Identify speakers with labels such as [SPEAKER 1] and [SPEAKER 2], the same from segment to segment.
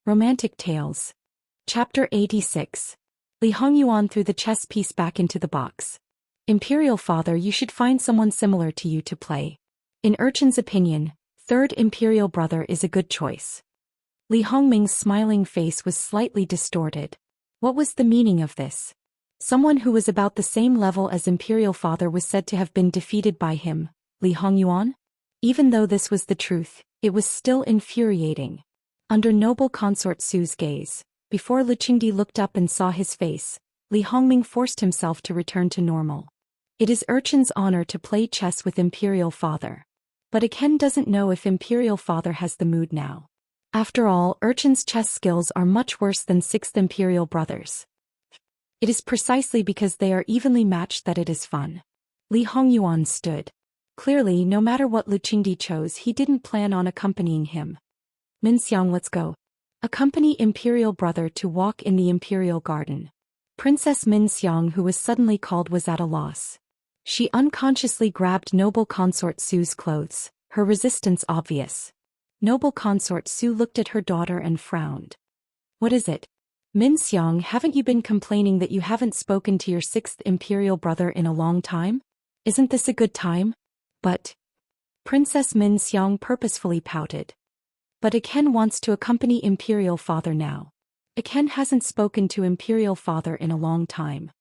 [SPEAKER 1] Romantic Tales. Chapter 86. Li Hongyuan threw the chess piece back into the box. Imperial Father, you should find someone similar to you to play. In Urchin's opinion, third Imperial brother is a good choice. Li Hongming's smiling face was slightly distorted. What was the meaning of this? Someone who was about the same level as Imperial Father was said to have been defeated by him, Li Hongyuan? Even though this was the truth, it was still infuriating. Under noble Consort Su's gaze, before Lu Qingdi looked up and saw his face, Li Hongming forced himself to return to normal. It is Urchin's honor to play chess with Imperial Father. But Ken doesn't know if Imperial Father has the mood now. After all, Urchin's chess skills are much worse than 6th Imperial brothers. It is precisely because they are evenly matched that it is fun. Li Hongyuan stood. Clearly, no matter what Lu Qingdi chose, he didn't plan on accompanying him. Minxiang, let's go. Accompany Imperial brother to walk in the Imperial garden. Princess Minxiang, who was suddenly called, was at a loss. She unconsciously grabbed noble Consort Su's clothes, her resistance obvious. Noble Consort Su looked at her daughter and frowned. What is it? Minxiang, haven't you been complaining that you haven't spoken to your 6th Imperial brother in a long time? Isn't this a good time? But Princess Minxiang purposefully pouted. But Ken wants to accompany Imperial Father now. Ken hasn't spoken to Imperial Father in a long time.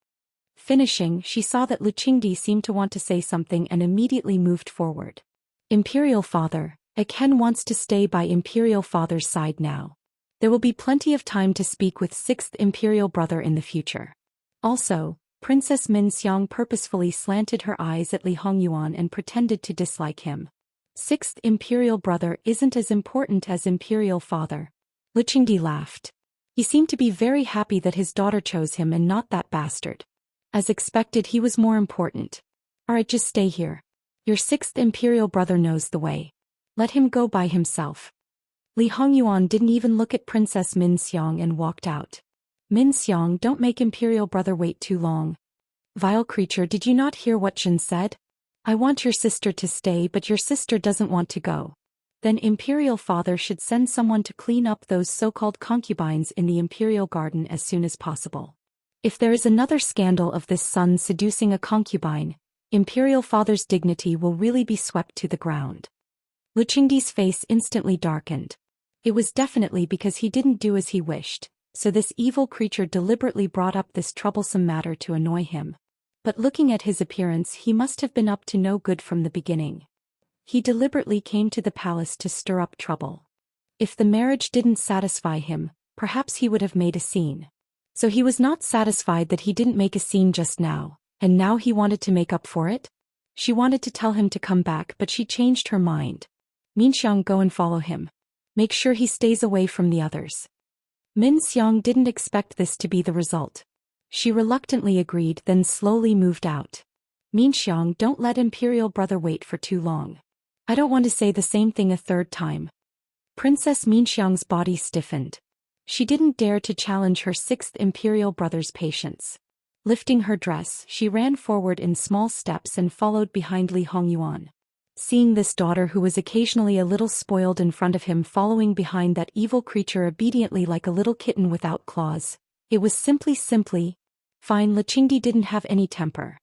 [SPEAKER 1] Finishing, she saw that Lu Qingdi seemed to want to say something and immediately moved forward. Imperial Father, Ken wants to stay by Imperial Father's side now. There will be plenty of time to speak with 6th Imperial brother in the future. Also, Princess Minxiang purposefully slanted her eyes at Li Hongyuan and pretended to dislike him. 6th Imperial brother isn't as important as Imperial Father. Lu Qingdi laughed. He seemed to be very happy that his daughter chose him and not that bastard. As expected, he was more important. Alright, just stay here. Your 6th Imperial brother knows the way. Let him go by himself. Li Hongyuan didn't even look at Princess Minxiang and walked out. Minxiang, don't make Imperial brother wait too long. Vile creature, did you not hear what Jin said? I want your sister to stay, but your sister doesn't want to go. Then Imperial Father should send someone to clean up those so-called concubines in the Imperial garden as soon as possible. If there is another scandal of this son seducing a concubine, Imperial Father's dignity will really be swept to the ground. Lu Qingdi's face instantly darkened. It was definitely because he didn't do as he wished, so this evil creature deliberately brought up this troublesome matter to annoy him. But looking at his appearance, he must have been up to no good from the beginning. He deliberately came to the palace to stir up trouble. If the marriage didn't satisfy him, perhaps he would have made a scene. So he was not satisfied that he didn't make a scene just now, and now he wanted to make up for it? She wanted to tell him to come back, but she changed her mind. Minxiang, go and follow him. Make sure he stays away from the others. Minxiang didn't expect this to be the result. She reluctantly agreed, then slowly moved out. Minxiang, don't let Imperial brother wait for too long. I don't want to say the same thing a third time. Princess Minxiang's body stiffened. She didn't dare to challenge her 6th Imperial brother's patience. Lifting her dress, she ran forward in small steps and followed behind Li Hongyuan. Seeing this daughter who was occasionally a little spoiled in front of him following behind that evil creature obediently like a little kitten without claws, it was simply fine. Lu Qingdi didn't have any temper.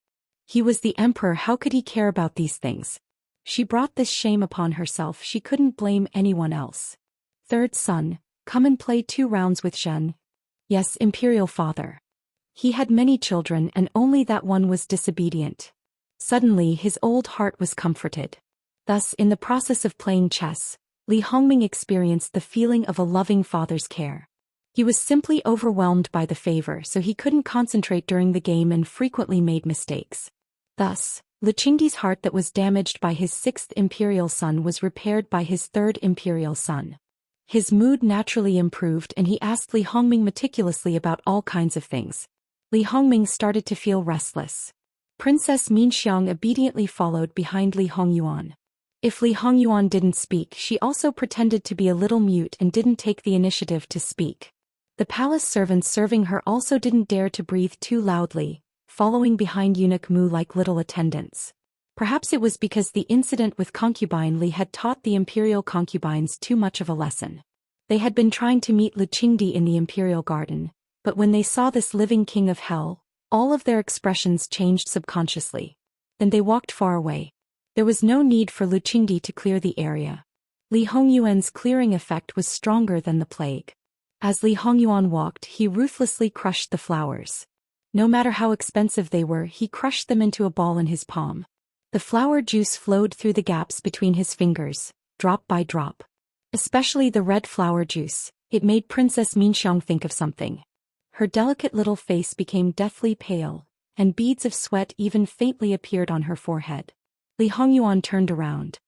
[SPEAKER 1] He was the emperor, how could he care about these things? She brought this shame upon herself, she couldn't blame anyone else. Third son, come and play 2 rounds with Zhen. Yes, Imperial Father. He had many children and only that one was disobedient. Suddenly his old heart was comforted. Thus, in the process of playing chess, Li Hongming experienced the feeling of a loving father's care. He was simply overwhelmed by the favor, so he couldn't concentrate during the game and frequently made mistakes. Thus, Lu Qingdi's heart that was damaged by his 6th Imperial son was repaired by his 3rd Imperial son. His mood naturally improved and he asked Li Hongming meticulously about all kinds of things. Li Hongming started to feel restless. Princess Minxiang obediently followed behind Li Hongyuan. If Li Hongyuan didn't speak, she also pretended to be a little mute and didn't take the initiative to speak. The palace servants serving her also didn't dare to breathe too loudly, following behind Eunuch Mu like little attendants. Perhaps it was because the incident with concubine Li had taught the imperial concubines too much of a lesson. They had been trying to meet Lu Qingdi in the Imperial Garden, but when they saw this living king of hell, all of their expressions changed subconsciously. Then they walked far away. There was no need for Lu Qingdi to clear the area. Li Hongyuan's clearing effect was stronger than the plague. As Li Hongyuan walked, he ruthlessly crushed the flowers. No matter how expensive they were, he crushed them into a ball in his palm. The flower juice flowed through the gaps between his fingers, drop by drop. Especially the red flower juice, it made Princess Minxiang think of something. Her delicate little face became deathly pale, and beads of sweat even faintly appeared on her forehead. Li Hongyuan turned around.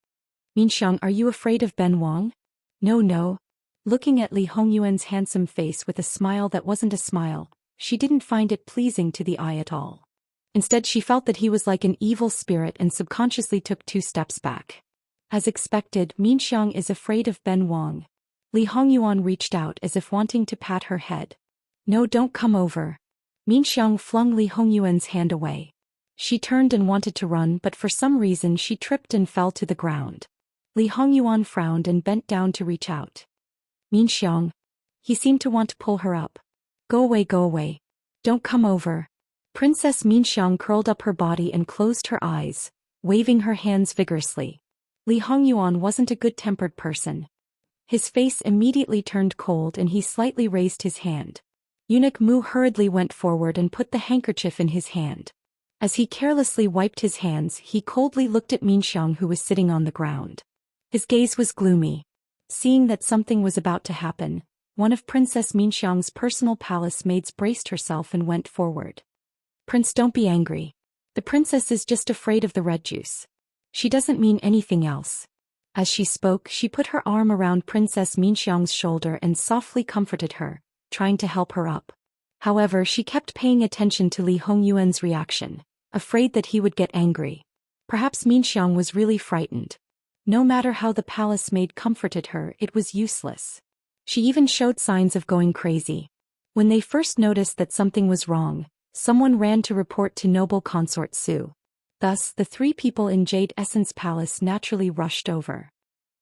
[SPEAKER 1] Minxiang, are you afraid of Ben Wang? No. Looking at Li Hongyuan's handsome face with a smile that wasn't a smile, she didn't find it pleasing to the eye at all. Instead, she felt that he was like an evil spirit and subconsciously took 2 steps back. As expected, Minxiang is afraid of Ben Wang. Li Hongyuan reached out as if wanting to pat her head. No, don't come over. Minxiang flung Li Hongyuan's hand away. She turned and wanted to run, but for some reason she tripped and fell to the ground. Li Hongyuan frowned and bent down to reach out. Minxiang. He seemed to want to pull her up. Go away. Don't come over. Princess Minxiang curled up her body and closed her eyes, waving her hands vigorously. Li Hongyuan wasn't a good-tempered person. His face immediately turned cold and he slightly raised his hand. Eunuch Mu hurriedly went forward and put the handkerchief in his hand. As he carelessly wiped his hands, he coldly looked at Minxiang, who was sitting on the ground. His gaze was gloomy. Seeing that something was about to happen, one of Princess Minxiang's personal palace maids braced herself and went forward. Prince, don't be angry. The princess is just afraid of the red juice. She doesn't mean anything else. As she spoke, she put her arm around Princess Minxiang's shoulder and softly comforted her, trying to help her up. However, she kept paying attention to Li Hongyuan's reaction, afraid that he would get angry. Perhaps Minxiang was really frightened. No matter how the palace maid comforted her, it was useless. She even showed signs of going crazy. When they first noticed that something was wrong, someone ran to report to noble Consort Su. Thus, the 3 people in Jade Essence Palace naturally rushed over.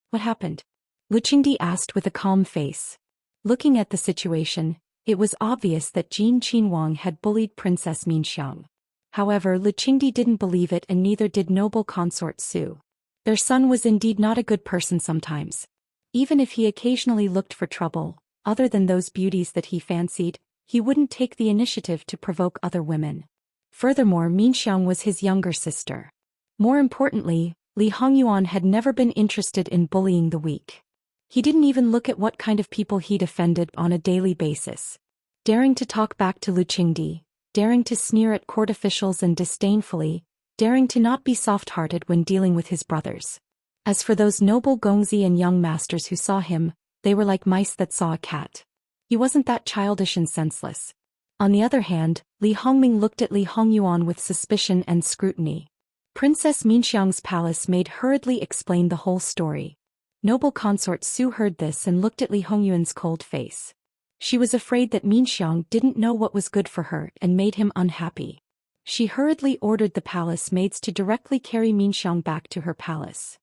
[SPEAKER 1] What happened? Lu Qingdi asked with a calm face. Looking at the situation, it was obvious that Jin Qinhuang had bullied Princess Minxiang. However, Lu Qingdi didn't believe it, and neither did noble Consort Su. Their son was indeed not a good person sometimes. Even if he occasionally looked for trouble, other than those beauties that he fancied, he wouldn't take the initiative to provoke other women. Furthermore, Minxiang was his younger sister. More importantly, Li Hongyuan had never been interested in bullying the weak. He didn't even look at what kind of people he'd offended on a daily basis. Daring to talk back to Lu Qingdi, daring to sneer at court officials and disdainfully, daring to not be soft-hearted when dealing with his brothers. As for those noble Gongzi and young masters who saw him, they were like mice that saw a cat. He wasn't that childish and senseless. On the other hand, Li Hongming looked at Li Hongyuan with suspicion and scrutiny. Princess Minxiang's palace maid hurriedly explained the whole story. Noble Consort Su heard this and looked at Li Hongyuan's cold face. She was afraid that Minxiang didn't know what was good for her and made him unhappy. She hurriedly ordered the palace maids to directly carry Minxiang back to her palace.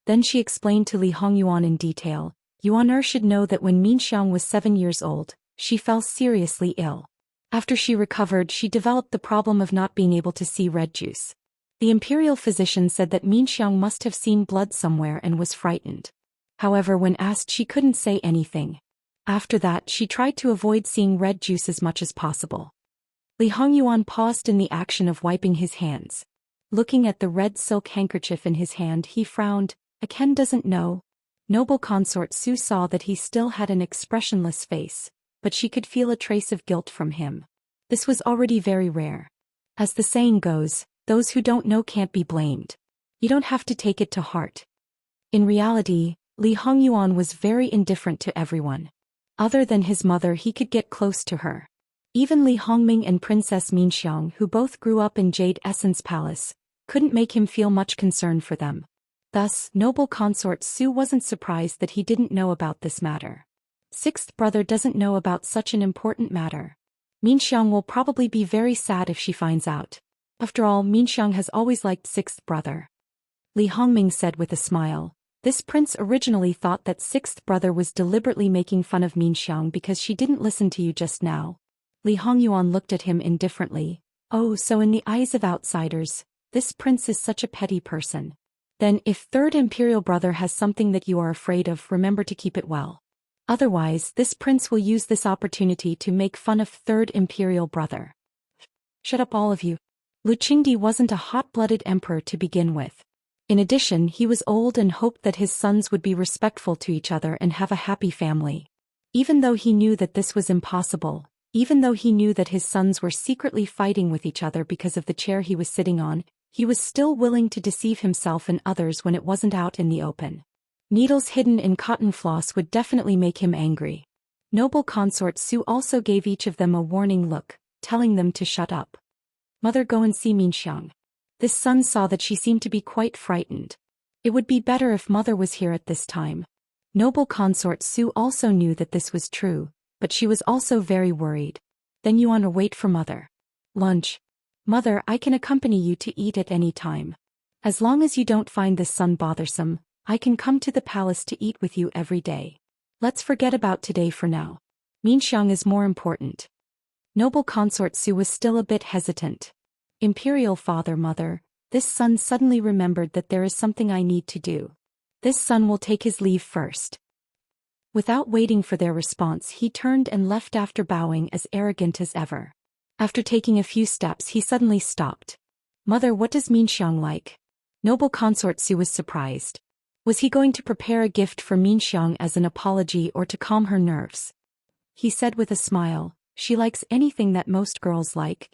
[SPEAKER 1] Then she explained to Li Hongyuan in detail, Yuan should know that when Minxiang was 7 years old, she fell seriously ill. After she recovered, she developed the problem of not being able to see red juice. The imperial physician said that Minxiang must have seen blood somewhere and was frightened. However, when asked, she couldn't say anything. After that, she tried to avoid seeing red juice as much as possible. Li Hongyuan paused in the action of wiping his hands. Looking at the red silk handkerchief in his hand, he frowned. Ken doesn't know. Noble Consort Su saw that he still had an expressionless face, but she could feel a trace of guilt from him. This was already very rare. As the saying goes, those who don't know can't be blamed. You don't have to take it to heart. In reality, Li Hongyuan was very indifferent to everyone. Other than his mother, he could get close to her. Even Li Hongming and Princess Minxiang, who both grew up in Jade Essence Palace, couldn't make him feel much concern for them. Thus, noble Consort Su wasn't surprised that he didn't know about this matter. 6th brother doesn't know about such an important matter. Minxiang will probably be very sad if she finds out. After all, Minxiang has always liked 6th brother. Li Hongming said with a smile, This prince originally thought that sixth brother was deliberately making fun of Minxiang because she didn't listen to you just now. Li Hongyuan looked at him indifferently. Oh, so in the eyes of outsiders, this prince is such a petty person. Then if third imperial brother has something that you are afraid of, remember to keep it well. Otherwise, this prince will use this opportunity to make fun of third imperial brother. Shut up all of you. Lu Qingdi wasn't a hot-blooded emperor to begin with. In addition, he was old and hoped that his sons would be respectful to each other and have a happy family. Even though he knew that this was impossible, even though he knew that his sons were secretly fighting with each other because of the chair he was sitting on, he was still willing to deceive himself and others when it wasn't out in the open. Needles hidden in cotton floss would definitely make him angry. Noble consort Su also gave each of them a warning look, telling them to shut up. Mother, go and see Minxiang. This son saw that she seemed to be quite frightened. It would be better if mother was here at this time. Noble consort Su also knew that this was true, but she was also very worried. Then you want to wait for mother. Lunch. Mother, I can accompany you to eat at any time. As long as you don't find this son bothersome, I can come to the palace to eat with you every day. Let's forget about today for now. Minxiang is more important. Noble consort Su was still a bit hesitant. Imperial father, mother, this son suddenly remembered that there is something I need to do. This son will take his leave first. Without waiting for their response, he turned and left after bowing as arrogant as ever. After taking a few steps, he suddenly stopped. Mother, what does Minxiang like? Noble consort Su was surprised. Was he going to prepare a gift for Minxiang as an apology or to calm her nerves? He said with a smile, she likes anything that most girls like.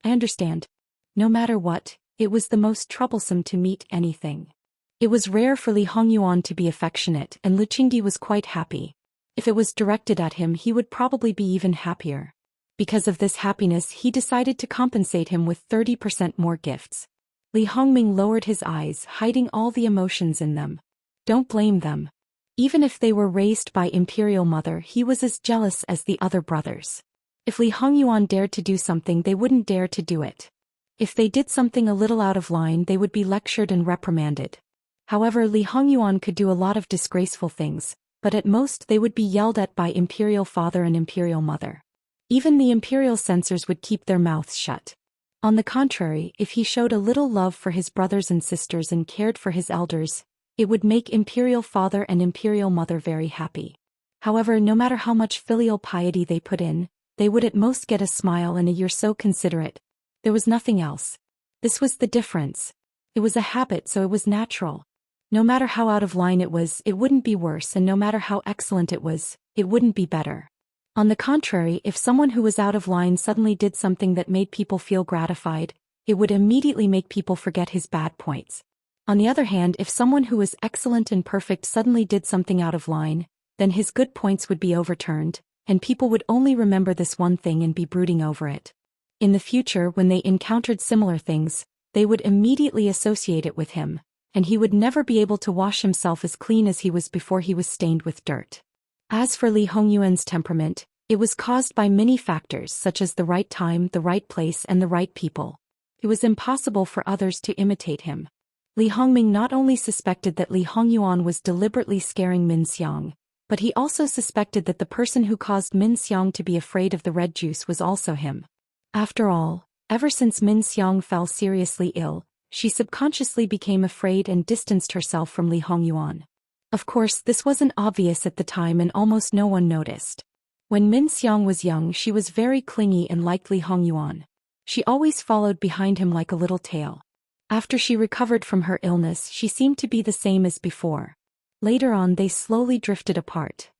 [SPEAKER 1] I understand. No matter what, it was the most troublesome to meet anything. It was rare for Li Hongyuan to be affectionate, and Lu Qingdi was quite happy. If it was directed at him, he would probably be even happier. Because of this happiness, he decided to compensate him with 30% more gifts. Li Hongming lowered his eyes, hiding all the emotions in them. Don't blame them. Even if they were raised by imperial mother, he was as jealous as the other brothers. If Li Hongyuan dared to do something, they wouldn't dare to do it. If they did something a little out of line, they would be lectured and reprimanded. However, Li Hongyuan could do a lot of disgraceful things, but at most they would be yelled at by imperial father and imperial mother. Even the imperial censors would keep their mouths shut. On the contrary, if he showed a little love for his brothers and sisters and cared for his elders, it would make imperial father and imperial mother very happy. However, no matter how much filial piety they put in, they would at most get a smile and a "you're so considerate." There was nothing else. This was the difference. It was a habit, so it was natural. No matter how out of line it was, it wouldn't be worse, and no matter how excellent it was, it wouldn't be better. On the contrary, if someone who was out of line suddenly did something that made people feel gratified, it would immediately make people forget his bad points. On the other hand, if someone who was excellent and perfect suddenly did something out of line, then his good points would be overturned, and people would only remember this one thing and be brooding over it. In the future, when they encountered similar things, they would immediately associate it with him, and he would never be able to wash himself as clean as he was before he was stained with dirt. As for Li Hongyuan's temperament, it was caused by many factors such as the right time, the right place, and the right people. It was impossible for others to imitate him. Li Hongming not only suspected that Li Hongyuan was deliberately scaring Minxiang, but he also suspected that the person who caused Minxiang to be afraid of the red juice was also him. After all, ever since Minxiang fell seriously ill, she subconsciously became afraid and distanced herself from Li Hongyuan. Of course, this wasn't obvious at the time and almost no one noticed. When Minxiang was young, she was very clingy and liked Li Hongyuan. She always followed behind him like a little tail. After she recovered from her illness, she seemed to be the same as before. Later on, they slowly drifted apart.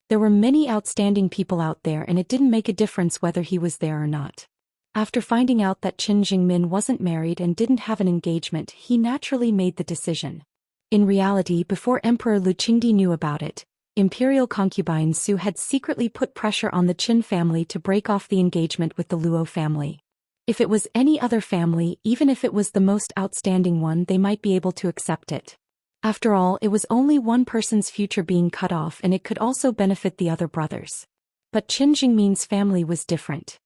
[SPEAKER 1] There were many outstanding people out there, and it didn't make a difference whether he was there or not. After finding out that Qin Jingmin wasn't married and didn't have an engagement, he naturally made the decision. In reality, before Emperor Lu Qingdi knew about it, imperial concubine Su had secretly put pressure on the Qin family to break off the engagement with the Luo family. If it was any other family, even if it was the most outstanding one, they might be able to accept it. After all, it was only one person's future being cut off, and it could also benefit the other brothers. But Qin Jingmin's family was different.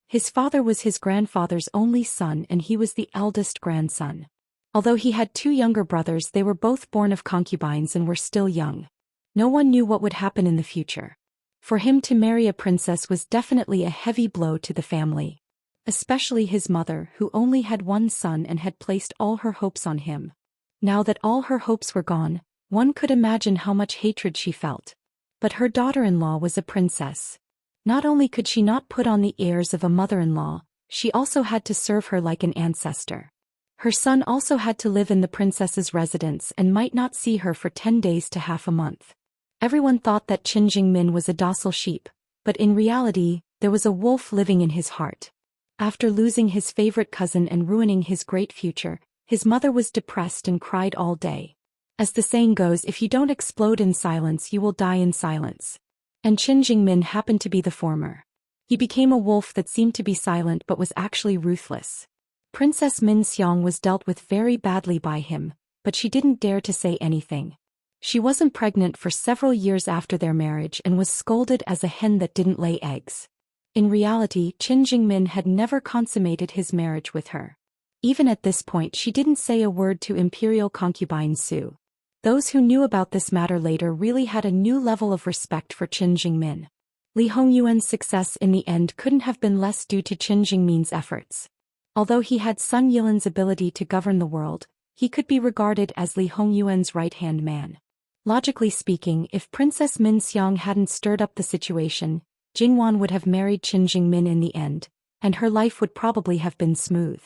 [SPEAKER 1] His father was his grandfather's only son, and he was the eldest grandson. Although he had two younger brothers, they were both born of concubines and were still young. No one knew what would happen in the future. For him to marry a princess was definitely a heavy blow to the family. Especially his mother, who only had one son and had placed all her hopes on him. Now that all her hopes were gone, one could imagine how much hatred she felt. But her daughter-in-law was a princess. Not only could she not put on the airs of a mother-in-law, she also had to serve her like an ancestor. Her son also had to live in the princess's residence and might not see her for 10 days to half a month. Everyone thought that Qin Jingmin was a docile sheep, but in reality, there was a wolf living in his heart. After losing his favorite cousin and ruining his great future, his mother was depressed and cried all day. As the saying goes, if you don't explode in silence, you will die in silence. And Qin Jingmin happened to be the former. He became a wolf that seemed to be silent but was actually ruthless. Princess Min Xiang was dealt with very badly by him, but she didn't dare to say anything. She wasn't pregnant for several years after their marriage and was scolded as a hen that didn't lay eggs. In reality, Qin Jingmin had never consummated his marriage with her. Even at this point, she didn't say a word to imperial concubine Su. Those who knew about this matter later really had a new level of respect for Qin Jingmin. Li Hongyuan's success in the end couldn't have been less due to Qin Jingmin's efforts. Although he had Sun Yilan's ability to govern the world, he could be regarded as Li Hongyuan's right-hand man. Logically speaking, if Princess Min Xiang hadn't stirred up the situation, Jingwan would have married Qin Jingmin in the end, and her life would probably have been smooth.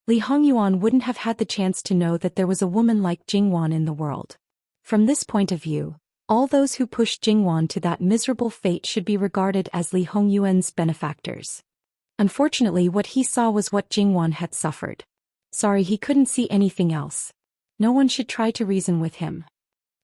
[SPEAKER 1] Li Hongyuan wouldn't have had the chance to know that there was a woman like Jingwan in the world. From this point of view, all those who pushed Jingwan to that miserable fate should be regarded as Li Hongyuan's benefactors. Unfortunately, what he saw was what Jingwan had suffered. Sorry, he couldn't see anything else. No one should try to reason with him.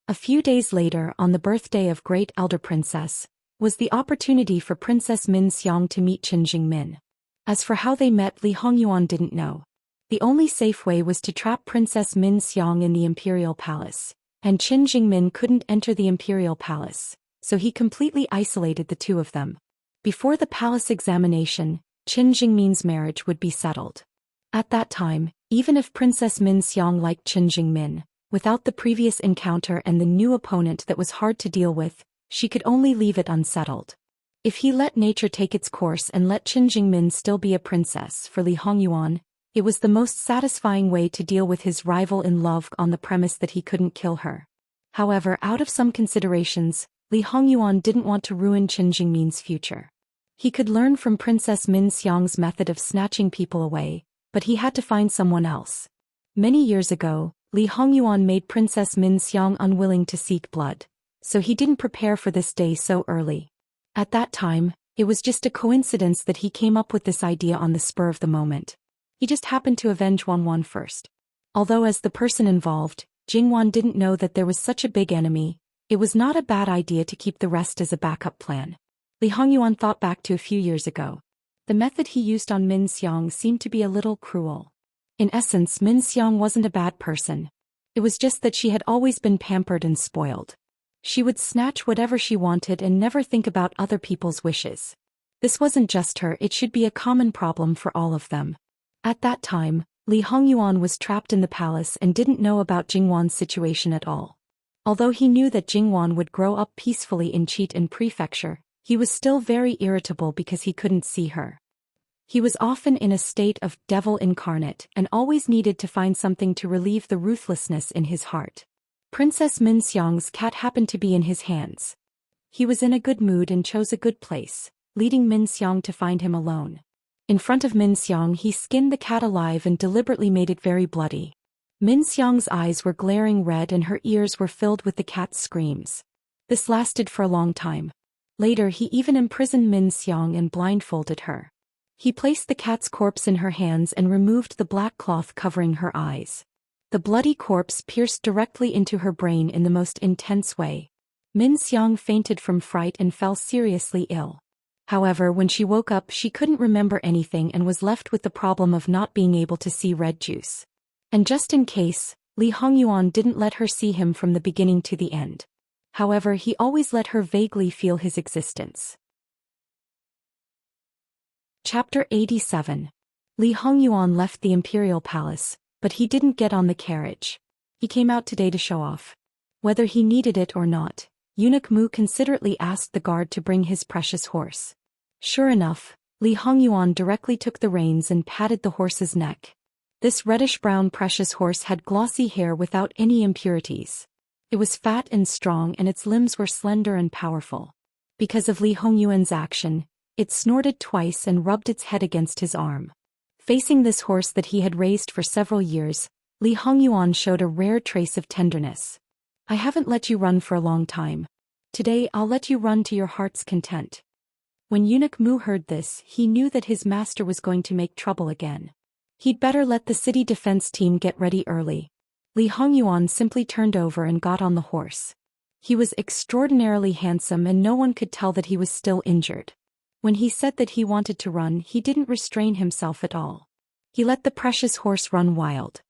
[SPEAKER 1] A few days later, on the birthday of Great Elder Princess, was the opportunity for Princess Min Xiang to meet Qin Jingmin. As for how they met, Li Hongyuan didn't know. The only safe way was to trap Princess Min Xiang in the imperial palace, and Qin Jingmin couldn't enter the imperial palace, so he completely isolated the two of them. Before the palace examination, Qin Jingmin's marriage would be settled. At that time, even if Princess Min Xiang liked Qin Jingmin, without the previous encounter and the new opponent that was hard to deal with, she could only leave it unsettled. If he let nature take its course and let Qin Jingmin still be a princess for Li Hongyuan, it was the most satisfying way to deal with his rival in love on the premise that he couldn't kill her. However, out of some considerations, Li Hongyuan didn't want to ruin Qin Jingmin's future. He could learn from Princess Min Xiang's method of snatching people away, but he had to find someone else. Many years ago, Li Hongyuan made Princess Min Xiang unwilling to seek blood, so he didn't prepare for this day so early. At that time, it was just a coincidence that he came up with this idea on the spur of the moment. He just happened to avenge Wanwan first. Although as the person involved, Jingwan didn't know that there was such a big enemy, it was not a bad idea to keep the rest as a backup plan. Li Hongyuan thought back to a few years ago. The method he used on Min Xiang seemed to be a little cruel. In essence, Min Xiang wasn't a bad person. It was just that she had always been pampered and spoiled. She would snatch whatever she wanted and never think about other people's wishes. This wasn't just her, it should be a common problem for all of them. At that time, Li Hongyuan was trapped in the palace and didn't know about Jingwan's situation at all. Although he knew that Jingwan would grow up peacefully in Chitan Prefecture, he was still very irritable because he couldn't see her. He was often in a state of devil incarnate and always needed to find something to relieve the ruthlessness in his heart. Princess Min Xiang's cat happened to be in his hands. He was in a good mood and chose a good place, leading Min Xiang to find him alone. In front of Min Xiang, he skinned the cat alive and deliberately made it very bloody. Min Xiang's eyes were glaring red and her ears were filled with the cat's screams. This lasted for a long time. Later, he even imprisoned Min Xiang and blindfolded her. He placed the cat's corpse in her hands and removed the black cloth covering her eyes. The bloody corpse pierced directly into her brain in the most intense way. Min Xiang fainted from fright and fell seriously ill. However, when she woke up, she couldn't remember anything and was left with the problem of not being able to see red juice. And just in case, Li Hongyuan didn't let her see him from the beginning to the end. However, he always let her vaguely feel his existence. Chapter 87. Li Hongyuan left the imperial palace, But he didn't get on the carriage. He came out today to show off. Whether he needed it or not, Eunuch Mu considerately asked the guard to bring his precious horse. Sure enough, Li Hongyuan directly took the reins and patted the horse's neck. This reddish-brown precious horse had glossy hair without any impurities. It was fat and strong and its limbs were slender and powerful. Because of Li Hongyuan's action, it snorted twice and rubbed its head against his arm. Facing this horse that he had raised for several years, Li Hongyuan showed a rare trace of tenderness. I haven't let you run for a long time. Today I'll let you run to your heart's content. When Eunuch Mu heard this, he knew that his master was going to make trouble again. He'd better let the city defense team get ready early. Li Hongyuan simply turned over and got on the horse. He was extraordinarily handsome and no one could tell that he was still injured. When he said that he wanted to run, he didn't restrain himself at all. He let the precious horse run wild.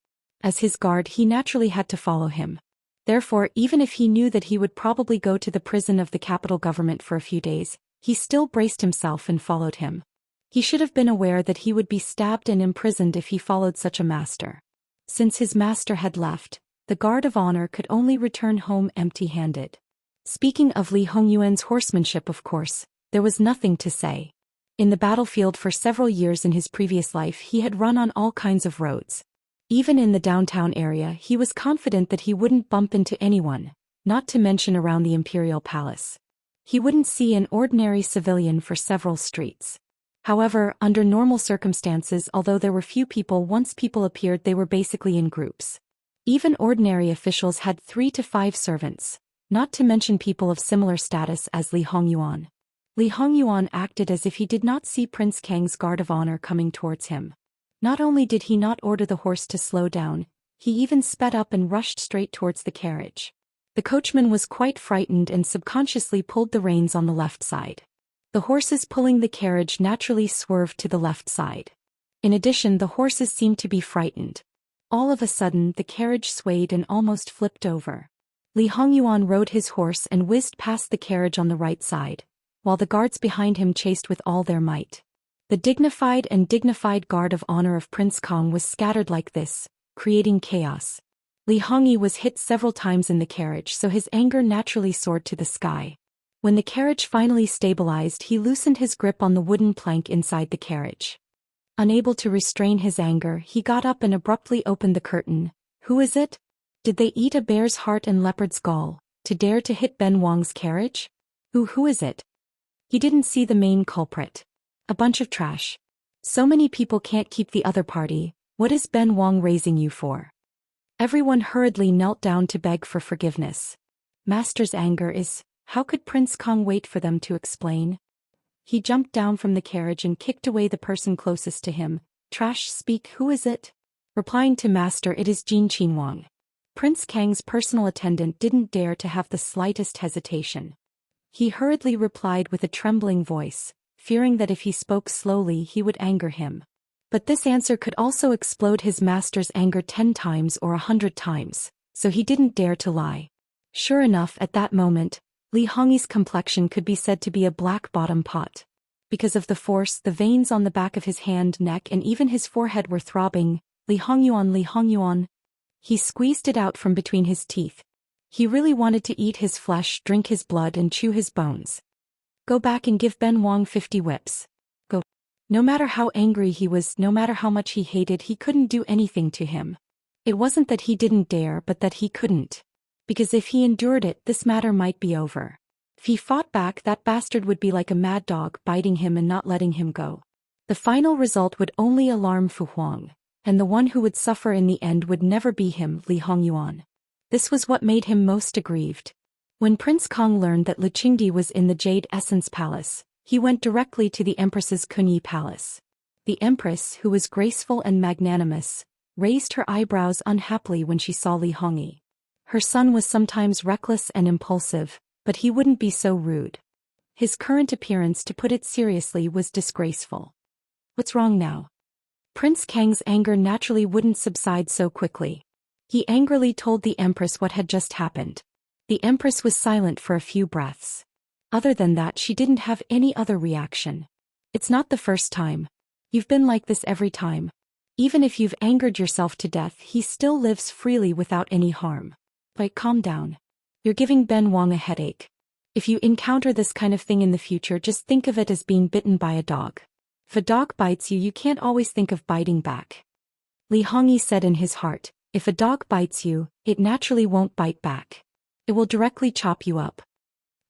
[SPEAKER 1] As his guard, he naturally had to follow him. Therefore, even if he knew that he would probably go to the prison of the capital government for a few days, he still braced himself and followed him. He should have been aware that he would be stabbed and imprisoned if he followed such a master. Since his master had left, the guard of honor could only return home empty-handed. Speaking of Li Hongyuan's horsemanship, of course, there was nothing to say. In the battlefield for several years in his previous life, he had run on all kinds of roads. Even in the downtown area, he was confident that he wouldn't bump into anyone, not to mention around the imperial palace. He wouldn't see an ordinary civilian for several streets. However, under normal circumstances, although there were few people, once people appeared, they were basically in groups. Even ordinary officials had 3 to 5 servants, not to mention people of similar status as Li Hongyuan. Li Hongyuan acted as if he did not see Prince Kang's guard of honor coming towards him. Not only did he not order the horse to slow down, he even sped up and rushed straight towards the carriage. The coachman was quite frightened and subconsciously pulled the reins on the left side. The horses pulling the carriage naturally swerved to the left side. In addition, the horses seemed to be frightened. All of a sudden, the carriage swayed and almost flipped over. Li Hongyuan rode his horse and whizzed past the carriage on the right side, while the guards behind him chased with all their might. The dignified guard of honor of Prince Kang was scattered like this, creating chaos. Li Hongyi was hit several times in the carriage, so his anger naturally soared to the sky. When the carriage finally stabilized, he loosened his grip on the wooden plank inside the carriage. Unable to restrain his anger, he got up and abruptly opened the curtain. Who is it? Did they eat a bear's heart and leopard's gall, to dare to hit Ben Wang's carriage? Who is it? He didn't see the main culprit. A bunch of trash. So many people can't keep the other party. What is Ben Wang raising you for? Everyone hurriedly knelt down to beg for forgiveness. Master's anger is, how could Prince Kang wait for them to explain? He jumped down from the carriage and kicked away the person closest to him. Trash, speak, who is it? Replying to Master, it is Jin Qinwang. Prince Kang's personal attendant didn't dare to have the slightest hesitation. He hurriedly replied with a trembling voice, fearing that if he spoke slowly he would anger him. But this answer could also explode his master's anger 10 times or 100 times, so he didn't dare to lie. Sure enough, at that moment, Li Hongyi's complexion could be said to be a black bottom pot. Because of the force, the veins on the back of his hand, neck and even his forehead were throbbing. Li Hongyuan. He squeezed it out from between his teeth. He really wanted to eat his flesh, drink his blood and chew his bones. Go back and give Ben Wang 50 whips. Go. No matter how angry he was, no matter how much he hated, he couldn't do anything to him. It wasn't that he didn't dare, but that he couldn't. Because if he endured it, this matter might be over. If he fought back, that bastard would be like a mad dog, biting him and not letting him go. The final result would only alarm Fu Huang, and the one who would suffer in the end would never be him, Li Hongyuan. This was what made him most aggrieved. When Prince Kang learned that Lu Qingdi was in the Jade Essence Palace, he went directly to the Empress's Kunyi Palace. The Empress, who was graceful and magnanimous, raised her eyebrows unhappily when she saw Li Hongyi. Her son was sometimes reckless and impulsive, but he wouldn't be so rude. His current appearance, to put it seriously, was disgraceful. What's wrong now? Prince Kang's anger naturally wouldn't subside so quickly. He angrily told the Empress what had just happened. The Empress was silent for a few breaths. Other than that, she didn't have any other reaction. It's not the first time. You've been like this every time. Even if you've angered yourself to death, he still lives freely without any harm. But calm down. You're giving Ben Wang a headache. If you encounter this kind of thing in the future, just think of it as being bitten by a dog. If a dog bites you, you can't always think of biting back. Li Hongyi said in his heart, if a dog bites you, it naturally won't bite back. It will directly chop you up.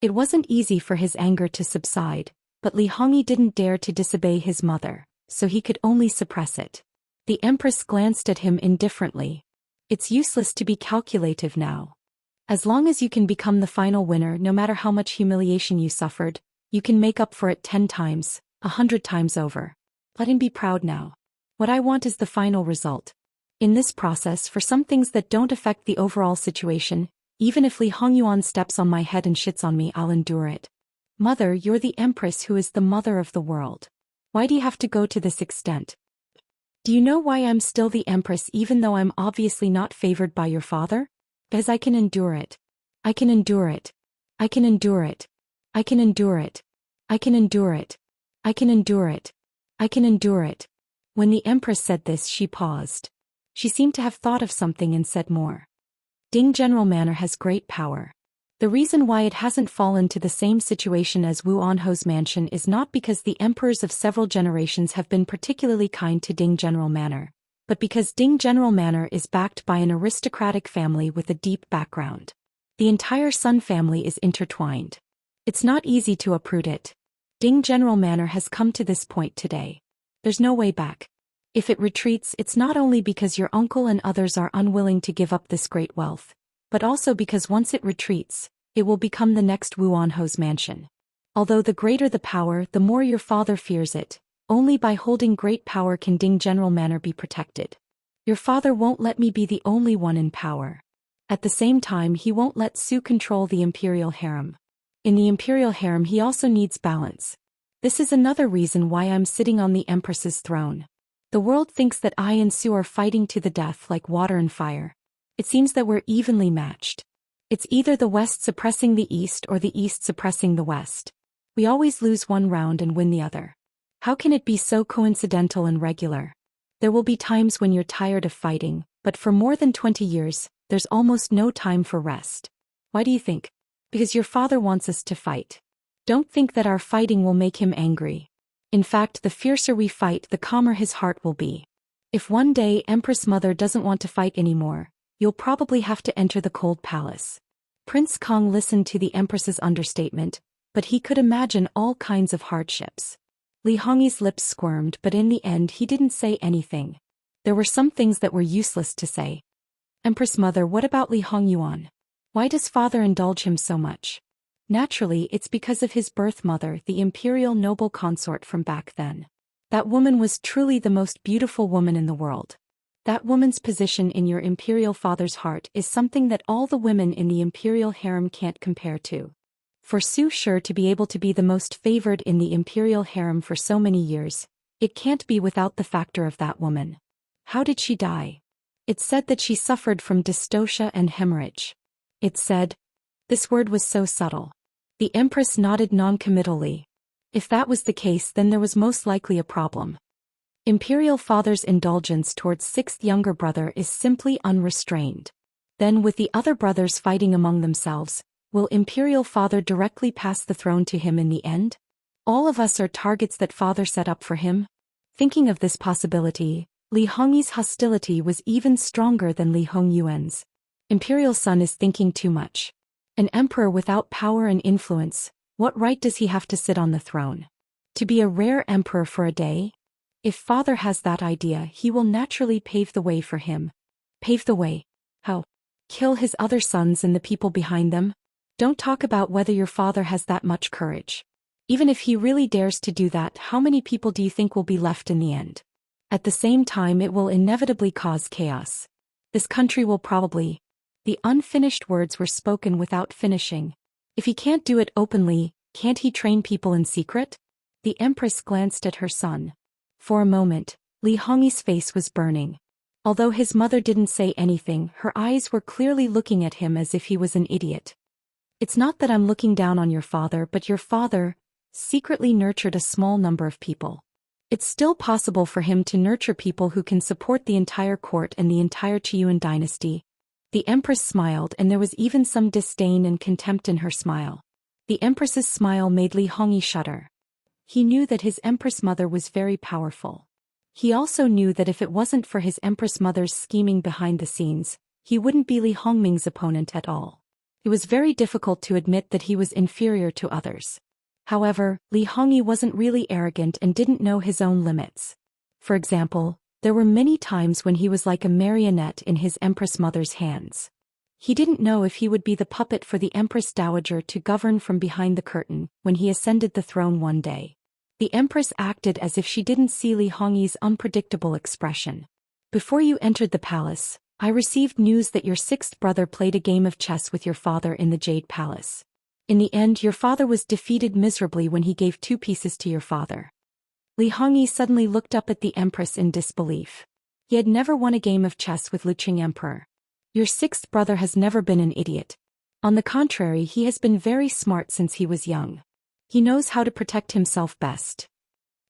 [SPEAKER 1] It wasn't easy for his anger to subside, but Li Hongyi didn't dare to disobey his mother, so he could only suppress it. The Empress glanced at him indifferently. It's useless to be calculative now. As long as you can become the final winner, no matter how much humiliation you suffered, you can make up for it 10 times, 100 times over. Let him be proud now. What I want is the final result. In this process, for some things that don't affect the overall situation, even if Li Hongyuan steps on my head and shits on me, I'll endure it. Mother, you're the Empress who is the mother of the world. Why do you have to go to this extent? Do you know why I'm still the Empress even though I'm obviously not favored by your father? Because I can endure it. I can endure it. I can endure it. I can endure it. I can endure it. I can endure it. I can endure it. When the Empress said this, she paused. She seemed to have thought of something and said more. Ding General Manor has great power. The reason why it hasn't fallen to the same situation as Wu Anho's mansion is not because the emperors of several generations have been particularly kind to Ding General Manor, but because Ding General Manor is backed by an aristocratic family with a deep background. The entire Sun family is intertwined. It's not easy to uproot it. Ding General Manor has come to this point today. There's no way back. If it retreats, it's not only because your uncle and others are unwilling to give up this great wealth, but also because once it retreats, it will become the next Wu Anho's mansion. Although the greater the power, the more your father fears it. Only by holding great power can Ding General Manor be protected. Your father won't let me be the only one in power. At the same time, he won't let Su control the imperial harem. In the imperial harem, he also needs balance. This is another reason why I'm sitting on the Empress's throne. The world thinks that I and Su are fighting to the death like water and fire. It seems that we're evenly matched. It's either the West suppressing the East or the East suppressing the West. We always lose one round and win the other. How can it be so coincidental and regular? There will be times when you're tired of fighting, but for more than 20 years, there's almost no time for rest. Why do you think? Because your father wants us to fight. Don't think that our fighting will make him angry. In fact, the fiercer we fight, the calmer his heart will be. If one day Empress Mother doesn't want to fight anymore, you'll probably have to enter the cold palace. Prince Kong listened to the Empress's understatement, but he could imagine all kinds of hardships. Li Hongyi's lips squirmed, but in the end he didn't say anything. There were some things that were useless to say. Empress Mother, what about Li Hongyuan? Why does father indulge him so much? Naturally, it's because of his birth mother, the imperial noble consort from back then. That woman was truly the most beautiful woman in the world. That woman's position in your imperial father's heart is something that all the women in the imperial harem can't compare to. For Su Shi to be able to be the most favored in the imperial harem for so many years, it can't be without the factor of that woman. How did she die? It said that she suffered from dystocia and hemorrhage. It said. This word was so subtle. The Empress nodded non-committally. If that was the case, then there was most likely a problem. Imperial father's indulgence towards sixth younger brother is simply unrestrained. Then with the other brothers fighting among themselves, will imperial father directly pass the throne to him in the end? All of us are targets that father set up for him. Thinking of this possibility, Li Hongyi's hostility was even stronger than Li Hongyuan's. Imperial son is thinking too much. An emperor without power and influence, what right does he have to sit on the throne? To be a rare emperor for a day? If father has that idea, he will naturally pave the way for him. Pave the way? How? Kill his other sons and the people behind them? Don't talk about whether your father has that much courage. Even if he really dares to do that, how many people do you think will be left in the end? At the same time, it will inevitably cause chaos. This country will probably. The unfinished words were spoken without finishing. If he can't do it openly, can't he train people in secret? The Empress glanced at her son. For a moment, Li Hongyi's face was burning. Although his mother didn't say anything, her eyes were clearly looking at him as if he was an idiot. It's not that I'm looking down on your father, but your father secretly nurtured a small number of people. It's still possible for him to nurture people who can support the entire court and the entire Qiyuan dynasty. The Empress smiled, and there was even some disdain and contempt in her smile. The Empress's smile made Li Hongyi shudder. He knew that his Empress mother was very powerful. He also knew that if it wasn't for his Empress mother's scheming behind the scenes, he wouldn't be Li Hongming's opponent at all. It was very difficult to admit that he was inferior to others. However, Li Hongyi wasn't really arrogant and didn't know his own limits. For example, there were many times when he was like a marionette in his Empress mother's hands. He didn't know if he would be the puppet for the Empress Dowager to govern from behind the curtain when he ascended the throne one day. The Empress acted as if she didn't see Li Hongyi's unpredictable expression. Before you entered the palace, I received news that your sixth brother played a game of chess with your father in the Jade Palace. In the end, your father was defeated miserably when he gave 2 pieces to your father. Li Hongyi suddenly looked up at the Empress in disbelief. He had never won a game of chess with Luqing Emperor. Your sixth brother has never been an idiot. On the contrary, he has been very smart since he was young. He knows how to protect himself best.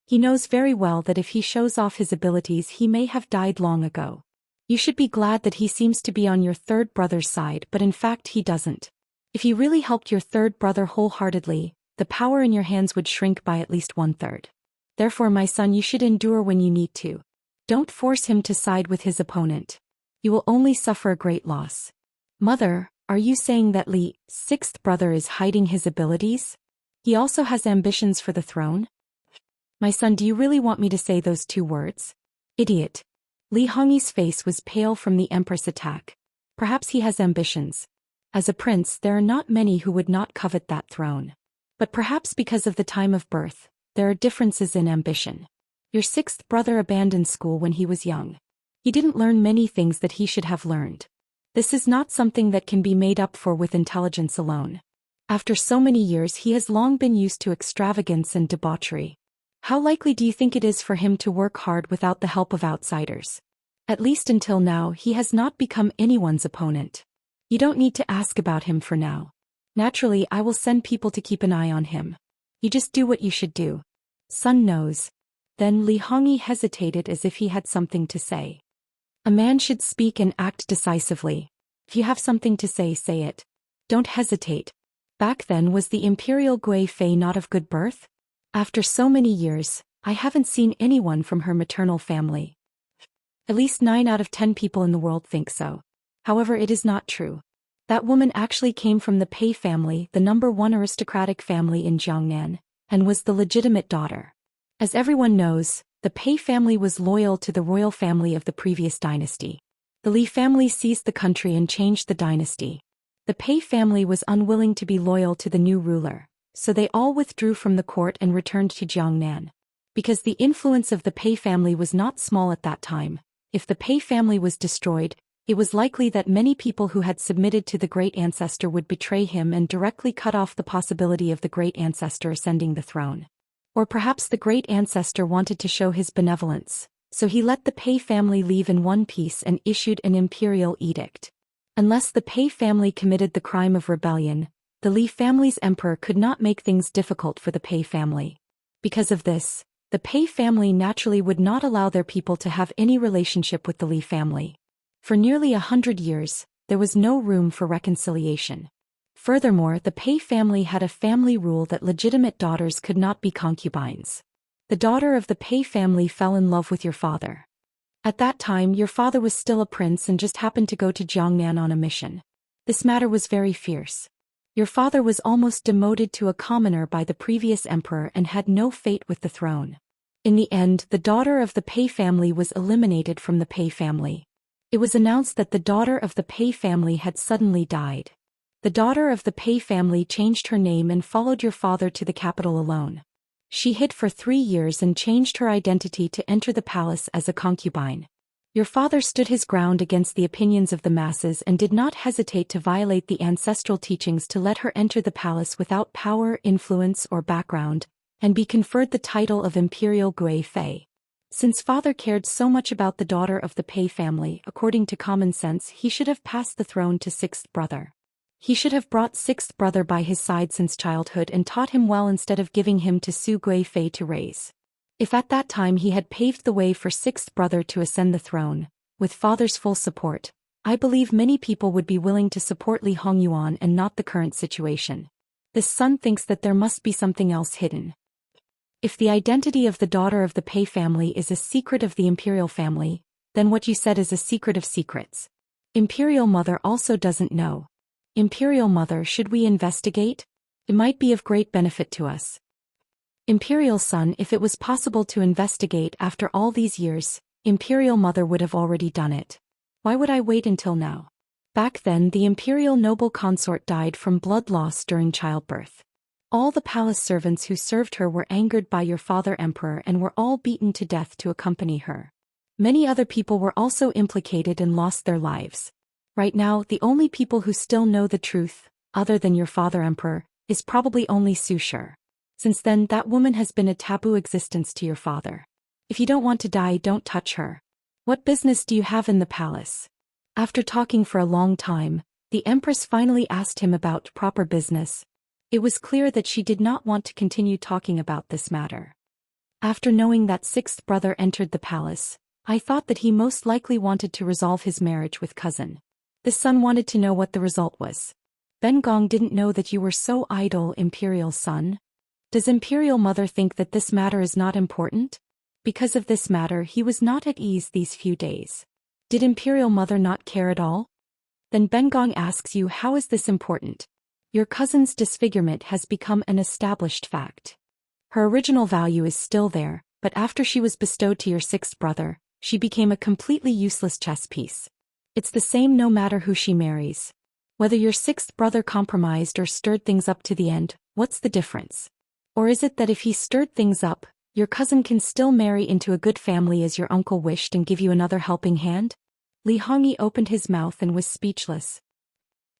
[SPEAKER 1] He knows very well that if he shows off his abilities, he may have died long ago. You should be glad that he seems to be on your third brother's side, but in fact he doesn't. If you really helped your third brother wholeheartedly, the power in your hands would shrink by at least 1/3. Therefore, my son, you should endure when you need to. Don't force him to side with his opponent. You will only suffer a great loss. Mother, are you saying that Li's sixth brother is hiding his abilities? He also has ambitions for the throne? My son, do you really want me to say those 2 words? Idiot. Li Hongyi's face was pale from the Empress attack. Perhaps he has ambitions. As a prince, there are not many who would not covet that throne. But perhaps because of the time of birth, there are differences in ambition. Your sixth brother abandoned school when he was young. He didn't learn many things that he should have learned. This is not something that can be made up for with intelligence alone. After so many years, he has long been used to extravagance and debauchery. How likely do you think it is for him to work hard without the help of outsiders? At least until now, he has not become anyone's opponent. You don't need to ask about him for now. Naturally, I will send people to keep an eye on him. You just do what you should do. Son knows. Then Li Hongyi hesitated as if he had something to say. A man should speak and act decisively. If you have something to say, say it. Don't hesitate. Back then, was the imperial Gui Fei not of good birth? After so many years, I haven't seen anyone from her maternal family. At least 9 out of 10 people in the world think so. However, it is not true. That woman actually came from the Pei family, the #1 aristocratic family in Jiangnan, and was the legitimate daughter. As everyone knows, the Pei family was loyal to the royal family of the previous dynasty. The Li family seized the country and changed the dynasty. The Pei family was unwilling to be loyal to the new ruler, so they all withdrew from the court and returned to Jiangnan. Because the influence of the Pei family was not small at that time, if the Pei family was destroyed, it was likely that many people who had submitted to the great ancestor would betray him and directly cut off the possibility of the great ancestor ascending the throne. Or perhaps the great ancestor wanted to show his benevolence, so he let the Pei family leave in one piece and issued an imperial edict. Unless the Pei family committed the crime of rebellion, the Li family's emperor could not make things difficult for the Pei family. Because of this, the Pei family naturally would not allow their people to have any relationship with the Li family. For nearly 100 years, there was no room for reconciliation. Furthermore, the Pei family had a family rule that legitimate daughters could not be concubines. The daughter of the Pei family fell in love with your father. At that time, your father was still a prince and just happened to go to Jiangnan on a mission. This matter was very fierce. Your father was almost demoted to a commoner by the previous emperor and had no fate with the throne. In the end, the daughter of the Pei family was eliminated from the Pei family. It was announced that the daughter of the Pei family had suddenly died. The daughter of the Pei family changed her name and followed your father to the capital alone. She hid for 3 years and changed her identity to enter the palace as a concubine. Your father stood his ground against the opinions of the masses and did not hesitate to violate the ancestral teachings to let her enter the palace without power, influence, or background, and be conferred the title of Imperial Gui Fei. Since father cared so much about the daughter of the Pei family, according to common sense, he should have passed the throne to sixth brother. He should have brought sixth brother by his side since childhood and taught him well instead of giving him to Su Gui Fei to raise. If at that time he had paved the way for sixth brother to ascend the throne, with father's full support, I believe many people would be willing to support Li Hongyuan and not the current situation. This son thinks that there must be something else hidden. If the identity of the daughter of the Pei family is a secret of the imperial family, then what you said is a secret of secrets. Imperial mother also doesn't know. Imperial mother, should we investigate? It might be of great benefit to us. Imperial son, if it was possible to investigate after all these years, Imperial mother would have already done it. Why would I wait until now? Back then the imperial noble consort died from blood loss during childbirth. All the palace servants who served her were angered by your father emperor and were all beaten to death to accompany her. Many other people were also implicated and lost their lives. Right now, the only people who still know the truth, other than your father emperor, is probably only Su Shi. Since then, that woman has been a taboo existence to your father. If you don't want to die, don't touch her. What business do you have in the palace? After talking for a long time, the empress finally asked him about proper business. It was clear that she did not want to continue talking about this matter. After knowing that sixth brother entered the palace, I thought that he most likely wanted to resolve his marriage with cousin. The son wanted to know what the result was. Ben Gong didn't know that you were so idle, imperial son. Does imperial mother think that this matter is not important? Because of this matter he was not at ease these few days. Did imperial mother not care at all? Then Ben Gong asks you, how is this important? Your cousin's disfigurement has become an established fact. Her original value is still there, but after she was bestowed to your sixth brother, she became a completely useless chess piece. It's the same no matter who she marries. Whether your sixth brother compromised or stirred things up to the end, what's the difference? Or is it that if he stirred things up, your cousin can still marry into a good family as your uncle wished and give you another helping hand? Li Hongyi opened his mouth and was speechless.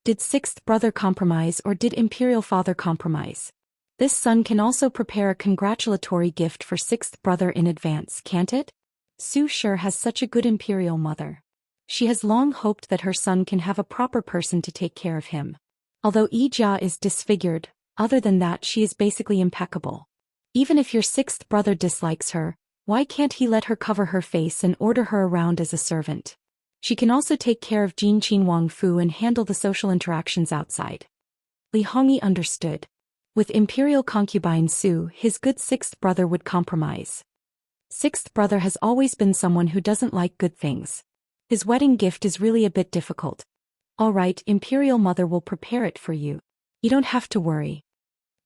[SPEAKER 1] Did sixth brother compromise or did imperial father compromise? This son can also prepare a congratulatory gift for sixth brother in advance, can't it? Su Shi has such a good imperial mother. She has long hoped that her son can have a proper person to take care of him. Although Yi Jia is disfigured, other than that she is basically impeccable. Even if your sixth brother dislikes her, why can't he let her cover her face and order her around as a servant? She can also take care of Jin Qin Wang Fu and handle the social interactions outside. Li Hongyi understood. With imperial concubine Su, his good sixth brother would compromise. Sixth brother has always been someone who doesn't like good things. His wedding gift is really a bit difficult. All right, imperial mother will prepare it for you. You don't have to worry.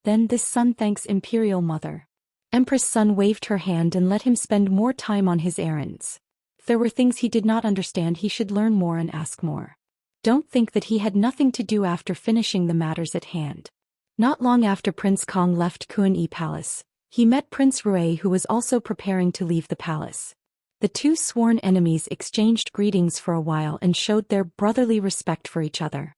[SPEAKER 1] Then this son thanks imperial mother. Empress Sun waved her hand and let him spend more time on his errands. If there were things he did not understand, he should learn more and ask more. Don't think that he had nothing to do after finishing the matters at hand. Not long after Prince Kong left Kuan-Yi Palace, he met Prince Rui, who was also preparing to leave the palace. The two sworn enemies exchanged greetings for a while and showed their brotherly respect for each other.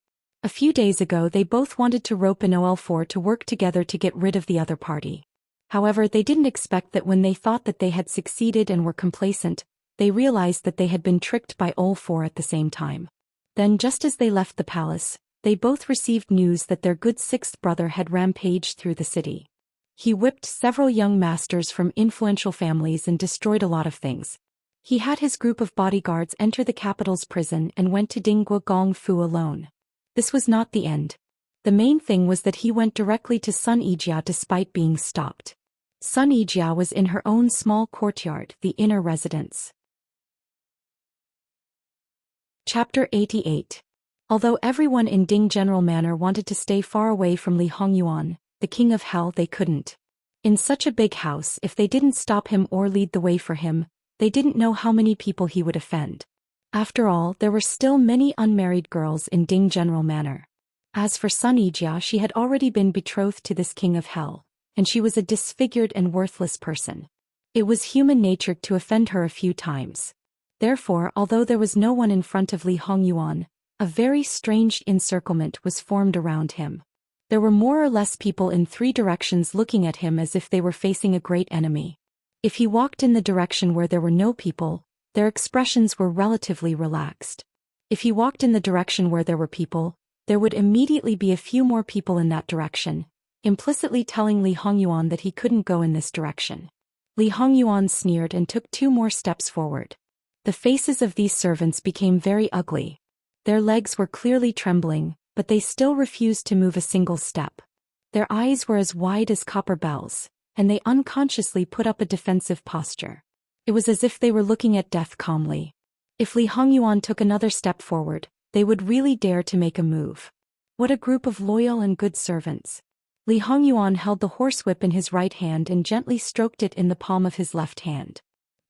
[SPEAKER 1] A few days ago they both wanted to rope an OL4 to work together to get rid of the other party. However, they didn't expect that when they thought that they had succeeded and were complacent, they realized that they had been tricked by OL4 at the same time. Then just as they left the palace, they both received news that their good sixth brother had rampaged through the city. He whipped several young masters from influential families and destroyed a lot of things. He had his group of bodyguards enter the capital's prison and went to Dingguo Gong Fu alone. This was not the end. The main thing was that he went directly to Sun Yijia despite being stopped. Sun Yijia was in her own small courtyard, the inner residence. Chapter 88. Although everyone in Ding General Manor wanted to stay far away from Li Hongyuan, the king of hell, they couldn't. In such a big house, if they didn't stop him or lead the way for him, they didn't know how many people he would offend. After all, there were still many unmarried girls in Ding General Manor. As for Sun Yijia, she had already been betrothed to this king of hell, and she was a disfigured and worthless person. It was human nature to offend her a few times. Therefore, although there was no one in front of Li Hongyuan, a very strange encirclement was formed around him. There were more or less people in three directions looking at him as if they were facing a great enemy. If he walked in the direction where there were no people, their expressions were relatively relaxed. If he walked in the direction where there were people, there would immediately be a few more people in that direction, implicitly telling Li Hongyuan that he couldn't go in this direction. Li Hongyuan sneered and took 2 more steps forward. The faces of these servants became very ugly. Their legs were clearly trembling, but they still refused to move a single step. Their eyes were as wide as copper bells, and they unconsciously put up a defensive posture. It was as if they were looking at death calmly. If Li Hongyuan took another step forward, they would really dare to make a move. What a group of loyal and good servants. Li Hongyuan held the horsewhip in his right hand and gently stroked it in the palm of his left hand.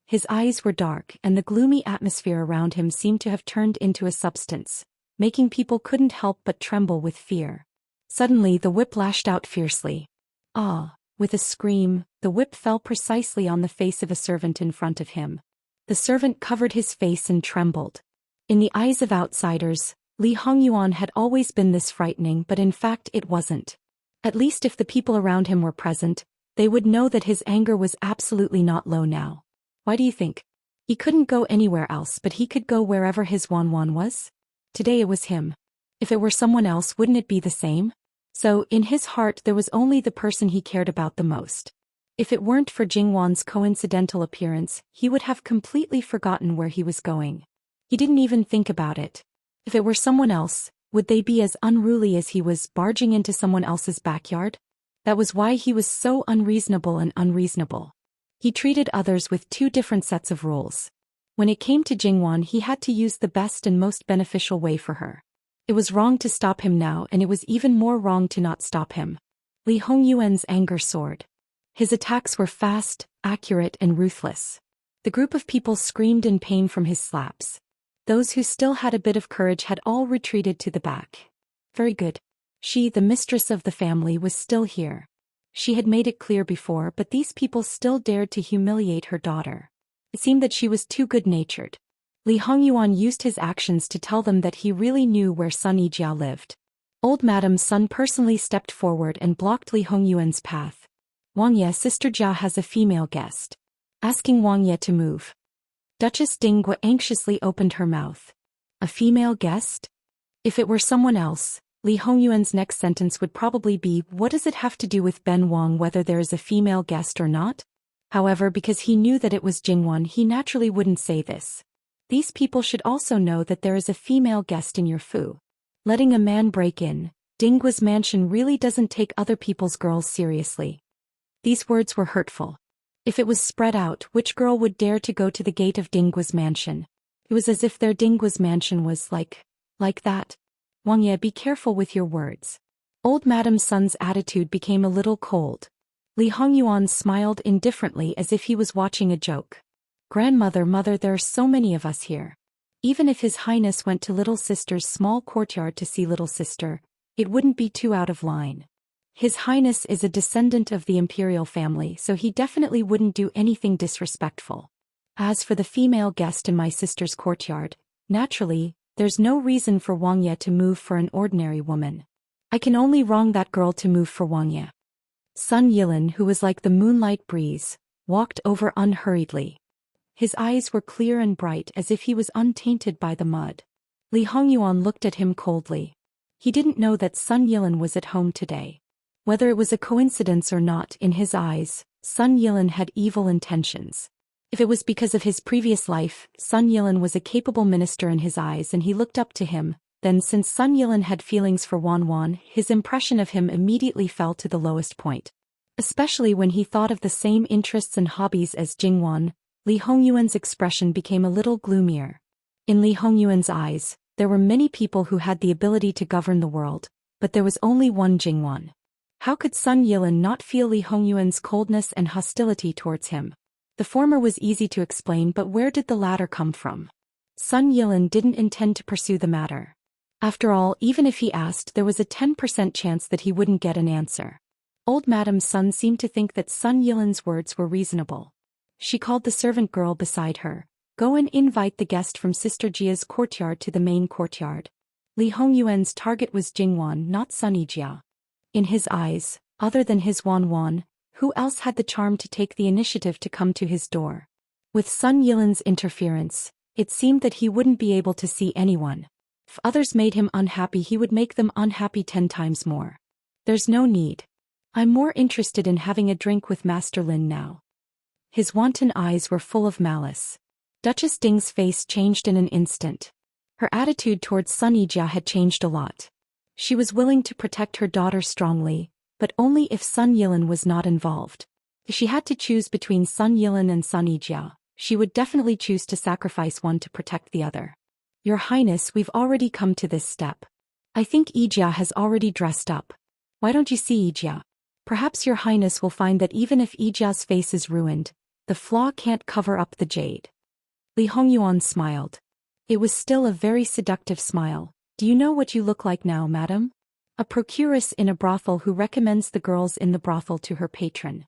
[SPEAKER 1] His eyes were dark, and the gloomy atmosphere around him seemed to have turned into a substance, making people couldn't help but tremble with fear. Suddenly the whip lashed out fiercely. Ah! With a scream, the whip fell precisely on the face of a servant in front of him. The servant covered his face and trembled. In the eyes of outsiders, Li Hongyuan had always been this frightening, but in fact it wasn't. At least if the people around him were present, they would know that his anger was absolutely not low now. Why do you think? He couldn't go anywhere else, but he could go wherever his Wanwan was? Today it was him. If it were someone else, wouldn't it be the same? So, in his heart there was only the person he cared about the most. If it weren't for Jingwan's coincidental appearance, he would have completely forgotten where he was going. He didn't even think about it. If it were someone else, would they be as unruly as he was, barging into someone else's backyard? That was why he was so unreasonable and unreasonable. He treated others with 2 different sets of rules. When it came to Jingwan, he had to use the best and most beneficial way for her. It was wrong to stop him now, and it was even more wrong to not stop him. Li Hongyuan's anger soared. His attacks were fast, accurate, and ruthless. The group of people screamed in pain from his slaps. Those who still had a bit of courage had all retreated to the back. Very good. She, the mistress of the family, was still here. She had made it clear before, but these people still dared to humiliate her daughter. It seemed that she was too good-natured. Li Hongyuan used his actions to tell them that he really knew where Sun Yijia lived. Old Madam Sun personally stepped forward and blocked Li Hongyuan's path. Wang Ye, Sister Jia has a female guest. Asking Wang Ye to move. Duchess Dingguo anxiously opened her mouth. A female guest? If it were someone else, Li Hongyuan's next sentence would probably be, what does it have to do with Ben Wang whether there is a female guest or not? However, because he knew that it was Jingwan, he naturally wouldn't say this. These people should also know that there is a female guest in your fu. Letting a man break in, Dingguo's mansion really doesn't take other people's girls seriously. These words were hurtful. If it was spread out, which girl would dare to go to the gate of Dingguo's mansion? It was as if their Dingguo's mansion was like that. Wang Ye, be careful with your words. Old Madam Sun's attitude became a little cold. Li Hongyuan smiled indifferently as if he was watching a joke. Grandmother, mother, there are so many of us here. Even if His Highness went to Little Sister's small courtyard to see Little Sister, it wouldn't be too out of line. His Highness is a descendant of the imperial family, so he definitely wouldn't do anything disrespectful. As for the female guest in my sister's courtyard, naturally, there's no reason for Wang Ye to move for an ordinary woman. I can only wrong that girl to move for Wang Ye. Sun Yilin, who was like the moonlight breeze, walked over unhurriedly. His eyes were clear and bright as if he was untainted by the mud. Li Hongyuan looked at him coldly. He didn't know that Sun Yilin was at home today. Whether it was a coincidence or not, in his eyes, Sun Yilin had evil intentions. If it was because of his previous life, Sun Yilin was a capable minister in his eyes and he looked up to him, then since Sun Yilin had feelings for Wanwan, his impression of him immediately fell to the lowest point. Especially when he thought of the same interests and hobbies as Jingwan, Li Hongyuan's expression became a little gloomier. In Li Hongyuan's eyes, there were many people who had the ability to govern the world, but there was only one Jingwan. How could Sun Yilin not feel Li Hongyuan's coldness and hostility towards him? The former was easy to explain, but where did the latter come from? Sun Yilin didn't intend to pursue the matter. After all, even if he asked, there was a 10% chance that he wouldn't get an answer. Old Madam Sun seemed to think that Sun Yilin's words were reasonable. She called the servant girl beside her. Go and invite the guest from Sister Jia's courtyard to the main courtyard. Li Hongyuan's target was Jingwan, not Sun Yijia. In his eyes, other than his Wanwan, who else had the charm to take the initiative to come to his door? With Sun Yilin's interference, it seemed that he wouldn't be able to see anyone. If others made him unhappy, he would make them unhappy 10 times more. There's no need. I'm more interested in having a drink with Master Lin now. His wanton eyes were full of malice. Duchess Ding's face changed in an instant. Her attitude towards Sun Yijia had changed a lot. She was willing to protect her daughter strongly, but only if Sun Yilin was not involved. If she had to choose between Sun Yilin and Sun Yijia, she would definitely choose to sacrifice one to protect the other. Your Highness, we've already come to this step. I think Yijia has already dressed up. Why don't you see Yijia? Perhaps your Highness will find that even if Yijia's face is ruined, the flaw can't cover up the jade. Li Hongyuan smiled. It was still a very seductive smile. Do you know what you look like now, madam? A procuress in a brothel who recommends the girls in the brothel to her patron.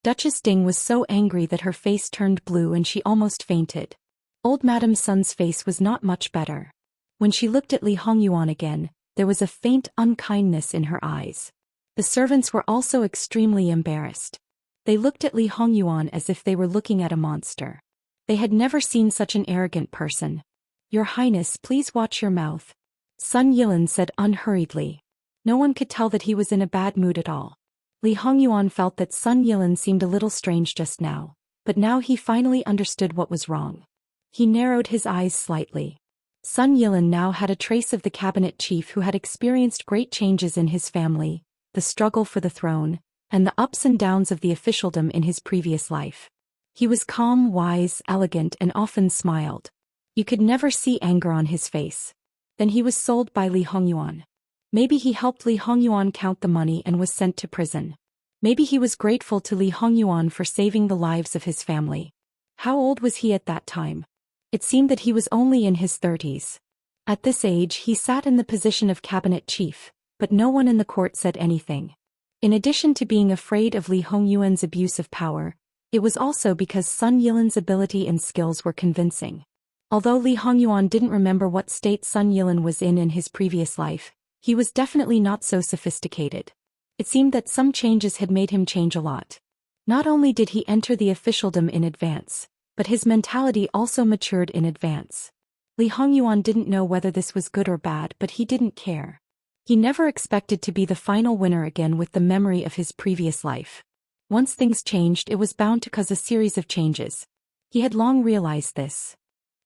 [SPEAKER 1] Duchess Ding was so angry that her face turned blue and she almost fainted. Old Madame Sun's face was not much better. When she looked at Li Hongyuan again, there was a faint unkindness in her eyes. The servants were also extremely embarrassed. They looked at Li Hongyuan as if they were looking at a monster. They had never seen such an arrogant person. Your Highness, please watch your mouth. Sun Yilin said unhurriedly. No one could tell that he was in a bad mood at all. Li Hongyuan felt that Sun Yilin seemed a little strange just now, but now he finally understood what was wrong. He narrowed his eyes slightly. Sun Yilin now had a trace of the cabinet chief who had experienced great changes in his family, the struggle for the throne, and the ups and downs of the officialdom in his previous life. He was calm, wise, elegant, and often smiled. You could never see anger on his face. Then he was sold by Li Hongyuan. Maybe he helped Li Hongyuan count the money and was sent to prison. Maybe he was grateful to Li Hongyuan for saving the lives of his family. How old was he at that time? It seemed that he was only in his 30s. At this age he sat in the position of cabinet chief, but no one in the court said anything. In addition to being afraid of Li Hongyuan's abuse of power, it was also because Sun Yilin's ability and skills were convincing. Although Li Hongyuan didn't remember what state Sun Yilin was in his previous life, he was definitely not so sophisticated. It seemed that some changes had made him change a lot. Not only did he enter the officialdom in advance, but his mentality also matured in advance. Li Hongyuan didn't know whether this was good or bad, but he didn't care. He never expected to be the final winner again with the memory of his previous life. Once things changed, it was bound to cause a series of changes. He had long realized this.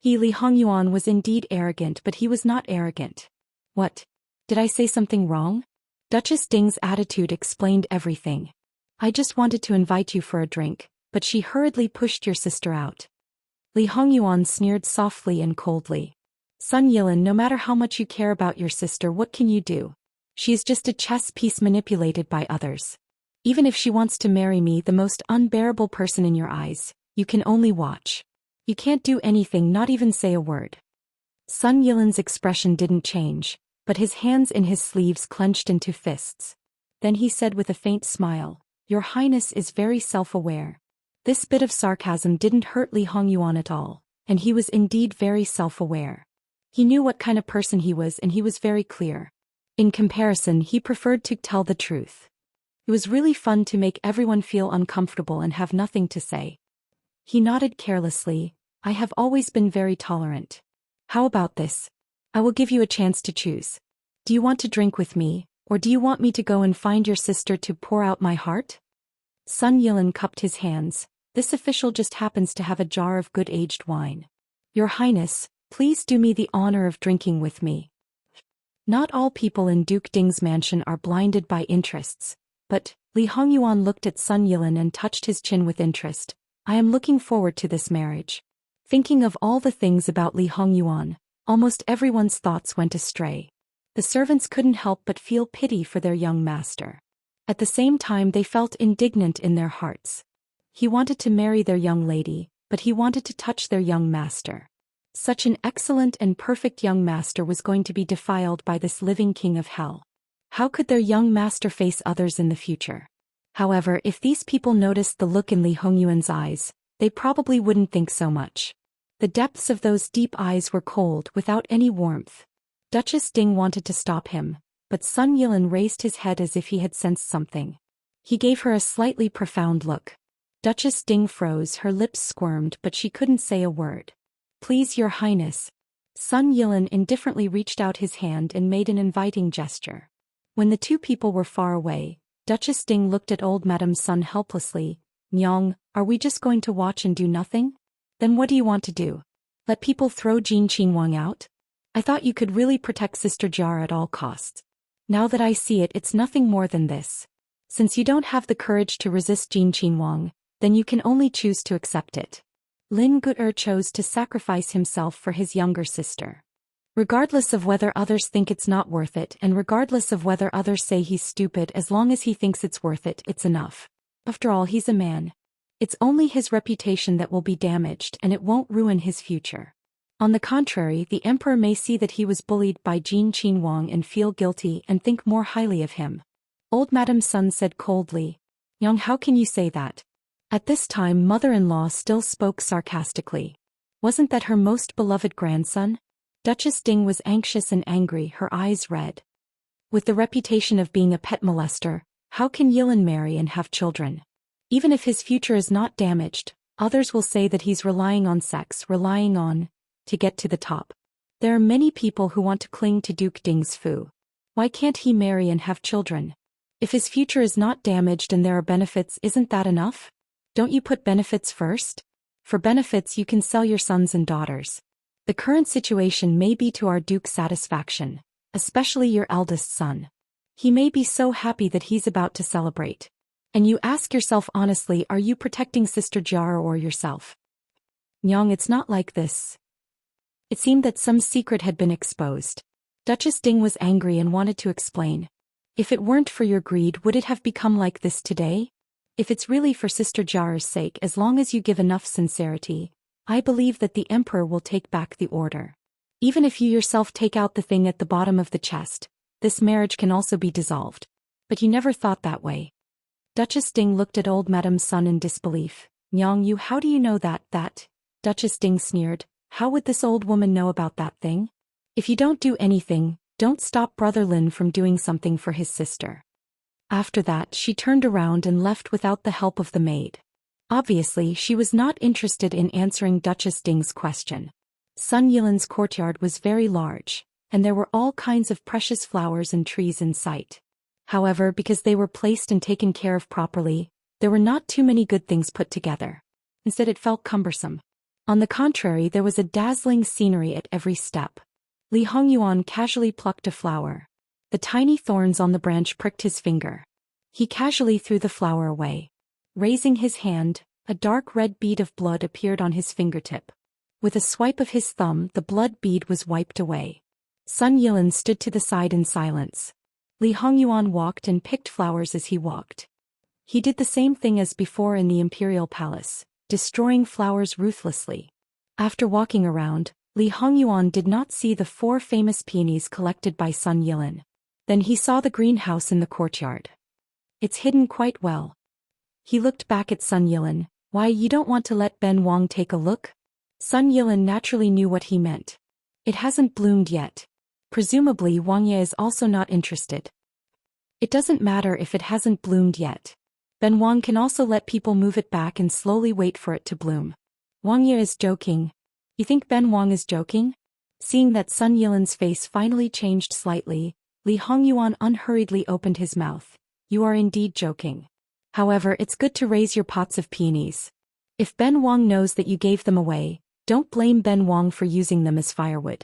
[SPEAKER 1] Li Hongyuan was indeed arrogant, but he was not arrogant. What? Did I say something wrong? Duchess Ding's attitude explained everything. I just wanted to invite you for a drink, but she hurriedly pushed your sister out. Li Hongyuan sneered softly and coldly. Sun Yilin, no matter how much you care about your sister, what can you do? She is just a chess piece manipulated by others. Even if she wants to marry me, the most unbearable person in your eyes, you can only watch. You can't do anything, not even say a word. Sun Yilin's expression didn't change, but his hands in his sleeves clenched into fists. Then he said with a faint smile, Your Highness is very self-aware. This bit of sarcasm didn't hurt Li Hongyuan at all, and he was indeed very self-aware. He knew what kind of person he was, and he was very clear. In comparison, he preferred to tell the truth. It was really fun to make everyone feel uncomfortable and have nothing to say. He nodded carelessly. I have always been very tolerant. How about this? I will give you a chance to choose. Do you want to drink with me, or do you want me to go and find your sister to pour out my heart? Sun Yilin cupped his hands. This official just happens to have a jar of good aged wine. Your Highness, please do me the honor of drinking with me. Not all people in Duke Ding's mansion are blinded by interests, but Li Hongyuan looked at Sun Yilin and touched his chin with interest. I am looking forward to this marriage. Thinking of all the things about Li Hongyuan, almost everyone's thoughts went astray. The servants couldn't help but feel pity for their young master. At the same time, they felt indignant in their hearts. He wanted to marry their young lady, but he wanted to touch their young master. Such an excellent and perfect young master was going to be defiled by this living king of hell. How could their young master face others in the future? However, if these people noticed the look in Li Hongyuan's eyes, they probably wouldn't think so much. The depths of those deep eyes were cold, without any warmth. Duchess Ding wanted to stop him, but Sun Yilin raised his head as if he had sensed something. He gave her a slightly profound look. Duchess Ding froze, her lips squirmed, but she couldn't say a word. Please, Your Highness. Sun Yilin indifferently reached out his hand and made an inviting gesture. When the two people were far away, Duchess Ding looked at old Madame Sun helplessly. Nyong, are we just going to watch and do nothing? Then what do you want to do? Let people throw Jin Qinhuang out? I thought you could really protect Sister Jar at all costs. Now that I see it, it's nothing more than this. Since you don't have the courage to resist Jin Qinhuang, then you can only choose to accept it. Lin Gu'er chose to sacrifice himself for his younger sister. Regardless of whether others think it's not worth it and regardless of whether others say he's stupid, as long as he thinks it's worth it, it's enough. After all, he's a man. It's only his reputation that will be damaged and it won't ruin his future. On the contrary, the emperor may see that he was bullied by Jin Qinhuang and feel guilty and think more highly of him. Old Madame Sun said coldly, "Yang, how can you say that?" At this time, mother-in-law still spoke sarcastically. Wasn't that her most beloved grandson? Duchess Ding was anxious and angry, her eyes red. With the reputation of being a pet molester, how can Yilin marry and have children? Even if his future is not damaged, others will say that he's relying on sex, to get to the top. There are many people who want to cling to Duke Ding's fu. Why can't he marry and have children? If his future is not damaged and there are benefits, isn't that enough? Don't you put benefits first? For benefits you can sell your sons and daughters. The current situation may be to our Duke's satisfaction, especially your eldest son. He may be so happy that he's about to celebrate. And you ask yourself honestly, are you protecting Sister Jar or yourself? Nyong, it's not like this. It seemed that some secret had been exposed. Duchess Ding was angry and wanted to explain. If it weren't for your greed, would it have become like this today? If it's really for Sister Jar's sake, as long as you give enough sincerity, I believe that the emperor will take back the order. Even if you yourself take out the thing at the bottom of the chest, this marriage can also be dissolved. But you never thought that way. Duchess Ding looked at old Madame Sun in disbelief. Nyong, how do you know that? Duchess Ding sneered. How would this old woman know about that thing? If you don't do anything, don't stop Brother Lin from doing something for his sister. After that, she turned around and left without the help of the maid. Obviously, she was not interested in answering Duchess Ding's question. Sun Yilin's courtyard was very large, and there were all kinds of precious flowers and trees in sight. However, because they were placed and taken care of properly, there were not too many good things put together. Instead, it felt cumbersome. On the contrary, there was a dazzling scenery at every step. Li Hongyuan casually plucked a flower. The tiny thorns on the branch pricked his finger. He casually threw the flower away. Raising his hand, a dark red bead of blood appeared on his fingertip. With a swipe of his thumb, the blood bead was wiped away. Sun Yilin stood to the side in silence. Li Hongyuan walked and picked flowers as he walked. He did the same thing as before in the imperial palace, destroying flowers ruthlessly. After walking around, Li Hongyuan did not see the 4 famous peonies collected by Sun Yilin. Then he saw the greenhouse in the courtyard. It's hidden quite well. He looked back at Sun Yilin. Why, you don't want to let Ben Wang take a look? Sun Yilin naturally knew what he meant. It hasn't bloomed yet. Presumably Wang Ye is also not interested. It doesn't matter if it hasn't bloomed yet. Ben Wang can also let people move it back and slowly wait for it to bloom. Wang Ye is joking. You think Ben Wang is joking? Seeing that Sun Yilin's face finally changed slightly, Li Hongyuan unhurriedly opened his mouth. You are indeed joking. However, it's good to raise your pots of peonies. If Ben Wang knows that you gave them away, don't blame Ben Wang for using them as firewood.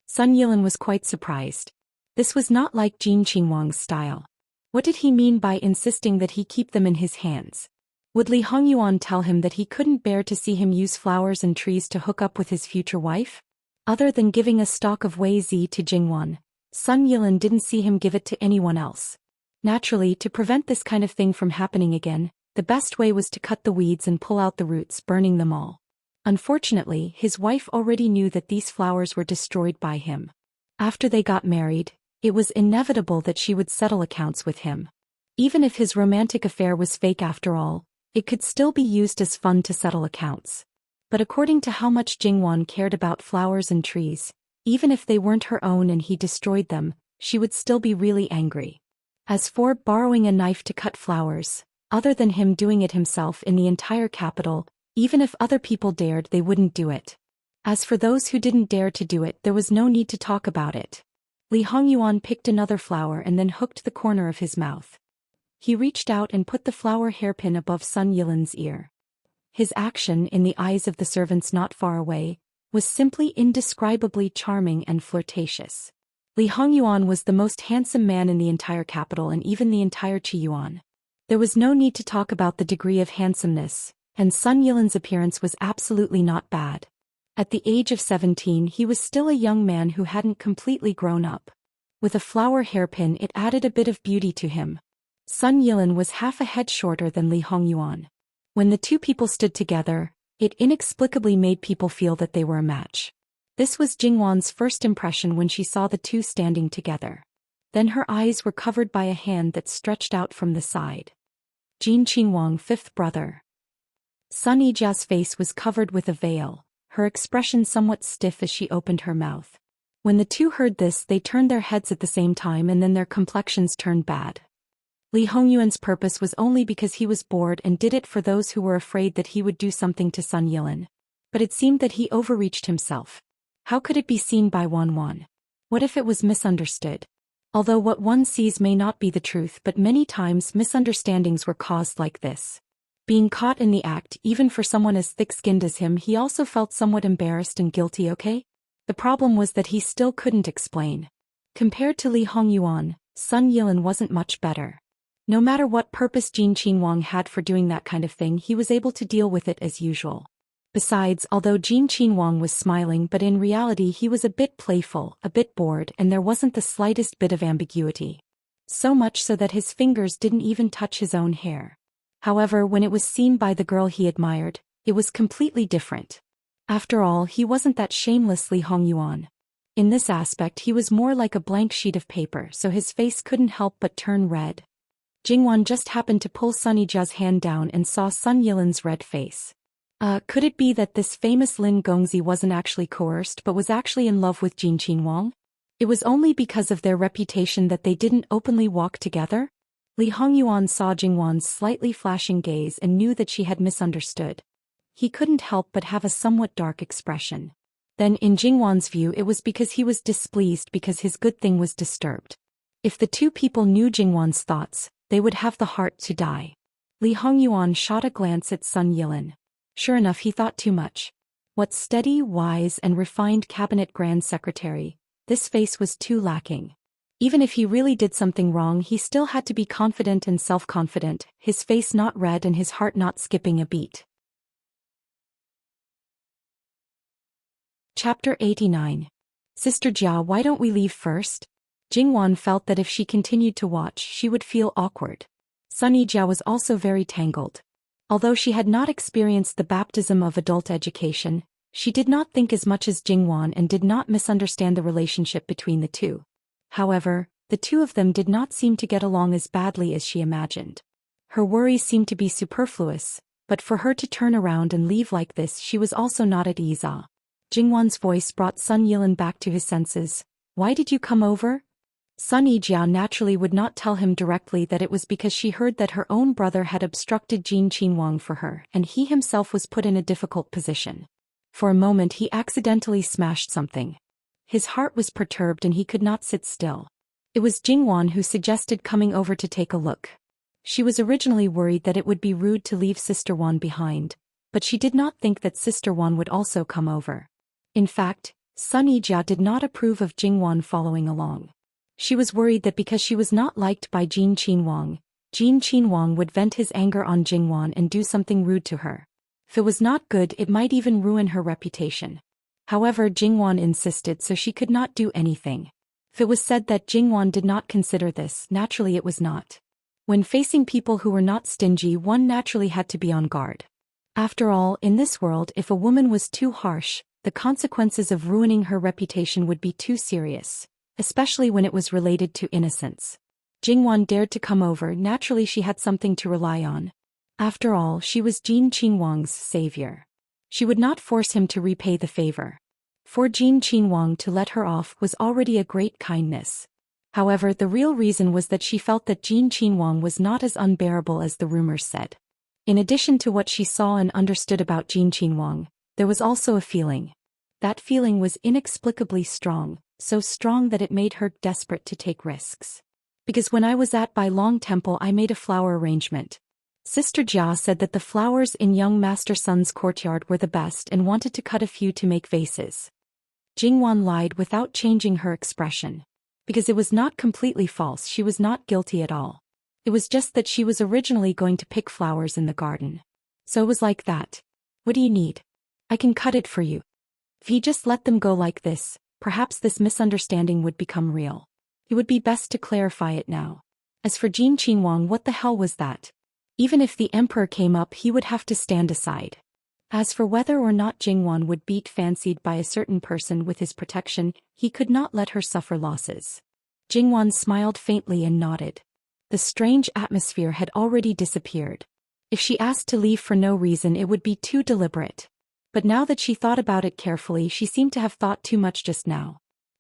[SPEAKER 1] Sun Yilin was quite surprised. This was not like Jin Qinhuang's style. What did he mean by insisting that he keep them in his hands? Would Li Hongyuan tell him that he couldn't bear to see him use flowers and trees to hook up with his future wife? Other than giving a stalk of Wei Zi to Jingwan, Sun Yilin didn't see him give it to anyone else. Naturally, to prevent this kind of thing from happening again, the best way was to cut the weeds and pull out the roots, burning them all. Unfortunately, his wife already knew that these flowers were destroyed by him. After they got married, it was inevitable that she would settle accounts with him. Even if his romantic affair was fake after all, it could still be used as fun to settle accounts. But according to how much Jingwan cared about flowers and trees, even if they weren't her own and he destroyed them, she would still be really angry. As for borrowing a knife to cut flowers, other than him doing it himself in the entire capital, even if other people dared, they wouldn't do it. As for those who didn't dare to do it, there was no need to talk about it. Li Hongyuan picked another flower and then hooked the corner of his mouth. He reached out and put the flower hairpin above Sun Yilin's ear. His action, in the eyes of the servants not far away, was simply indescribably charming and flirtatious. Li Hongyuan was the most handsome man in the entire capital and even the entire Qiyuan. There was no need to talk about the degree of handsomeness, and Sun Yilin's appearance was absolutely not bad. At the age of 17 he was still a young man who hadn't completely grown up. With a flower hairpin it added a bit of beauty to him. Sun Yilin was half a head shorter than Li Hongyuan. When the two people stood together, it inexplicably made people feel that they were a match. This was Jingwan's first impression when she saw the two standing together. Then her eyes were covered by a hand that stretched out from the side. Jin Qinhuang, fifth brother. Sun Yijia's face was covered with a veil, her expression somewhat stiff as she opened her mouth. When the two heard this, they turned their heads at the same time and then their complexions turned bad. Li Hongyuan's purpose was only because he was bored and did it for those who were afraid that he would do something to Sun Yilin. But it seemed that he overreached himself. How could it be seen by Wan? What if it was misunderstood? Although what one sees may not be the truth, but many times misunderstandings were caused like this. Being caught in the act, even for someone as thick-skinned as him, he also felt somewhat embarrassed and guilty, okay? The problem was that he still couldn't explain. Compared to Li Hongyuan, Sun Yilin wasn't much better. No matter what purpose Jin Qinhuang had for doing that kind of thing, he was able to deal with it as usual. Besides, although Jin Qinhuang was smiling, but in reality he was a bit playful, a bit bored, and there wasn't the slightest bit of ambiguity. So much so that his fingers didn't even touch his own hair. However, when it was seen by the girl he admired, it was completely different. After all, he wasn't that shameless Li Hongyuan. In this aspect he was more like a blank sheet of paper, so his face couldn't help but turn red. Jingwan just happened to pull Sun Yijia's hand down and saw Sun Yilin's red face. Could it be that this famous Lin Gongzi wasn't actually coerced but was actually in love with Jin Qinhuang? It was only because of their reputation that they didn't openly walk together? Li Hongyuan saw Jingwan's slightly flashing gaze and knew that she had misunderstood. He couldn't help but have a somewhat dark expression. Then in Jingwan's view it was because he was displeased because his good thing was disturbed. If the two people knew Jingwan's thoughts, they would have the heart to die. Li Hongyuan shot a glance at Sun Yilin. Sure enough, he thought too much. What steady, wise, and refined cabinet grand secretary, this face was too lacking. Even if he really did something wrong, he still had to be confident and self-confident, his face not red and his heart not skipping a beat. Chapter 89. Sister Jia, why don't we leave first? Jingwan felt that if she continued to watch, she would feel awkward. Sun Yijia was also very tangled. Although she had not experienced the baptism of adult education, she did not think as much as Jingwan and did not misunderstand the relationship between the two. However, the two of them did not seem to get along as badly as she imagined. Her worries seemed to be superfluous, but for her to turn around and leave like this, she was also not at ease. Jingwan's voice brought Sun Yilin back to his senses. Why did you come over? Sun Yijia naturally would not tell him directly that it was because she heard that her own brother had obstructed Jin Qinhuang for her, and he himself was put in a difficult position. For a moment he accidentally smashed something. His heart was perturbed and he could not sit still. It was Jingwan who suggested coming over to take a look. She was originally worried that it would be rude to leave Sister Wan behind, but she did not think that Sister Wan would also come over. In fact, Sun Yijia did not approve of Jingwan following along. She was worried that because she was not liked by Jin Qinhuang would vent his anger on Jingwan and do something rude to her. If it was not good, it might even ruin her reputation. However, Jingwan insisted, so she could not do anything. If it was said that Jingwan did not consider this, naturally it was not. When facing people who were not stingy, one naturally had to be on guard. After all, in this world, if a woman was too harsh, the consequences of ruining her reputation would be too serious, especially when it was related to innocence. Jingwan dared to come over, naturally she had something to rely on. After all, she was Jin Qinhuang's savior. She would not force him to repay the favor. For Jin Qinhuang to let her off was already a great kindness. However, the real reason was that she felt that Jin Qinhuang was not as unbearable as the rumors said. In addition to what she saw and understood about Jin Qinhuang, there was also a feeling. That feeling was inexplicably strong, so strong that it made her desperate to take risks. Because when I was at Bai Long Temple I made a flower arrangement. Sister Jia said that the flowers in young Master Sun's courtyard were the best and wanted to cut a few to make vases. Jingwan lied without changing her expression. Because it was not completely false, she was not guilty at all. It was just that she was originally going to pick flowers in the garden. So it was like that. What do you need? I can cut it for you. If he just let them go like this, perhaps this misunderstanding would become real. It would be best to clarify it now. As for Jin Qinhuang, what the hell was that? Even if the emperor came up he would have to stand aside. As for whether or not Jingwan would be fancied by a certain person with his protection, he could not let her suffer losses. Jingwan smiled faintly and nodded. The strange atmosphere had already disappeared. If she asked to leave for no reason it would be too deliberate. But now that she thought about it carefully she seemed to have thought too much just now.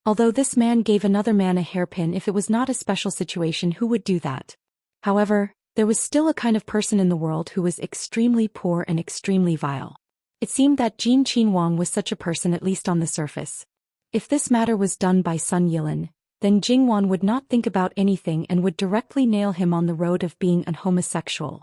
[SPEAKER 1] Although this man gave another man a hairpin, if it was not a special situation who would do that? However, there was still a kind of person in the world who was extremely poor and extremely vile. It seemed that Jin Qinhuang was such a person, at least on the surface. If this matter was done by Sun Yilin, then Jingwan would not think about anything and would directly nail him on the road of being an homosexual.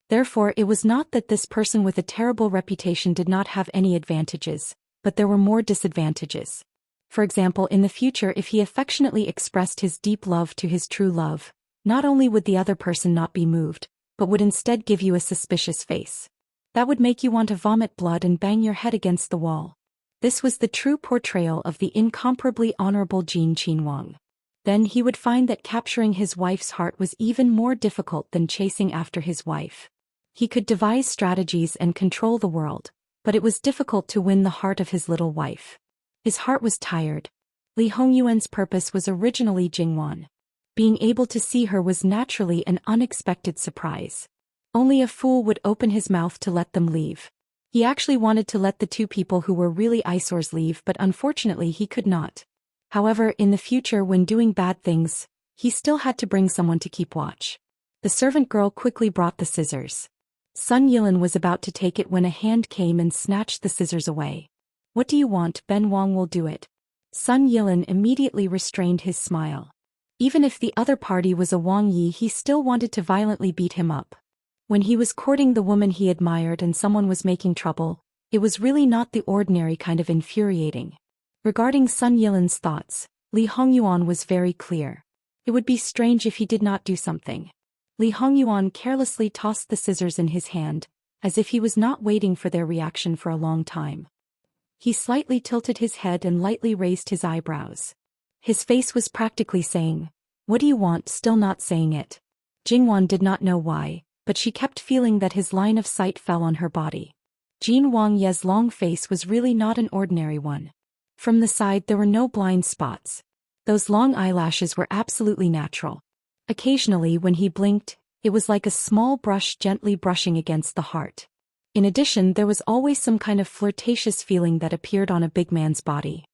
[SPEAKER 1] Therefore it was not that this person with a terrible reputation did not have any advantages, but there were more disadvantages. For example, in the future if he affectionately expressed his deep love to his true love, not only would the other person not be moved, but would instead give you a suspicious face. That would make you want to vomit blood and bang your head against the wall. This was the true portrayal of the incomparably honorable Jin Qinhuang. Then he would find that capturing his wife's heart was even more difficult than chasing after his wife. He could devise strategies and control the world, but it was difficult to win the heart of his little wife. His heart was tired. Li Hongyuan's purpose was originally Jingwan. Being able to see her was naturally an unexpected surprise. Only a fool would open his mouth to let them leave. He actually wanted to let the two people who were really eyesores leave, but unfortunately he could not. However, in the future when doing bad things, he still had to bring someone to keep watch. The servant girl quickly brought the scissors. Sun Yilin was about to take it when a hand came and snatched the scissors away. What do you want? Ben Wang will do it. Sun Yilin immediately restrained his smile. Even if the other party was a Wang Yi, he still wanted to violently beat him up. When he was courting the woman he admired and someone was making trouble, it was really not the ordinary kind of infuriating. Regarding Sun Yilin's thoughts, Li Hongyuan was very clear. It would be strange if he did not do something. Li Hongyuan carelessly tossed the scissors in his hand, as if he was not waiting for their reaction for a long time. He slightly tilted his head and lightly raised his eyebrows. His face was practically saying, "What do you want?" still not saying it. Jingwan did not know why, but she kept feeling that his line of sight fell on her body. Jin Wang Ye's long face was really not an ordinary one. From the side there were no blind spots. Those long eyelashes were absolutely natural. Occasionally when he blinked, it was like a small brush gently brushing against the heart. In addition, there was always some kind of flirtatious feeling that appeared on a big man's body.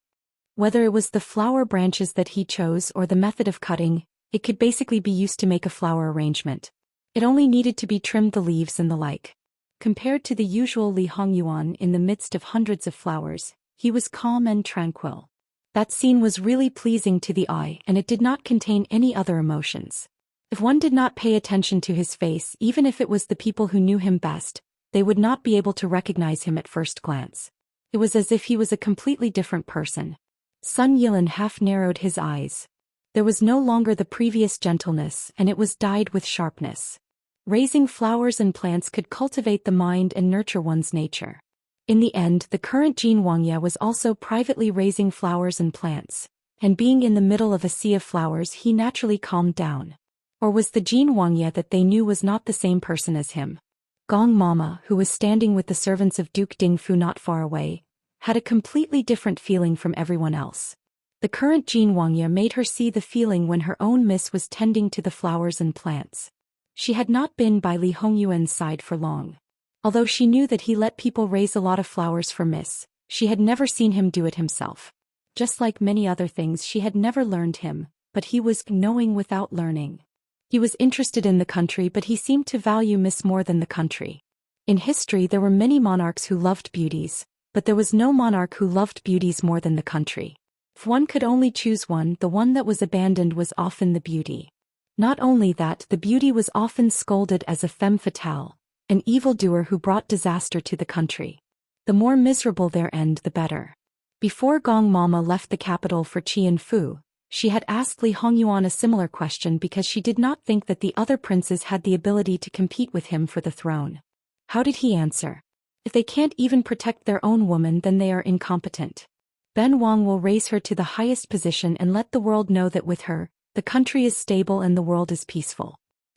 [SPEAKER 1] Whether it was the flower branches that he chose or the method of cutting, it could basically be used to make a flower arrangement. It only needed to be trimmed, the leaves and the like. Compared to the usual Li Hongyuan in the midst of hundreds of flowers, he was calm and tranquil. That scene was really pleasing to the eye and it did not contain any other emotions. If one did not pay attention to his face, even if it was the people who knew him best, they would not be able to recognize him at first glance. It was as if he was a completely different person. Sun Yilin half narrowed his eyes. There was no longer the previous gentleness and it was dyed with sharpness. Raising flowers and plants could cultivate the mind and nurture one's nature. In the end, the current Jin Wangye was also privately raising flowers and plants, and being in the middle of a sea of flowers he naturally calmed down. Or was the Jin Wangye that they knew was not the same person as him? Gong Mama, who was standing with the servants of Duke Dingfu not far away, had a completely different feeling from everyone else. The current Jin Wangye made her see the feeling when her own miss was tending to the flowers and plants. She had not been by Li Hongyuan's side for long. Although she knew that he let people raise a lot of flowers for Miss, she had never seen him do it himself. Just like many other things, she had never learned him, but he was knowing without learning. He was interested in the country, but he seemed to value Miss more than the country. In history there were many monarchs who loved beauties, but there was no monarch who loved beauties more than the country. If one could only choose one, the one that was abandoned was often the beauty. Not only that, the beauty was often scolded as a femme fatale, an evildoer who brought disaster to the country. The more miserable their end, the better. Before Gong Mama left the capital for Qianfu, she had asked Li Hongyuan a similar question because she did not think that the other princes had the ability to compete with him for the throne. How did he answer? If they can't even protect their own woman, then they are incompetent. Ben Wang will raise her to the highest position and let the world know that with her, the country is stable and the world is peaceful.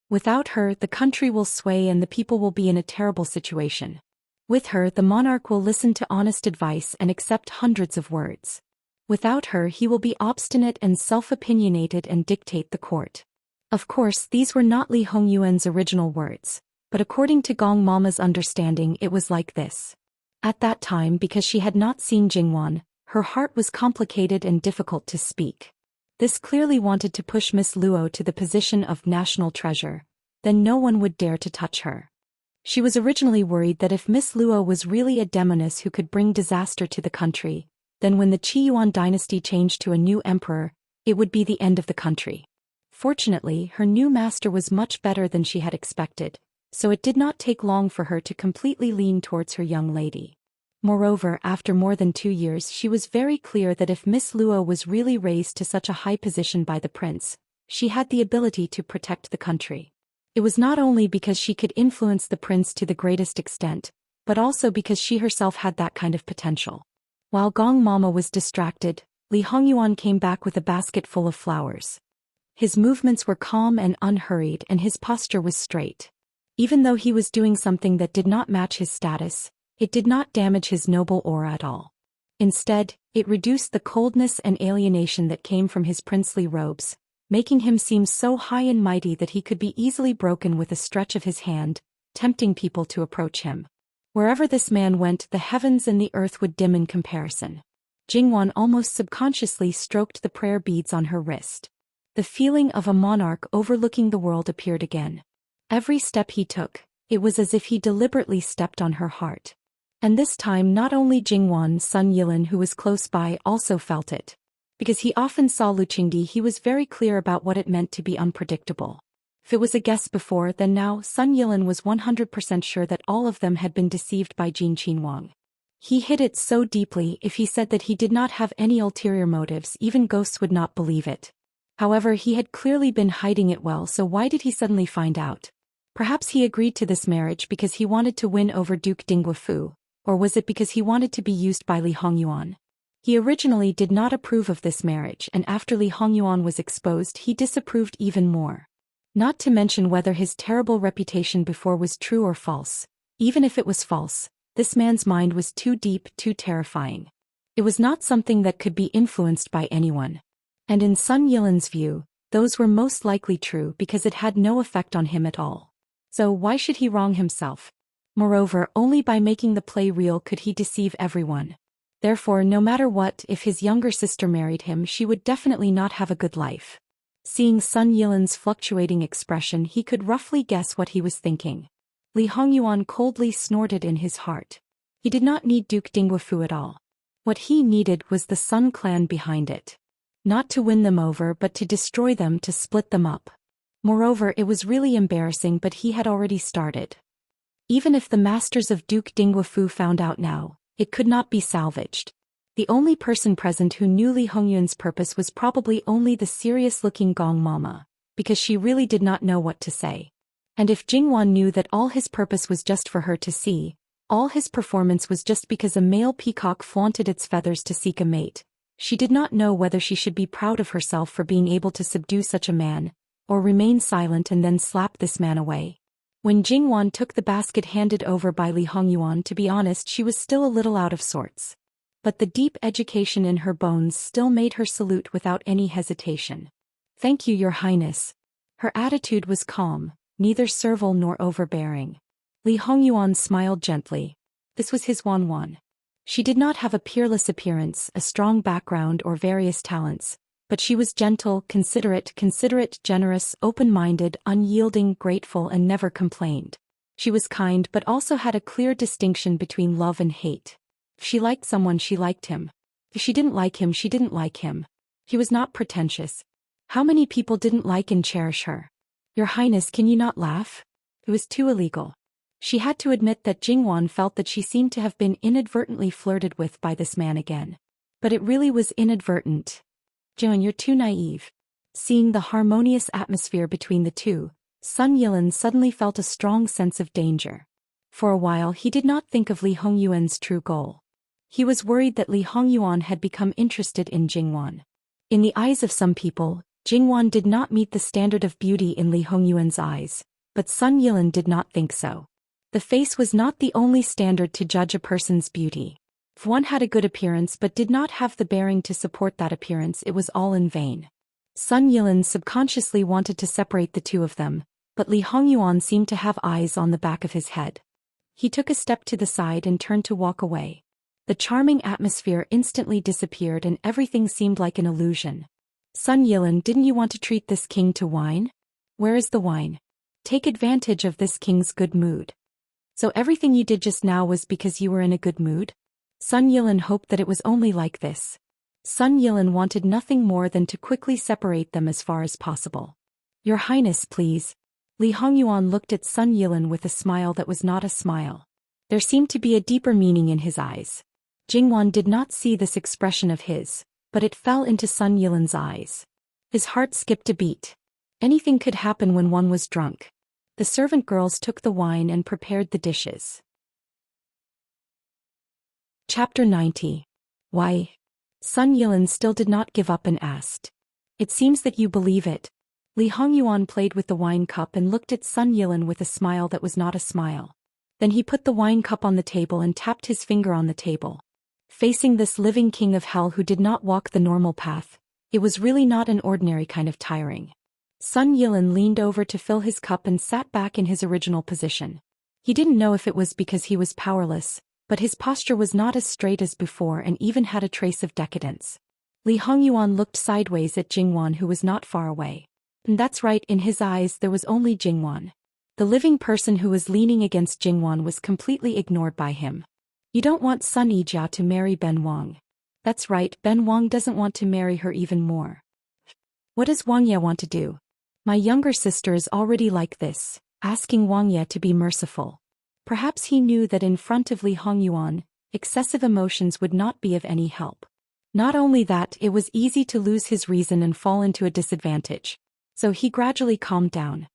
[SPEAKER 1] Without her, the country will sway and the people will be in a terrible situation. With her, the monarch will listen to honest advice and accept hundreds of words. Without her, he will be obstinate and self-opinionated and dictate the court. Of course, these were not Li Hongyuan's original words, but according to Gong Mama's understanding, it was like this. At that time, because she had not seen Jingwan, her heart was complicated and difficult to speak. This clearly wanted to push Miss Luo to the position of national treasure. Then no one would dare to touch her. She was originally worried that if Miss Luo was really a demoness who could bring disaster to the country, then when the Qiyuan dynasty changed to a new emperor, it would be the end of the country. Fortunately, her new master was much better than she had expected, so it did not take long for her to completely lean towards her young lady. Moreover, after more than 2 years, she was very clear that if Miss Luo was really raised to such a high position by the prince, she had the ability to protect the country. It was not only because she could influence the prince to the greatest extent, but also because she herself had that kind of potential. While Gong Mama was distracted, Li Hongyuan came back with a basket full of flowers. His movements were calm and unhurried and his posture was straight. Even though he was doing something that did not match his status, it did not damage his noble aura at all. Instead, it reduced the coldness and alienation that came from his princely robes, making him seem so high and mighty that he could be easily broken with a stretch of his hand, tempting people to approach him. Wherever this man went, the heavens and the earth would dim in comparison. Jingwan almost subconsciously stroked the prayer beads on her wrist. The feeling of a monarch overlooking the world appeared again. Every step he took, it was as if he deliberately stepped on her heart. And this time not only Jingwan, Sun Yilin, who was close by, also felt it. Because he often saw Lu Qingdi, he was very clear about what it meant to be unpredictable. If it was a guess before, then now Sun Yilin was 100% sure that all of them had been deceived by Jin Qinhuang. He hid it so deeply, if he said that he did not have any ulterior motives, even ghosts would not believe it. However, he had clearly been hiding it well, so why did he suddenly find out? Perhaps he agreed to this marriage because he wanted to win over Duke Dingguofu, or was it because he wanted to be used by Li Hongyuan? He originally did not approve of this marriage, and after Li Hongyuan was exposed, he disapproved even more. Not to mention whether his terrible reputation before was true or false. Even if it was false, this man's mind was too deep, too terrifying. It was not something that could be influenced by anyone. And in Sun Yilin's view, those were most likely true because it had no effect on him at all. So why should he wrong himself? Moreover, only by making the play real could he deceive everyone. Therefore, no matter what, if his younger sister married him, she would definitely not have a good life. Seeing Sun Yilin's fluctuating expression, he could roughly guess what he was thinking. Li Hongyuan coldly snorted in his heart. He did not need Duke Dingguofu at all. What he needed was the Sun clan behind it. Not to win them over, but to destroy them, to split them up. Moreover, it was really embarrassing, but he had already started. Even if the masters of Duke Dingguofu found out now, it could not be salvaged. The only person present who knew Li Hongyuan's purpose was probably only the serious-looking Gong Mama, because she really did not know what to say. And if Jingwan knew that all his purpose was just for her to see, all his performance was just because a male peacock flaunted its feathers to seek a mate, she did not know whether she should be proud of herself for being able to subdue such a man, or remain silent and then slap this man away. When Jingwan took the basket handed over by Li Hongyuan, to be honest, she was still a little out of sorts. But the deep education in her bones still made her salute without any hesitation. "Thank you, Your Highness." Her attitude was calm, neither servile nor overbearing. Li Hongyuan smiled gently. This was his Wanwan. She did not have a peerless appearance, a strong background, or various talents, but she was gentle, considerate, generous, open-minded, unyielding, grateful, and never complained. She was kind but also had a clear distinction between love and hate. If she liked someone, she liked him. If she didn't like him, she didn't like him. He was not pretentious. How many people didn't like and cherish her? Your Highness, can you not laugh? It was too illegal. She had to admit that Jingwan felt that she seemed to have been inadvertently flirted with by this man again. But it really was inadvertent. Joan, you're too naive. Seeing the harmonious atmosphere between the two, Sun Yilin suddenly felt a strong sense of danger. For a while he did not think of Li Hongyuan's true goal. He was worried that Li Hongyuan had become interested in Jingwan. In the eyes of some people, Jingwan did not meet the standard of beauty in Li Hongyuan's eyes, but Sun Yilin did not think so. The face was not the only standard to judge a person's beauty. If one had a good appearance but did not have the bearing to support that appearance, it was all in vain. Sun Yilin subconsciously wanted to separate the two of them, but Li Hongyuan seemed to have eyes on the back of his head. He took a step to the side and turned to walk away. The charming atmosphere instantly disappeared and everything seemed like an illusion. Sun Yilin, didn't you want to treat this king to wine? Where is the wine? Take advantage of this king's good mood. So everything you did just now was because you were in a good mood? Sun Yilin hoped that it was only like this. Sun Yilin wanted nothing more than to quickly separate them as far as possible. Your Highness, please. Li Hongyuan looked at Sun Yilin with a smile that was not a smile. There seemed to be a deeper meaning in his eyes. Jingwan did not see this expression of his, but it fell into Sun Yilin's eyes. His heart skipped a beat. Anything could happen when one was drunk. The servant girls took the wine and prepared the dishes. Chapter 90. Why? Sun Yilin still did not give up and asked. It seems that you believe it. Li Hongyuan played with the wine cup and looked at Sun Yilin with a smile that was not a smile. Then he put the wine cup on the table and tapped his finger on the table. Facing this living king of hell who did not walk the normal path, it was really not an ordinary kind of tiring. Sun Yilin leaned over to fill his cup and sat back in his original position. He didn't know if it was because he was powerless, but his posture was not as straight as before and even had a trace of decadence. Li Hongyuan looked sideways at Jingwan, who was not far away. And that's right, in his eyes there was only Jingwan. The living person who was leaning against Jingwan was completely ignored by him. You don't want Sun Yijia to marry Ben Wang. That's right, Ben Wang doesn't want to marry her even more. What does Wang Ye want to do? My younger sister is already like this, asking Wang Ye to be merciful. Perhaps he knew that in front of Li Hongyuan, excessive emotions would not be of any help. Not only that, it was easy to lose his reason and fall into a disadvantage. So he gradually calmed down.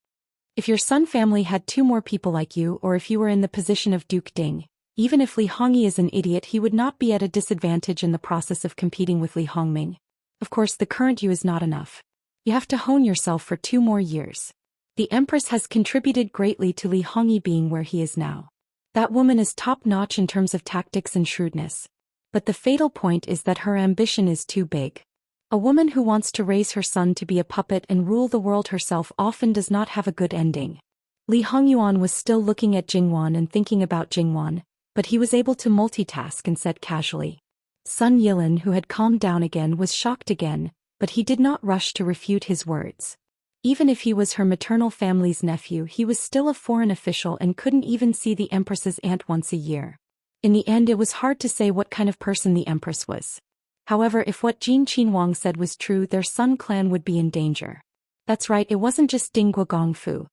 [SPEAKER 1] If your Sun family had two more people like you, or if you were in the position of Duke Ding, even if Li Hongyi is an idiot, he would not be at a disadvantage in the process of competing with Li Hongming. Of course, the current you is not enough. You have to hone yourself for 2 more years. The Empress has contributed greatly to Li Hongyi being where he is now. That woman is top-notch in terms of tactics and shrewdness. But the fatal point is that her ambition is too big. A woman who wants to raise her son to be a puppet and rule the world herself often does not have a good ending. Li Hongyuan was still looking at Jingwan and thinking about Jingwan, but he was able to multitask and said casually. Sun Yilin, who had calmed down again, was shocked again, but he did not rush to refute his words. Even if he was her maternal family's nephew, he was still a foreign official and couldn't even see the Empress's aunt once a year. In the end, it was hard to say what kind of person the Empress was. However, if what Jin Qinhuang said was true, their Sun clan would be in danger. That's right, it wasn't just Dingguo Gongfu.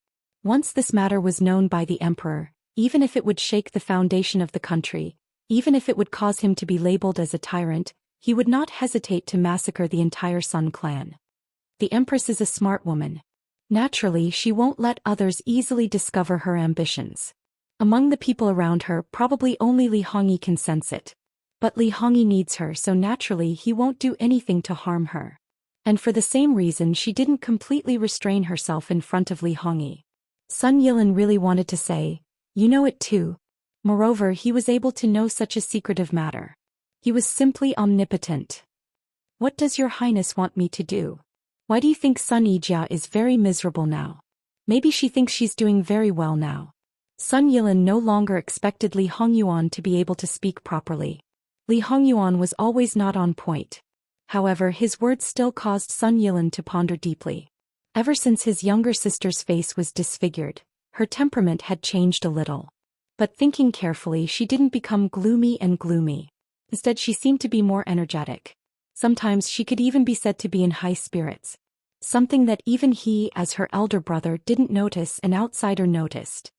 [SPEAKER 1] Once this matter was known by the Emperor, even if it would shake the foundation of the country, even if it would cause him to be labeled as a tyrant, he would not hesitate to massacre the entire Sun clan. The Empress is a smart woman. Naturally, she won't let others easily discover her ambitions. Among the people around her, probably only Li Hongyi can sense it. But Li Hongyi needs her, so naturally he won't do anything to harm her. And for the same reason, she didn't completely restrain herself in front of Li Hongyi. Sun Yilin really wanted to say, "You know it too." Moreover, he was able to know such a secretive matter. He was simply omnipotent. "What does your Highness want me to do? Why do you think Sun Yijia is very miserable now? Maybe she thinks she's doing very well now." Sun Yilin no longer expected Li Hongyuan to be able to speak properly. Li Hongyuan was always not on point. However, his words still caused Sun Yilin to ponder deeply. Ever since his younger sister's face was disfigured, her temperament had changed a little. But thinking carefully, she didn't become gloomy and gloomy. Instead, she seemed to be more energetic. Sometimes she could even be said to be in high spirits. Something that even he, as her elder brother, didn't notice, an outsider noticed.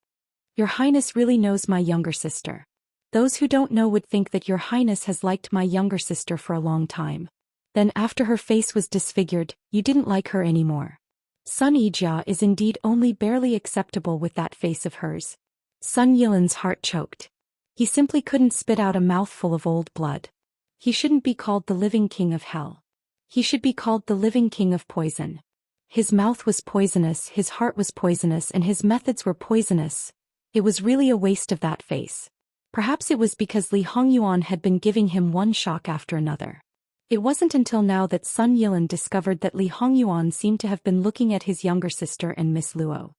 [SPEAKER 1] Your Highness really knows my younger sister. Those who don't know would think that your Highness has liked my younger sister for a long time. Then after her face was disfigured, you didn't like her anymore. Sun Yijia is indeed only barely acceptable with that face of hers. Sun Yilan's heart choked. He simply couldn't spit out a mouthful of old blood. He shouldn't be called the living king of hell. He should be called the living king of poison. His mouth was poisonous, his heart was poisonous, and his methods were poisonous. It was really a waste of that face. Perhaps it was because Li Hongyuan had been giving him one shock after another. It wasn't until now that Sun Yilan discovered that Li Hongyuan seemed to have been looking at his younger sister and Miss Luo.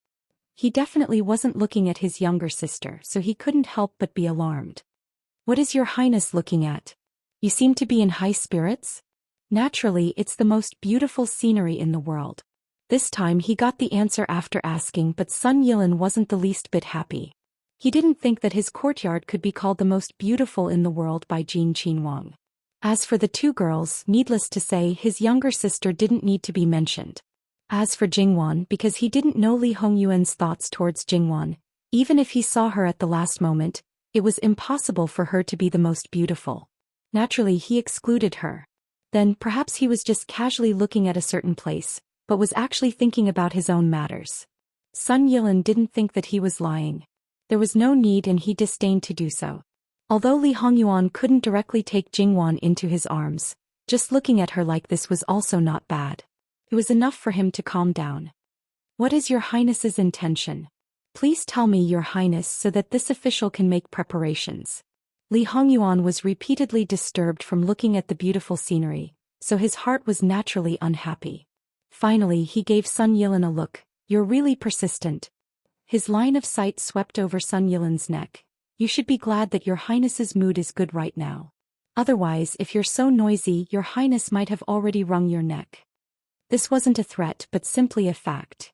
[SPEAKER 1] He definitely wasn't looking at his younger sister, so he couldn't help but be alarmed. What is your Highness looking at? You seem to be in high spirits? Naturally, it's the most beautiful scenery in the world. This time he got the answer after asking, but Sun Yilan wasn't the least bit happy. He didn't think that his courtyard could be called the most beautiful in the world by Jin Qinhuang. As for the two girls, needless to say, his younger sister didn't need to be mentioned. As for Jingwan, because he didn't know Li Hongyuan's thoughts towards Jingwan, even if he saw her at the last moment, it was impossible for her to be the most beautiful. Naturally, he excluded her. Then, perhaps he was just casually looking at a certain place, but was actually thinking about his own matters. Sun Yilan didn't think that he was lying. There was no need and he disdained to do so. Although Li Hongyuan couldn't directly take Jingwan into his arms, just looking at her like this was also not bad. It was enough for him to calm down. What is your Highness's intention? Please tell me, your Highness, so that this official can make preparations. Li Hongyuan was repeatedly disturbed from looking at the beautiful scenery, so his heart was naturally unhappy. Finally he gave Sun Yilan a look. You're really persistent. His line of sight swept over Sun Yilan's neck. You should be glad that your Highness's mood is good right now. Otherwise, if you're so noisy, your Highness might have already wrung your neck. This wasn't a threat but simply a fact.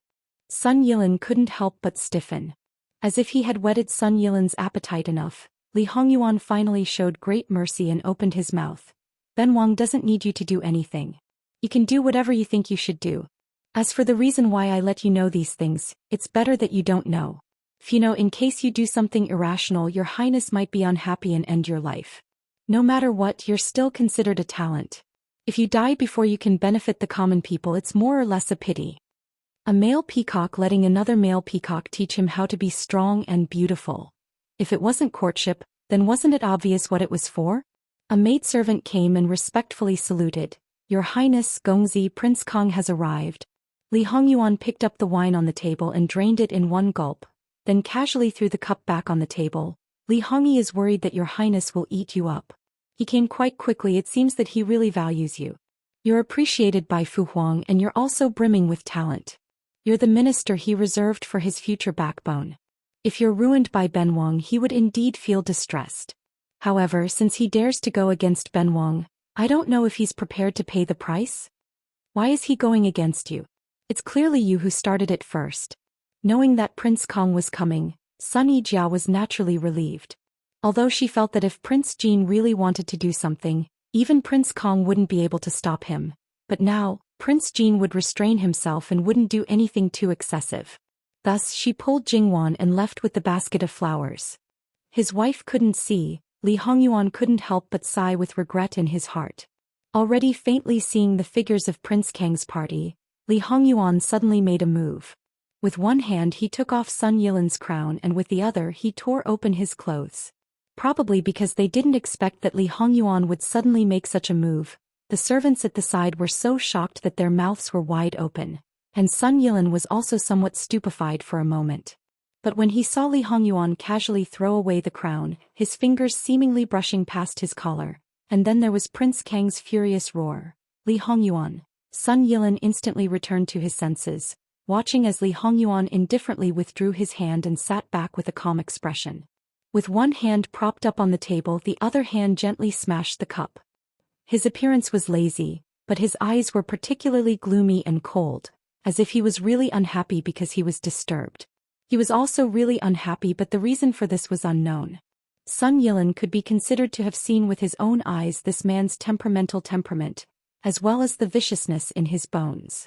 [SPEAKER 1] Sun Yilan couldn't help but stiffen. As if he had whetted Sun Yilan's appetite enough, Li Hongyuan finally showed great mercy and opened his mouth. Benwang doesn't need you to do anything. You can do whatever you think you should do. As for the reason why I let you know these things, it's better that you don't know. If you know, in case you do something irrational, your Highness might be unhappy and end your life. No matter what, you're still considered a talent. If you die before you can benefit the common people, it's more or less a pity. A male peacock letting another male peacock teach him how to be strong and beautiful. If it wasn't courtship, then wasn't it obvious what it was for? A maidservant came and respectfully saluted. Your Highness, Gongzi, Prince Kong has arrived. Li Hongyuan picked up the wine on the table and drained it in one gulp, then casually threw the cup back on the table. Li Hongyi is worried that your Highness will eat you up. He came quite quickly. It seems that he really values you. You're appreciated by Fu Huang and you're also brimming with talent. You're the minister he reserved for his future backbone. If you're ruined by Benwang, he would indeed feel distressed. However, since he dares to go against Benwang, I don't know if he's prepared to pay the price. Why is he going against you? It's clearly you who started it first. Knowing that Prince Kong was coming, Sun Yijia was naturally relieved. Although she felt that if Prince Jin really wanted to do something, even Prince Kong wouldn't be able to stop him. But now, Prince Jin would restrain himself and wouldn't do anything too excessive. Thus she pulled Jingwan and left with the basket of flowers. His wife couldn't see. Li Hongyuan couldn't help but sigh with regret in his heart. Already faintly seeing the figures of Prince Kang's party, Li Hongyuan suddenly made a move. With one hand he took off Sun Yilan's crown and with the other he tore open his clothes. Probably because they didn't expect that Li Hongyuan would suddenly make such a move, the servants at the side were so shocked that their mouths were wide open, and Sun Yilan was also somewhat stupefied for a moment. But when he saw Li Hongyuan casually throw away the crown, his fingers seemingly brushing past his collar, and then there was Prince Kang's furious roar. Li Hongyuan. Sun Yilan instantly returned to his senses, watching as Li Hongyuan indifferently withdrew his hand and sat back with a calm expression. With one hand propped up on the table, the other hand gently smashed the cup. His appearance was lazy, but his eyes were particularly gloomy and cold, as if he was really unhappy because he was disturbed. He was also really unhappy, but the reason for this was unknown. Sun Yilan could be considered to have seen with his own eyes this man's temperament, as well as the viciousness in his bones.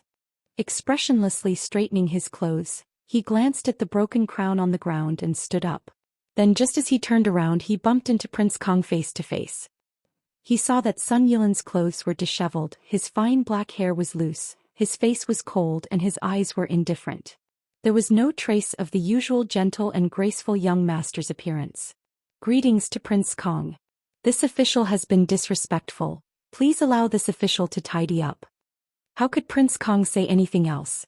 [SPEAKER 1] Expressionlessly straightening his clothes, he glanced at the broken crown on the ground and stood up. Then just as he turned around he bumped into Prince Kong face to face. He saw that Sun Yilan's clothes were disheveled, his fine black hair was loose, his face was cold and his eyes were indifferent. There was no trace of the usual gentle and graceful young master's appearance. Greetings to Prince Kong. This official has been disrespectful. Please allow this official to tidy up. How could Prince Kong say anything else?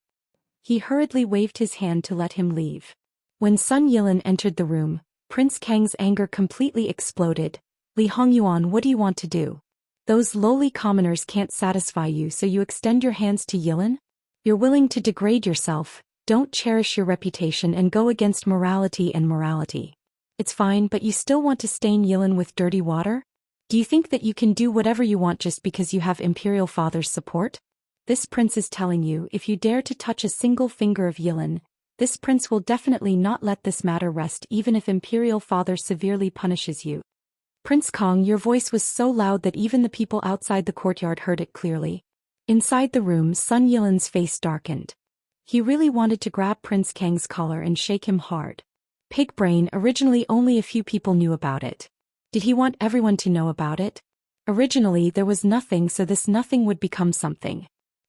[SPEAKER 1] He hurriedly waved his hand to let him leave. When Sun Yilan entered the room, Prince Kang's anger completely exploded. Li Hongyuan, what do you want to do? Those lowly commoners can't satisfy you, so you extend your hands to Yilan? You're willing to degrade yourself, don't cherish your reputation and go against morality and morality. It's fine, but you still want to stain Yilan with dirty water? Do you think that you can do whatever you want just because you have Imperial Father's support? This prince is telling you, if you dare to touch a single finger of Yilan, this prince will definitely not let this matter rest even if Imperial Father severely punishes you. Prince Kong, your voice was so loud that even the people outside the courtyard heard it clearly. Inside the room, Sun Yilan's face darkened. He really wanted to grab Prince Kang's collar and shake him hard. Pig brain, originally only a few people knew about it. Did he want everyone to know about it? Originally there was nothing, so this nothing would become something.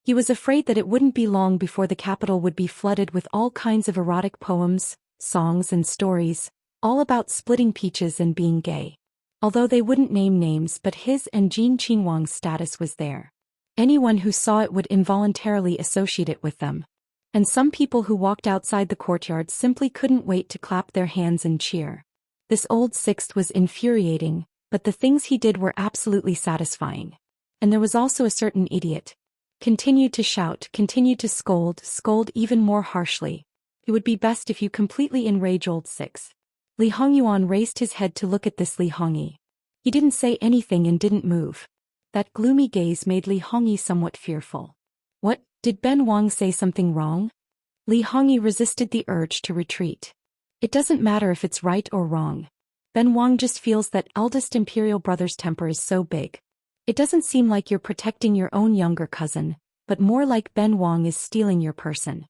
[SPEAKER 1] He was afraid that it wouldn't be long before the capital would be flooded with all kinds of erotic poems, songs and stories, all about splitting peaches and being gay. Although they wouldn't name names, but his and Jin Qinhuang's status was there. Anyone who saw it would involuntarily associate it with them. And some people who walked outside the courtyard simply couldn't wait to clap their hands and cheer. This old sixth was infuriating, but the things he did were absolutely satisfying. And there was also a certain idiot. Continued to shout, continued to scold even more harshly. It would be best if you completely enrage old six. Li Hongyuan raised his head to look at this Li Hongyi. He didn't say anything and didn't move. That gloomy gaze made Li Hongyi somewhat fearful. What, did Ben Wang say something wrong? Li Hongyi resisted the urge to retreat. It doesn't matter if it's right or wrong. Ben Wang just feels that eldest imperial brother's temper is so big. It doesn't seem like you're protecting your own younger cousin, but more like Ben Wang is stealing your person.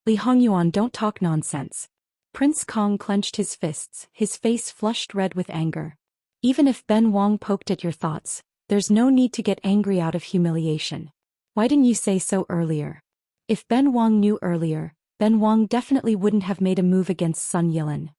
[SPEAKER 1] Li Hongyuan, don't talk nonsense. Prince Kong clenched his fists, his face flushed red with anger. Even if Ben Wang poked at your thoughts, there's no need to get angry out of humiliation. Why didn't you say so earlier? If Ben Wang knew earlier, Ben Wang definitely wouldn't have made a move against Sun Yilan.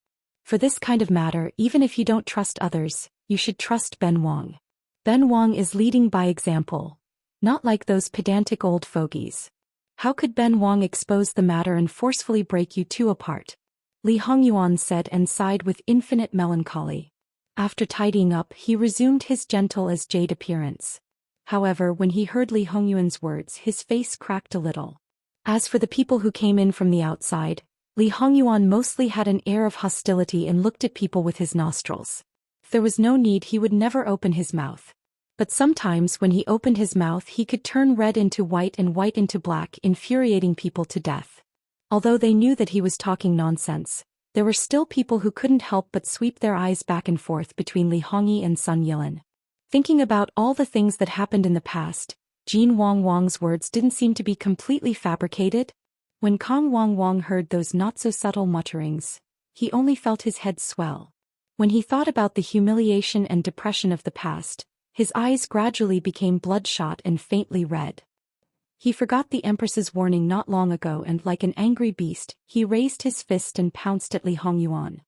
[SPEAKER 1] For this kind of matter, even if you don't trust others, you should trust Ben Wang. Ben Wang is leading by example. Not like those pedantic old fogies. How could Ben Wang expose the matter and forcefully break you two apart? Li Hongyuan said and sighed with infinite melancholy. After tidying up, he resumed his gentle as jade appearance. However, when he heard Li Hongyuan's words, his face cracked a little. As for the people who came in from the outside, Li Hongyuan mostly had an air of hostility and looked at people with his nostrils. If there was no need, he would never open his mouth. But sometimes when he opened his mouth, he could turn red into white and white into black, infuriating people to death. Although they knew that he was talking nonsense, there were still people who couldn't help but sweep their eyes back and forth between Li Hongyi and Sun Yilan. Thinking about all the things that happened in the past, Jin Wang's words didn't seem to be completely fabricated. When Kong Wang heard those not-so-subtle mutterings, he only felt his head swell. When he thought about the humiliation and depression of the past, his eyes gradually became bloodshot and faintly red. He forgot the Empress's warning not long ago and like an angry beast, he raised his fist and pounced at Li Hongyuan.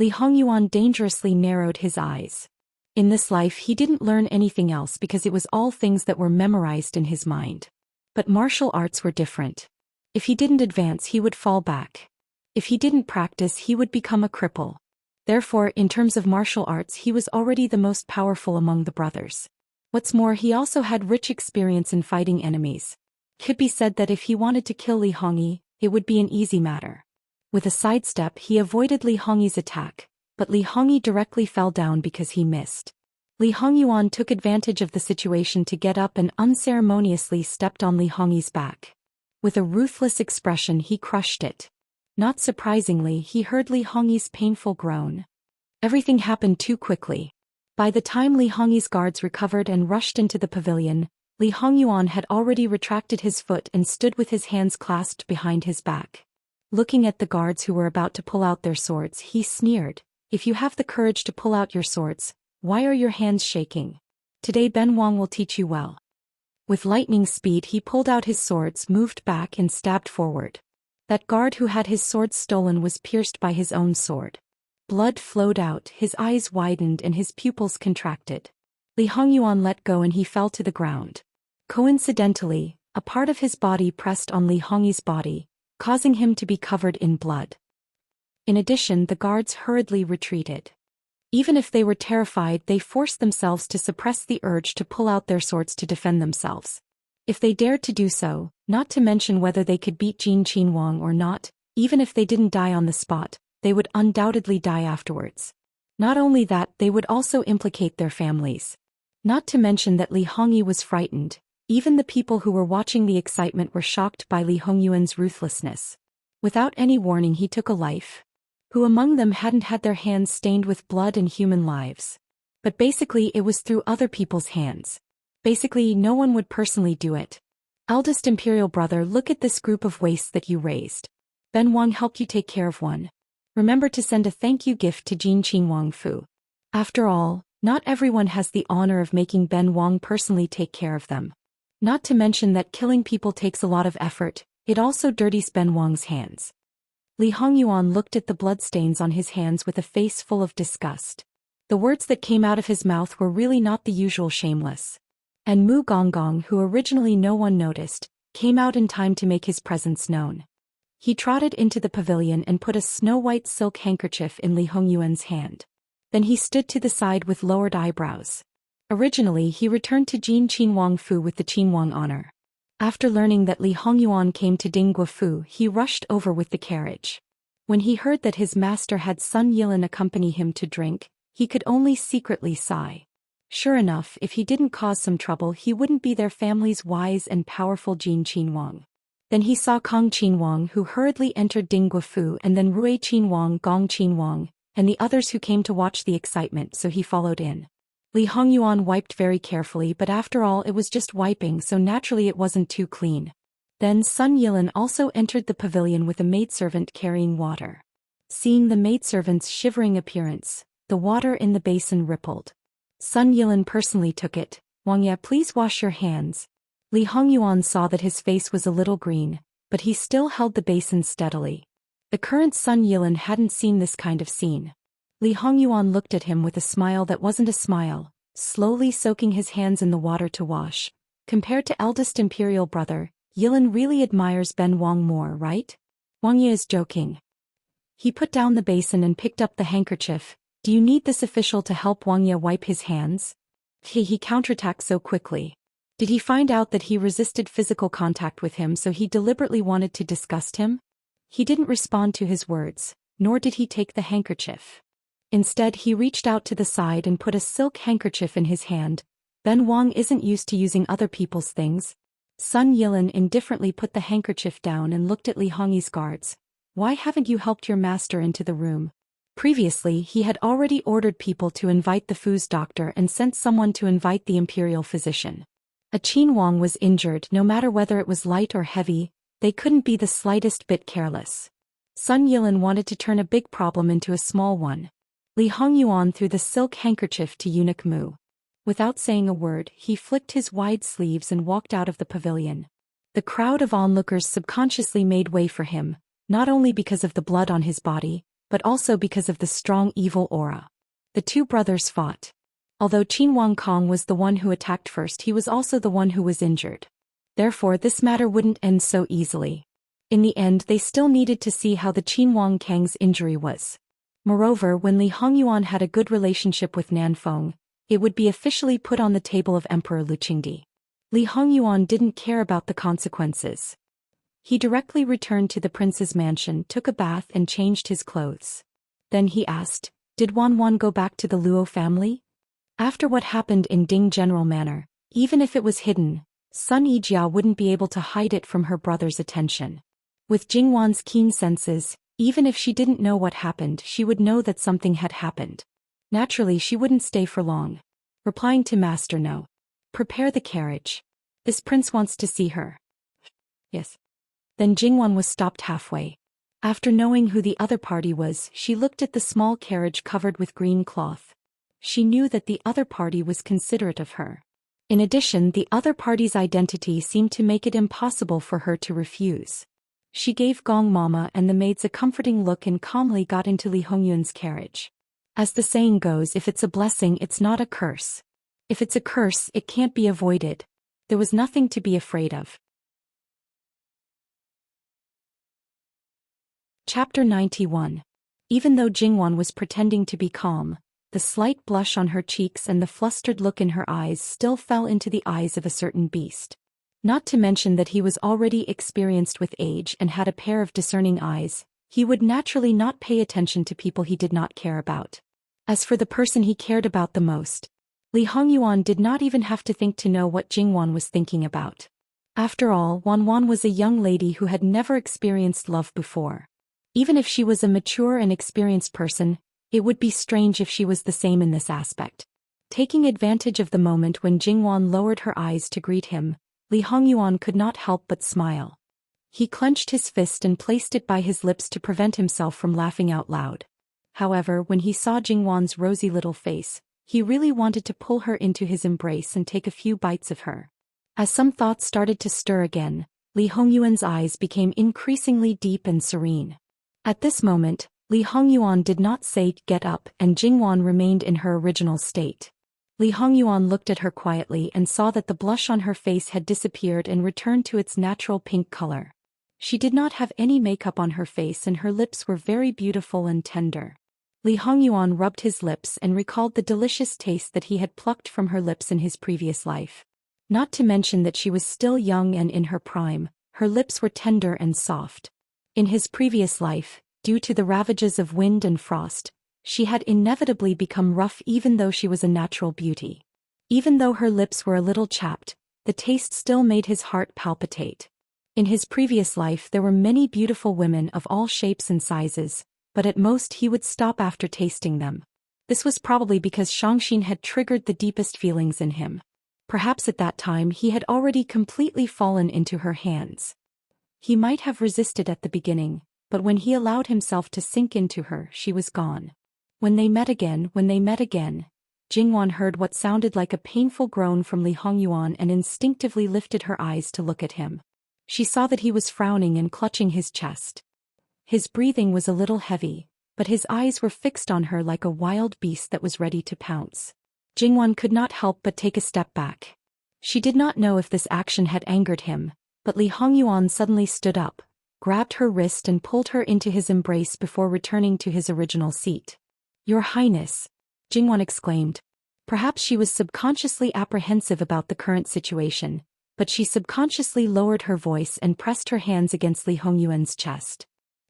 [SPEAKER 1] Li Hongyuan dangerously narrowed his eyes. In this life he didn't learn anything else because it was all things that were memorized in his mind. But martial arts were different. If he didn't advance he would fall back. If he didn't practice he would become a cripple. Therefore, in terms of martial arts he was already the most powerful among the brothers. What's more, he also had rich experience in fighting enemies. Could be said that if he wanted to kill Li Hongyi, it would be an easy matter. With a sidestep he avoided Li Hongyi's attack, but Li Hongyi directly fell down because he missed. Li Hongyuan took advantage of the situation to get up and unceremoniously stepped on Li Hongyi's back. With a ruthless expression he crushed it. Not surprisingly, he heard Li Hongyi's painful groan. Everything happened too quickly. By the time Li Hongyi's guards recovered and rushed into the pavilion, Li Hongyuan had already retracted his foot and stood with his hands clasped behind his back. Looking at the guards who were about to pull out their swords, he sneered, "If you have the courage to pull out your swords, why are your hands shaking? Today Ben Wang will teach you well." With lightning speed he pulled out his swords, moved back and stabbed forward. That guard who had his sword stolen was pierced by his own sword. Blood flowed out, his eyes widened and his pupils contracted. Li Hongyuan let go and he fell to the ground. Coincidentally, a part of his body pressed on Li Hongyi's body, causing him to be covered in blood. In addition, the guards hurriedly retreated. Even if they were terrified, they forced themselves to suppress the urge to pull out their swords to defend themselves. If they dared to do so, not to mention whether they could beat Jin Qinhuang or not, even if they didn't die on the spot, they would undoubtedly die afterwards. Not only that, they would also implicate their families. Not to mention that Li Hongyi was frightened. Even the people who were watching the excitement were shocked by Li Hongyuan's ruthlessness. Without any warning he took a life. Who among them hadn't had their hands stained with blood and human lives? But basically it was through other people's hands. Basically no one would personally do it. Eldest imperial brother, look at this group of wastes that you raised. Ben Wang helped you take care of one. Remember to send a thank you gift to Jin Qinhuang Fu. After all, not everyone has the honor of making Ben Wang personally take care of them. Not to mention that killing people takes a lot of effort, it also dirties Ben Wang's hands. Li Hongyuan looked at the bloodstains on his hands with a face full of disgust. The words that came out of his mouth were really not the usual shameless. And Mu Gonggong, who originally no one noticed, came out in time to make his presence known. He trotted into the pavilion and put a snow-white silk handkerchief in Li Hongyuan's hand. Then he stood to the side with lowered eyebrows. Originally he returned to Jin Qinhuang Fu with the Qinhuang honor. After learning that Li Hongyuan came to Dingguo Fu, he rushed over with the carriage. When he heard that his master had Sun Yilin accompany him to drink, he could only secretly sigh. Sure enough, if he didn't cause some trouble he wouldn't be their family's wise and powerful Jin Qinhuang. Then he saw Kong Qinhuang, who hurriedly entered Dingguo Fu, and then Rui Qinhuang, Gong Qinhuang, and the others who came to watch the excitement, so he followed in. Li Hongyuan wiped very carefully, but after all it was just wiping, so naturally it wasn't too clean. Then Sun Yilin also entered the pavilion with a maidservant carrying water. Seeing the maidservant's shivering appearance, the water in the basin rippled. Sun Yilin personally took it. "Wangya, please wash your hands." Li Hongyuan saw that his face was a little green, but he still held the basin steadily. The current Sun Yilin hadn't seen this kind of scene. Li Hongyuan looked at him with a smile that wasn't a smile, slowly soaking his hands in the water to wash. Compared to eldest imperial brother, Yilin really admires Ben Wang more, right? Wangya is joking. He put down the basin and picked up the handkerchief. "Do you need this official to help Wangya wipe his hands?" He counterattacked so quickly. Did he find out that he resisted physical contact with him, so he deliberately wanted to disgust him? He didn't respond to his words, nor did he take the handkerchief. Instead he reached out to the side and put a silk handkerchief in his hand. Ben Wang isn't used to using other people's things. Sun Yilin indifferently put the handkerchief down and looked at Li Hongyi's guards. "Why haven't you helped your master into the room?" Previously he had already ordered people to invite the Fu's doctor and sent someone to invite the imperial physician. A Qinhuang was injured, no matter whether it was light or heavy, they couldn't be the slightest bit careless. Sun Yilin wanted to turn a big problem into a small one. Li Hongyuan threw the silk handkerchief to eunuch Mu. Without saying a word, he flicked his wide sleeves and walked out of the pavilion. The crowd of onlookers subconsciously made way for him, not only because of the blood on his body, but also because of the strong evil aura. The two brothers fought. Although Qinhuang Kong was the one who attacked first, he was also the one who was injured. Therefore this matter wouldn't end so easily. In the end they still needed to see how the Qinhuang Kang's injury was. Moreover, when Li Hongyuan had a good relationship with Nanfeng, it would be officially put on the table of Emperor Lu Qingdi. Li Hongyuan didn't care about the consequences. He directly returned to the prince's mansion, took a bath and changed his clothes. Then he asked, "Did Wanwan go back to the Luo family?" After what happened in Ding General Manor, even if it was hidden, Sun Yijia wouldn't be able to hide it from her brother's attention. With Jingwan's keen senses, even if she didn't know what happened, she would know that something had happened. Naturally she wouldn't stay for long. Replying to Master No. "Prepare the carriage." This prince wants to see her. Yes. Then Jingwan was stopped halfway. After knowing who the other party was, she looked at the small carriage covered with green cloth. She knew that the other party was considerate of her. In addition, the other party's identity seemed to make it impossible for her to refuse. She gave Gong Mama and the maids a comforting look and calmly got into Li Hongyun's carriage. As the saying goes, if it's a blessing, it's not a curse. If it's a curse, it can't be avoided. There was nothing to be afraid of. Chapter 91. Even though Jingwan was pretending to be calm, the slight blush on her cheeks and the flustered look in her eyes still fell into the eyes of a certain beast. Not to mention that he was already experienced with age and had a pair of discerning eyes, he would naturally not pay attention to people he did not care about. As for the person he cared about the most, Li Hongyuan did not even have to think to know what Jingwan was thinking about. After all, Wanwan was a young lady who had never experienced love before. Even if she was a mature and experienced person, it would be strange if she was the same in this aspect. Taking advantage of the moment when Jingwan lowered her eyes to greet him, Li Hongyuan could not help but smile. He clenched his fist and placed it by his lips to prevent himself from laughing out loud. However, when he saw Jingwan's rosy little face, he really wanted to pull her into his embrace and take a few bites of her. As some thoughts started to stir again, Li Hongyuan's eyes became increasingly deep and serene. At this moment, Li Hongyuan did not say "get up" and Jingwan remained in her original state. Li Hongyuan looked at her quietly and saw that the blush on her face had disappeared and returned to its natural pink color. She did not have any makeup on her face and her lips were very beautiful and tender. Li Hongyuan rubbed his lips and recalled the delicious taste that he had plucked from her lips in his previous life. Not to mention that she was still young and in her prime, her lips were tender and soft. In his previous life, due to the ravages of wind and frost, she had inevitably become rough even though she was a natural beauty. Even though her lips were a little chapped, the taste still made his heart palpitate. In his previous life there were many beautiful women of all shapes and sizes, but at most he would stop after tasting them. This was probably because Shangxin had triggered the deepest feelings in him. Perhaps at that time he had already completely fallen into her hands. He might have resisted at the beginning, but when he allowed himself to sink into her, she was gone. When they met again, Jingwan heard what sounded like a painful groan from Li Hongyuan and instinctively lifted her eyes to look at him. She saw that he was frowning and clutching his chest. His breathing was a little heavy, but his eyes were fixed on her like a wild beast that was ready to pounce. Jingwan could not help but take a step back. She did not know if this action had angered him, but Li Hongyuan suddenly stood up, grabbed her wrist and pulled her into his embrace before returning to his original seat. "Your Highness," Jingwan exclaimed. Perhaps she was subconsciously apprehensive about the current situation, but she subconsciously lowered her voice and pressed her hands against Li Hongyuan's chest.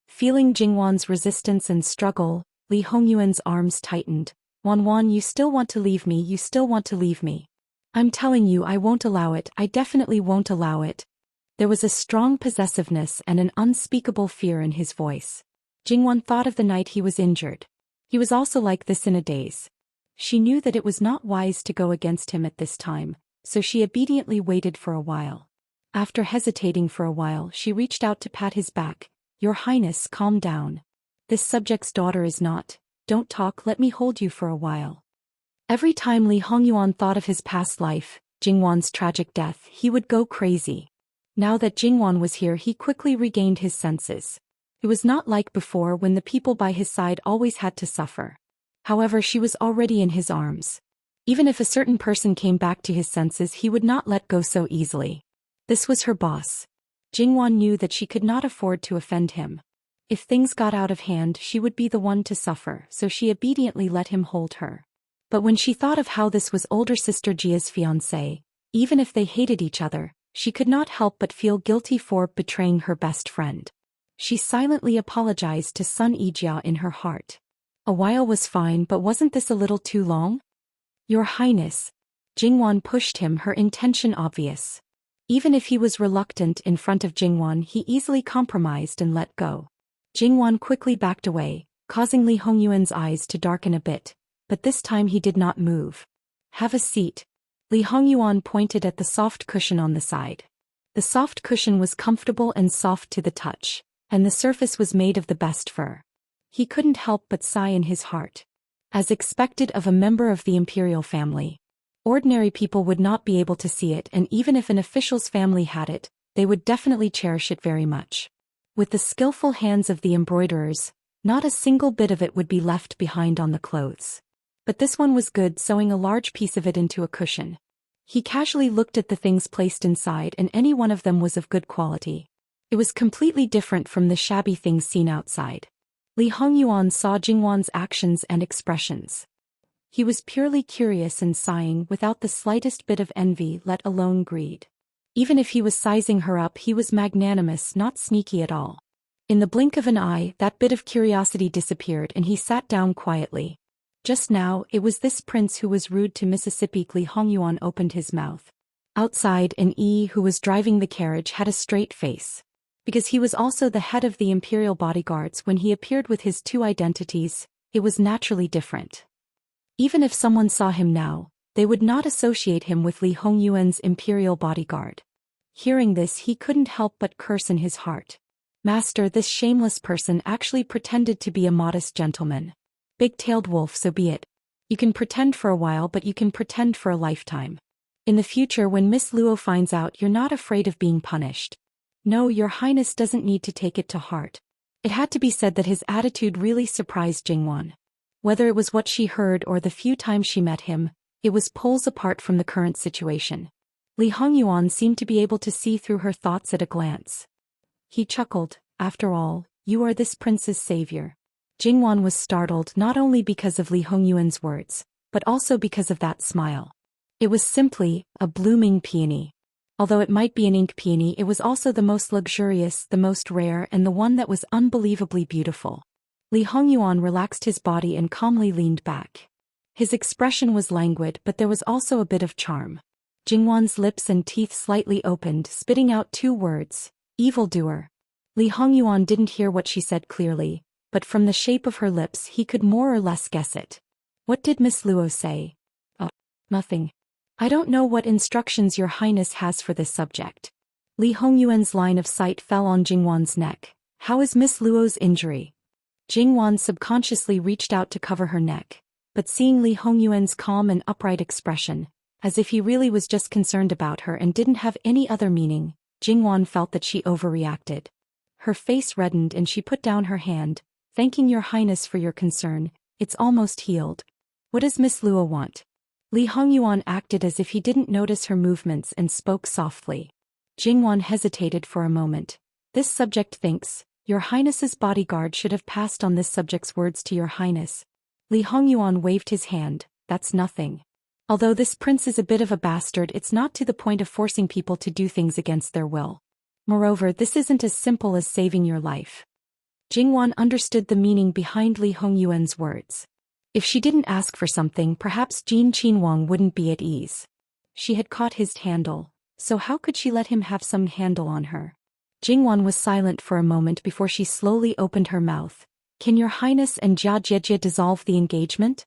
[SPEAKER 1] Feeling Jingwan's resistance and struggle, Li Hongyuan's arms tightened. "Wanwan, you still want to leave me, you still want to leave me. I'm telling you I won't allow it, I definitely won't allow it." There was a strong possessiveness and an unspeakable fear in his voice. Jingwan thought of the night he was injured. He was also like this in a daze. She knew that it was not wise to go against him at this time, so she obediently waited for a while. After hesitating for a while, she reached out to pat his back. "Your Highness, calm down. This subject's daughter is not. Don't talk, let me hold you for a while." Every time Li Hongyuan thought of his past life, Jingwan's tragic death, he would go crazy. Now that Jingwan was here, he quickly regained his senses. It was not like before when the people by his side always had to suffer. However, she was already in his arms. Even if a certain person came back to his senses, he would not let go so easily. This was her boss. Jingwan knew that she could not afford to offend him. If things got out of hand, she would be the one to suffer, so she obediently let him hold her. But when she thought of how this was older sister Jia's fiancé, even if they hated each other, she could not help but feel guilty for betraying her best friend. She silently apologized to Sun Yijia in her heart. A while was fine, but wasn't this a little too long? "Your Highness." Jingwan pushed him, her intention obvious. Even if he was reluctant in front of Jingwan, he easily compromised and let go. Jingwan quickly backed away, causing Li Hongyuan's eyes to darken a bit, but this time he did not move. "Have a seat." Li Hongyuan pointed at the soft cushion on the side. The soft cushion was comfortable and soft to the touch, and the surface was made of the best fur. He couldn't help but sigh in his heart. As expected of a member of the imperial family, ordinary people would not be able to see it, and even if an official's family had it, they would definitely cherish it very much. With the skillful hands of the embroiderers, not a single bit of it would be left behind on the clothes. But this one was good, sewing a large piece of it into a cushion. He casually looked at the things placed inside, and any one of them was of good quality. It was completely different from the shabby things seen outside. Li Hongyuan saw Jingwan's actions and expressions. He was purely curious and sighing without the slightest bit of envy, let alone greed. Even if he was sizing her up, he was magnanimous, not sneaky at all. In the blink of an eye, that bit of curiosity disappeared and he sat down quietly. Just now, it was this prince who was rude to Mississippi. Li Hongyuan opened his mouth. Outside, an who was driving the carriage had a straight face. Because he was also the head of the imperial bodyguards, when he appeared with his two identities, it was naturally different. Even if someone saw him now, they would not associate him with Li Hongyuan's imperial bodyguard. Hearing this, he couldn't help but curse in his heart. Master, this shameless person actually pretended to be a modest gentleman. Big-tailed wolf, so be it. You can pretend for a while, but you can pretend for a lifetime. In the future, when Miss Luo finds out, you're not afraid of being punished. No, your highness doesn't need to take it to heart. It had to be said that his attitude really surprised Jingwan. Whether it was what she heard or the few times she met him, it was poles apart from the current situation. Li Hongyuan seemed to be able to see through her thoughts at a glance. He chuckled. After all, you are this prince's savior. Jingwan was startled not only because of Li Hongyuan's words, but also because of that smile. It was simply a blooming peony. Although it might be an ink peony, it was also the most luxurious, the most rare, and the one that was unbelievably beautiful. Li Hongyuan relaxed his body and calmly leaned back. His expression was languid, but there was also a bit of charm. Jingwan's lips and teeth slightly opened, spitting out two words, evildoer. Li Hongyuan didn't hear what she said clearly, but from the shape of her lips he could more or less guess it. What did Miss Luo say? Oh, nothing. I don't know what instructions your highness has for this subject. Li Hongyuan's line of sight fell on Jingwan's neck. How is Miss Luo's injury? Jingwan subconsciously reached out to cover her neck, but seeing Li Hongyuan's calm and upright expression, as if he really was just concerned about her and didn't have any other meaning, Jingwan felt that she overreacted. Her face reddened and she put down her hand, thanking your highness for your concern. It's almost healed. What does Miss Luo want? Li Hongyuan acted as if he didn't notice her movements and spoke softly. Jingwan hesitated for a moment. This subject thinks, your highness's bodyguard should have passed on this subject's words to your highness. Li Hongyuan waved his hand. That's nothing. Although this prince is a bit of a bastard, it's not to the point of forcing people to do things against their will. Moreover, this isn't as simple as saving your life. Jingwan understood the meaning behind Li Hongyuan's words. If she didn't ask for something, perhaps Jin Qinhuang wouldn't be at ease. She had caught his handle, so how could she let him have some handle on her? Jingwan was silent for a moment before she slowly opened her mouth. Can your highness and Jia Jiejie dissolve the engagement?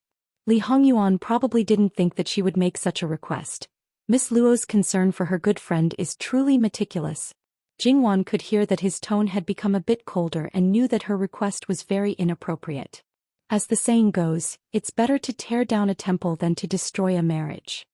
[SPEAKER 1] Li Hongyuan probably didn't think that she would make such a request. Miss Luo's concern for her good friend is truly meticulous. Jingwan could hear that his tone had become a bit colder and knew that her request was very inappropriate. As the saying goes, it's better to tear down a temple than to destroy a marriage.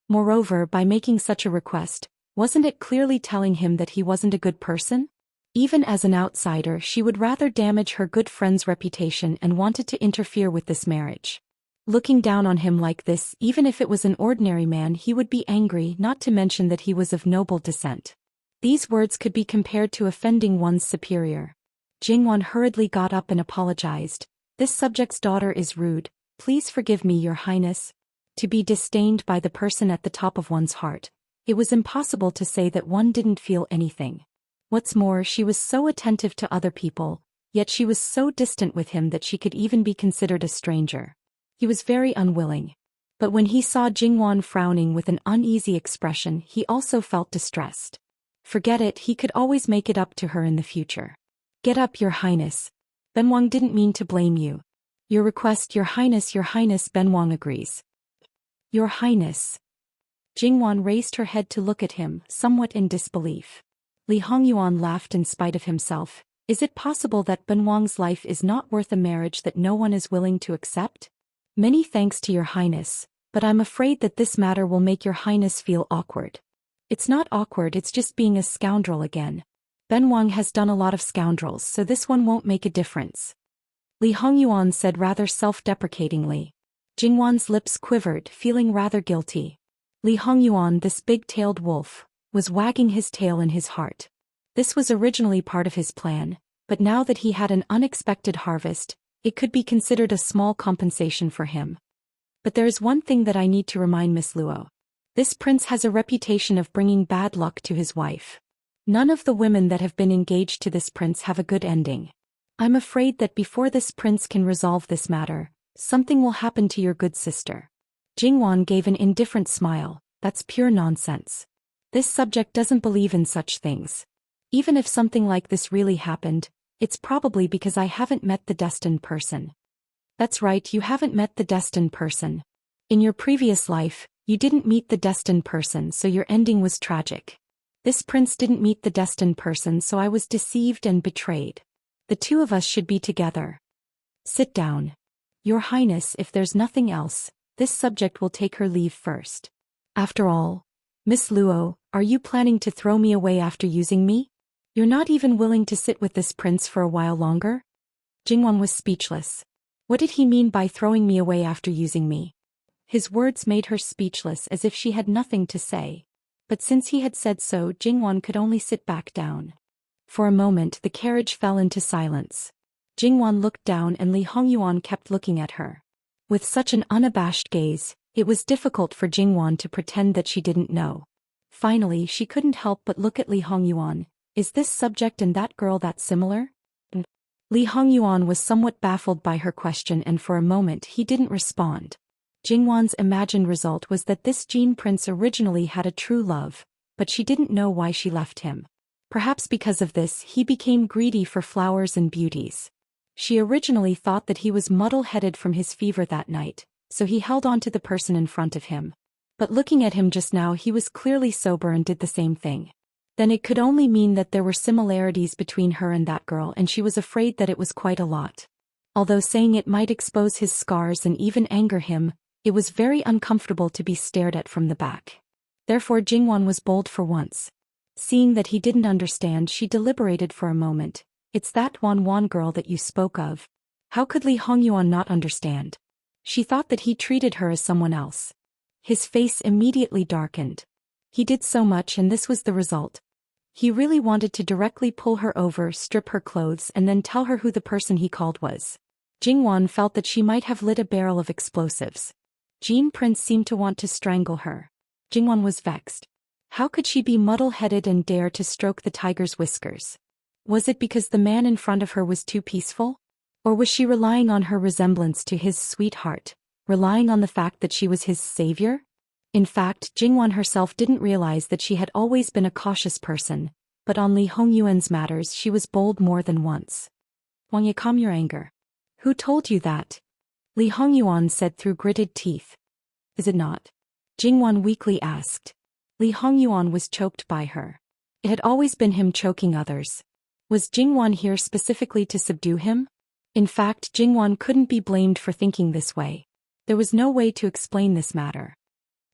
[SPEAKER 1] Moreover, by making such a request, wasn't it clearly telling him that he wasn't a good person? Even as an outsider, she would rather damage her good friend's reputation and wanted to interfere with this marriage. Looking down on him like this, even if it was an ordinary man, he would be angry, not to mention that he was of noble descent. These words could be compared to offending one's superior. Jingwan hurriedly got up and apologized. This subject's daughter is rude. Please forgive me, your highness. To be disdained by the person at the top of one's heart. It was impossible to say that one didn't feel anything. What's more, she was so attentive to other people, yet she was so distant with him that she could even be considered a stranger. He was very unwilling. But when he saw Jingwan frowning with an uneasy expression, he also felt distressed. Forget it, he could always make it up to her in the future. Get up, your highness. Benwang didn't mean to blame you. Your request, your highness, Benwang agrees. Your highness. Jingwan raised her head to look at him, somewhat in disbelief. Li Hongyuan laughed in spite of himself. Is it possible that Benwang's life is not worth a marriage that no one is willing to accept? Many thanks to your highness, but I'm afraid that this matter will make your highness feel awkward. It's not awkward, it's just being a scoundrel again. Benwang has done a lot of scoundrels, so this one won't make a difference. Li Hongyuan said rather self-deprecatingly. Jingwan's lips quivered, feeling rather guilty. Li Hongyuan, this big-tailed wolf, was wagging his tail in his heart. This was originally part of his plan, but now that he had an unexpected harvest, it could be considered a small compensation for him. But there is one thing that I need to remind Miss Luo. This prince has a reputation of bringing bad luck to his wife. None of the women that have been engaged to this prince have a good ending. I'm afraid that before this prince can resolve this matter, something will happen to your good sister. Jingwan gave an indifferent smile. That's pure nonsense. This subject doesn't believe in such things. Even if something like this really happened, it's probably because I haven't met the destined person. That's right, you haven't met the destined person. In your previous life, you didn't meet the destined person, so your ending was tragic. This prince didn't meet the destined person, so I was deceived and betrayed. The two of us should be together. Sit down. Your Highness, if there's nothing else, this subject will take her leave first. After all, Miss Luo, are you planning to throw me away after using me? You're not even willing to sit with this prince for a while longer? Jingwan was speechless. What did he mean by throwing me away after using me? His words made her speechless, as if she had nothing to say. But since he had said so, Jingwan could only sit back down. For a moment the carriage fell into silence. Jingwan looked down and Li Hongyuan kept looking at her. With such an unabashed gaze, it was difficult for Jingwan to pretend that she didn't know. Finally she couldn't help but look at Li Hongyuan. Is this subject and that girl that similar? Li Hongyuan was somewhat baffled by her question, and for a moment he didn't respond. Jingwan's imagined result was that this Jean prince originally had a true love, but she didn't know why she left him. Perhaps because of this he became greedy for flowers and beauties. She originally thought that he was muddle-headed from his fever that night, so he held on to the person in front of him. But looking at him just now, he was clearly sober and did the same thing. Then it could only mean that there were similarities between her and that girl, and she was afraid that it was quite a lot. Although saying it might expose his scars and even anger him, it was very uncomfortable to be stared at from the back. Therefore Jingwan was bold for once. Seeing that he didn't understand, she deliberated for a moment. It's that Wan girl that you spoke of. How could Li Hongyuan not understand? She thought that he treated her as someone else. His face immediately darkened. He did so much and this was the result. He really wanted to directly pull her over, strip her clothes, and then tell her who the person he called was. Jingwan felt that she might have lit a barrel of explosives. Jean Prince seemed to want to strangle her. Jingwan was vexed. How could she be muddle-headed and dare to stroke the tiger's whiskers? Was it because the man in front of her was too peaceful? Or was she relying on her resemblance to his sweetheart, relying on the fact that she was his savior? In fact, Jingwan herself didn't realize that she had always been a cautious person, but on Li Hongyuan's matters she was bold more than once. Wang Ye, calm your anger. Who told you that? Li Hongyuan said through gritted teeth. Is it not? Jingwan weakly asked. Li Hongyuan was choked by her. It had always been him choking others. Was Jingwan here specifically to subdue him? In fact, Jingwan couldn't be blamed for thinking this way. There was no way to explain this matter.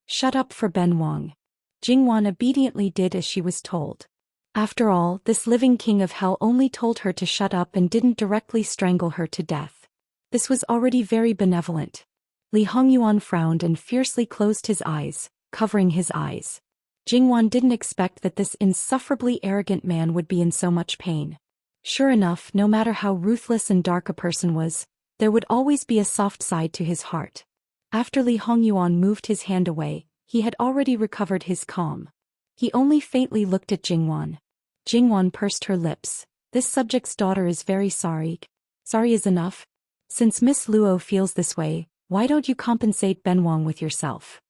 [SPEAKER 1] Shut up for Benwang. Jingwan obediently did as she was told. After all, this living king of hell only told her to shut up and didn't directly strangle her to death. This was already very benevolent. Li Hongyuan frowned and fiercely closed his eyes, covering his eyes. Jingwan didn't expect that this insufferably arrogant man would be in so much pain. Sure enough, no matter how ruthless and dark a person was, there would always be a soft side to his heart. After Li Hongyuan moved his hand away, he had already recovered his calm. He only faintly looked at Jingwan. Jingwan pursed her lips. This subject's daughter is very sorry. Sorry is enough. Since Miss Luo feels this way, why don't you compensate Benwang with yourself?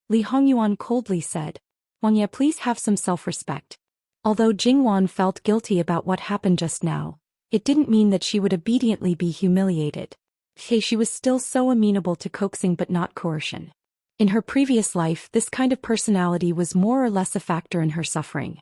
[SPEAKER 1] Li Hongyuan coldly said. Wang Ye, please have some self-respect. Although Jingwan felt guilty about what happened just now, it didn't mean that she would obediently be humiliated. She was still so amenable to coaxing but not coercion. In her previous life, this kind of personality was more or less a factor in her suffering.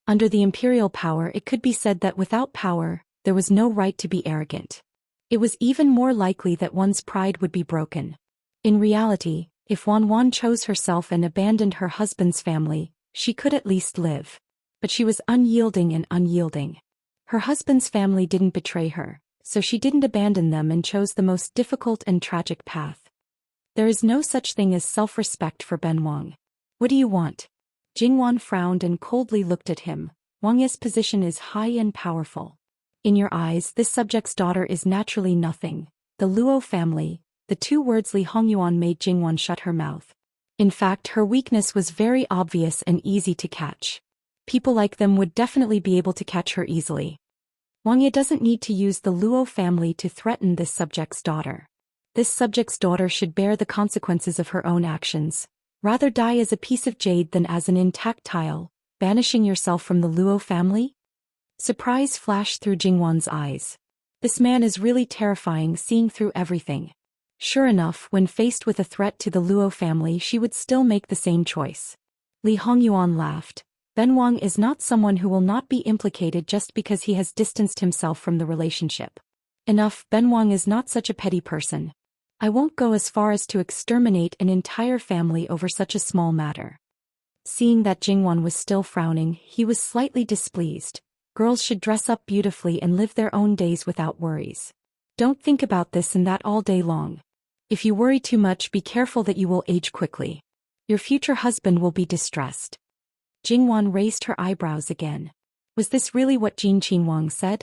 [SPEAKER 1] Under the imperial power, it could be said that without power, there was no right to be arrogant. It was even more likely that one's pride would be broken. In reality, if Wan chose herself and abandoned her husband's family, she could at least live. But she was unyielding. Her husband's family didn't betray her, so she didn't abandon them and chose the most difficult and tragic path. There is no such thing as self-respect for Ben Wang. What do you want? Jingwan frowned and coldly looked at him. Wang's position is high and powerful. In your eyes, this subject's daughter is naturally nothing. The Luo family. The two words Li Hongyuan made Jingwan shut her mouth. In fact, her weakness was very obvious and easy to catch. People like them would definitely be able to catch her easily. Wang Ye doesn't need to use the Luo family to threaten this subject's daughter. This subject's daughter should bear the consequences of her own actions. Rather die as a piece of jade than as an intact tile, banishing yourself from the Luo family? Surprise flashed through Jingwan's eyes. This man is really terrifying, seeing through everything. Sure enough, when faced with a threat to the Luo family, she would still make the same choice. Li Hongyuan laughed. Ben Wang is not someone who will not be implicated just because he has distanced himself from the relationship. Enough, Ben Wang is not such a petty person. I won't go as far as to exterminate an entire family over such a small matter. Seeing that Jingwan was still frowning, he was slightly displeased. Girls should dress up beautifully and live their own days without worries. Don't think about this and that all day long. If you worry too much, be careful that you will age quickly. Your future husband will be distressed. Jingwan raised her eyebrows again. Was this really what Jin Qinwang said?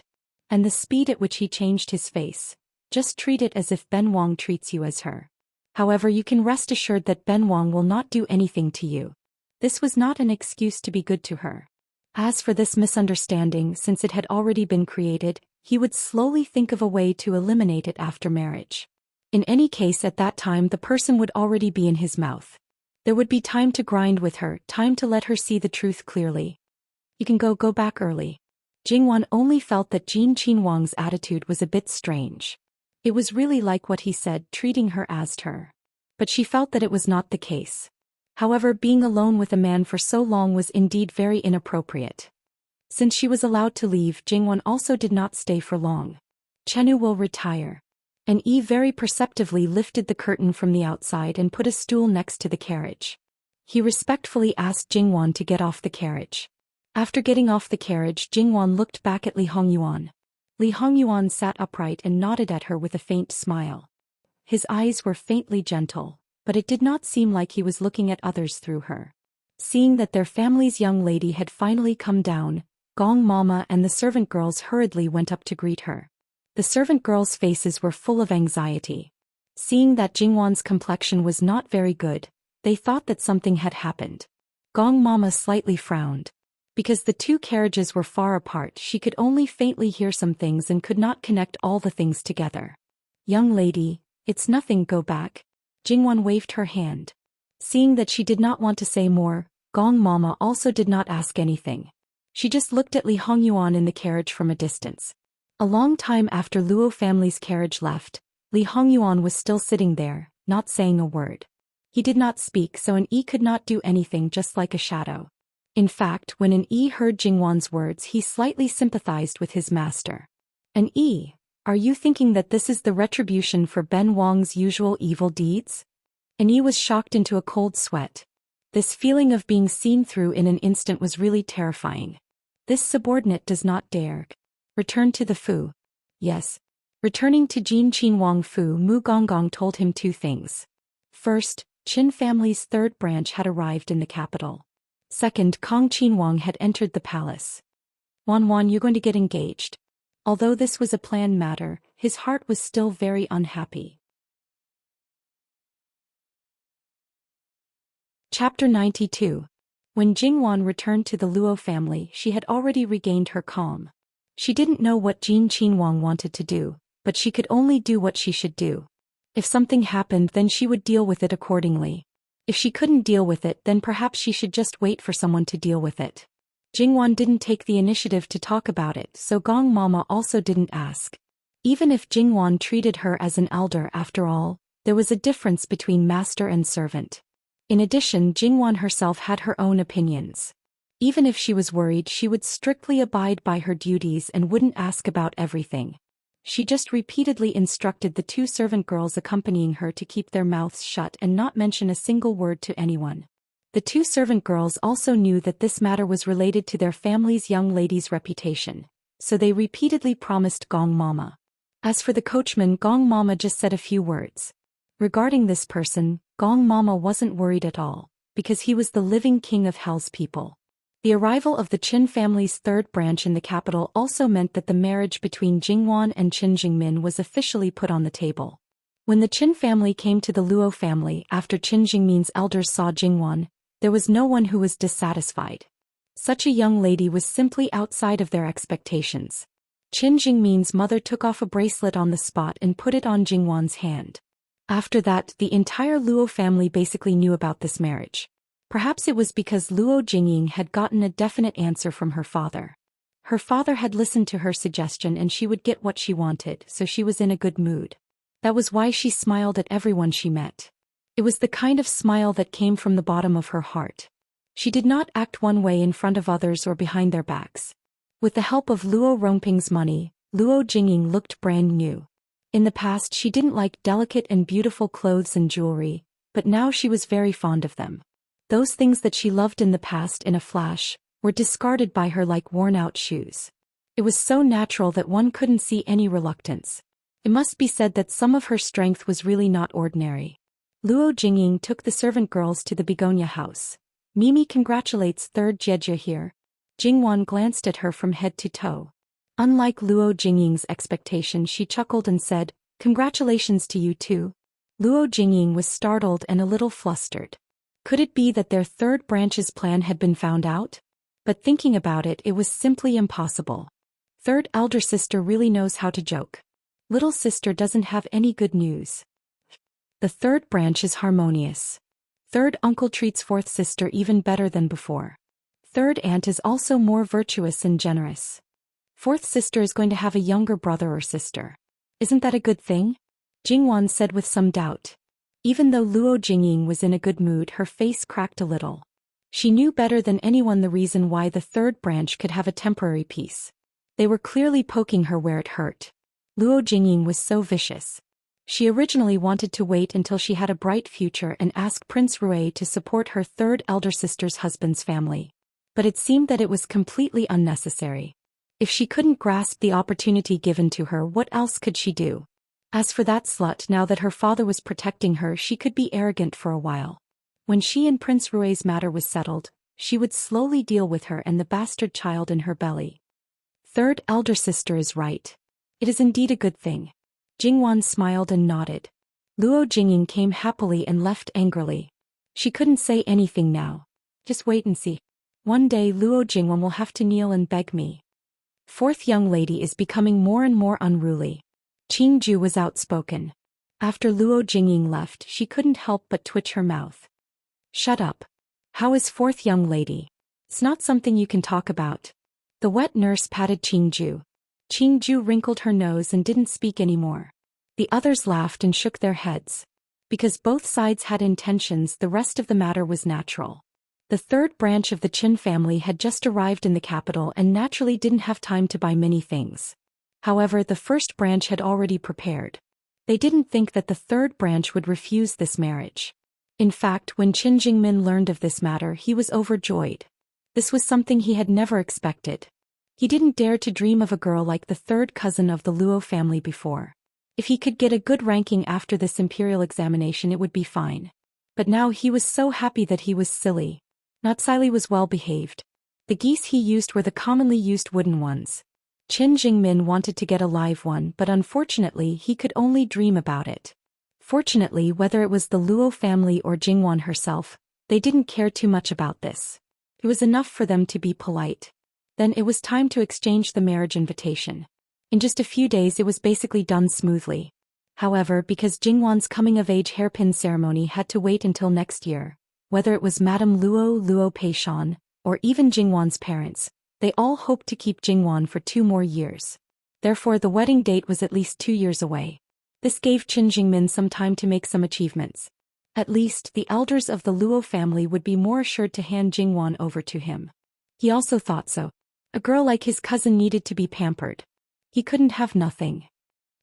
[SPEAKER 1] And the speed at which he changed his face. Just treat it as if Ben Wang treats you as her. However, you can rest assured that Ben Wang will not do anything to you. This was not an excuse to be good to her. As for this misunderstanding, since it had already been created, he would slowly think of a way to eliminate it after marriage. In any case, at that time the person would already be in his mouth. There would be time to grind with her, time to let her see the truth clearly. You can go back early. Jingwan only felt that Jin Qinwang's attitude was a bit strange. It was really like what he said, treating her as her. But she felt that it was not the case. However, being alone with a man for so long was indeed very inappropriate. Since she was allowed to leave, Jingwan also did not stay for long. Chenu will retire. And Yi very perceptively lifted the curtain from the outside and put a stool next to the carriage. He respectfully asked Jingwan to get off the carriage. After getting off the carriage, Jingwan looked back at Li Hongyuan. Li Hongyuan sat upright and nodded at her with a faint smile. His eyes were faintly gentle, but it did not seem like he was looking at others through her. Seeing that their family's young lady had finally come down, Gong Mama and the servant girls hurriedly went up to greet her. The servant girls' faces were full of anxiety. Seeing that Jingwan's complexion was not very good, they thought that something had happened. Gong Mama slightly frowned. Because the two carriages were far apart, she could only faintly hear some things and could not connect all the things together. Young lady, it's nothing, go back. Jingwan waved her hand. Seeing that she did not want to say more, Gong Mama also did not ask anything. She just looked at Li Hongyuan in the carriage from a distance. A long time after Luo family's carriage left, Li Hongyuan was still sitting there, not saying a word. He did not speak, so an Yi could not do anything, just like a shadow. In fact, when an Yi heard Jingwan's words, he slightly sympathized with his master. An Yi, are you thinking that this is the retribution for Ben Wang's usual evil deeds? An Yi was shocked into a cold sweat. This feeling of being seen through in an instant was really terrifying. This subordinate does not dare. Return to the Fu. Yes. Returning to Jin Qinwang, Fu Mu Gonggong told him two things. First, Qin family's third branch had arrived in the capital. Second, Kong Qinwang had entered the palace. Wan, you're going to get engaged. Although this was a planned matter, his heart was still very unhappy. Chapter 92. When Jingwan returned to the Luo family, she had already regained her calm. She didn't know what Jin Qinwang wanted to do, but she could only do what she should do. If something happened, then she would deal with it accordingly. If she couldn't deal with it, then perhaps she should just wait for someone to deal with it. Jingwan didn't take the initiative to talk about it, so Gong Mama also didn't ask. Even if Jingwan treated her as an elder, after all, there was a difference between master and servant. In addition, Jingwan herself had her own opinions. Even if she was worried, she would strictly abide by her duties and wouldn't ask about everything. She just repeatedly instructed the two servant girls accompanying her to keep their mouths shut and not mention a single word to anyone. The two servant girls also knew that this matter was related to their family's young lady's reputation, so they repeatedly promised Gong Mama. As for the coachman, Gong Mama just said a few words. Regarding this person, Gong Mama wasn't worried at all, because he was the living king of Hell's people. The arrival of the Qin family's third branch in the capital also meant that the marriage between Jingwan and Qin Jingmin was officially put on the table. When the Qin family came to the Luo family after Qin Jingmin's elders saw Jingwan, there was no one who was dissatisfied. Such a young lady was simply outside of their expectations. Qin Jingmin's mother took off a bracelet on the spot and put it on Jingwan's hand. After that, the entire Luo family basically knew about this marriage. Perhaps it was because Luo Jingying had gotten a definite answer from her father. Her father had listened to her suggestion and she would get what she wanted, so she was in a good mood. That was why she smiled at everyone she met. It was the kind of smile that came from the bottom of her heart. She did not act one way in front of others or behind their backs. With the help of Luo Rongping's money, Luo Jingying looked brand new. In the past she didn't like delicate and beautiful clothes and jewelry, but now she was very fond of them. Those things that she loved in the past in a flash were discarded by her like worn-out shoes. It was so natural that one couldn't see any reluctance. It must be said that some of her strength was really not ordinary. Luo Jingying took the servant girls to the begonia house. Mimi congratulates third Jieja here. Jingwan glanced at her from head to toe. Unlike Luo Jingying's expectation, she chuckled and said, "Congratulations to you too." Luo Jingying was startled and a little flustered. Could it be that their third branch's plan had been found out? But thinking about it, it was simply impossible. Third elder sister really knows how to joke. Little sister doesn't have any good news. The third branch is harmonious. Third uncle treats fourth sister even better than before. Third aunt is also more virtuous and generous. Fourth sister is going to have a younger brother or sister. Isn't that a good thing? Jingwan said with some doubt. Even though Luo Jingying was in a good mood, her face cracked a little. She knew better than anyone the reason why the third branch could have a temporary peace. They were clearly poking her where it hurt. Luo Jingying was so vicious. She originally wanted to wait until she had a bright future and ask Prince Rui to support her third elder sister's husband's family. But it seemed that it was completely unnecessary. If she couldn't grasp the opportunity given to her, what else could she do? As for that slut, now that her father was protecting her, she could be arrogant for a while. When she and Prince Rui's matter was settled, she would slowly deal with her and the bastard child in her belly. Third elder sister is right. It is indeed a good thing. Jingwan smiled and nodded. Luo Jingying came happily and left angrily. She couldn't say anything now. Just wait and see. One day Luo Jingwan will have to kneel and beg me. Fourth young lady is becoming more and more unruly. Qing Ju was outspoken. After Luo Jingying left, she couldn't help but twitch her mouth. Shut up. How is fourth young lady? It's not something you can talk about. The wet nurse patted Qing Ju. Qing Ju wrinkled her nose and didn't speak anymore. The others laughed and shook their heads. Because both sides had intentions, the rest of the matter was natural. The third branch of the Qin family had just arrived in the capital and naturally didn't have time to buy many things. However, the first branch had already prepared. They didn't think that the third branch would refuse this marriage. In fact, when Qin Jingmin learned of this matter, he was overjoyed. This was something he had never expected. He didn't dare to dream of a girl like the third cousin of the Luo family before. If he could get a good ranking after this imperial examination, it would be fine. But now he was so happy that he was silly. Natsili was well behaved. The geese he used were the commonly used wooden ones. Qin Jingmin wanted to get a live one, but unfortunately he could only dream about it. Fortunately, whether it was the Luo family or Jingwan herself, they didn't care too much about this. It was enough for them to be polite. Then it was time to exchange the marriage invitation. In just a few days it was basically done smoothly. However, because Jingwan's coming-of-age hairpin ceremony had to wait until next year, whether it was Madame Luo, Luo Peishan, or even Jingwan's parents, they all hoped to keep Jingwan for 2 more years. Therefore the wedding date was at least 2 years away. This gave Qin Jingmin some time to make some achievements. At least, the elders of the Luo family would be more assured to hand Jingwan over to him. He also thought so. A girl like his cousin needed to be pampered. He couldn't have nothing.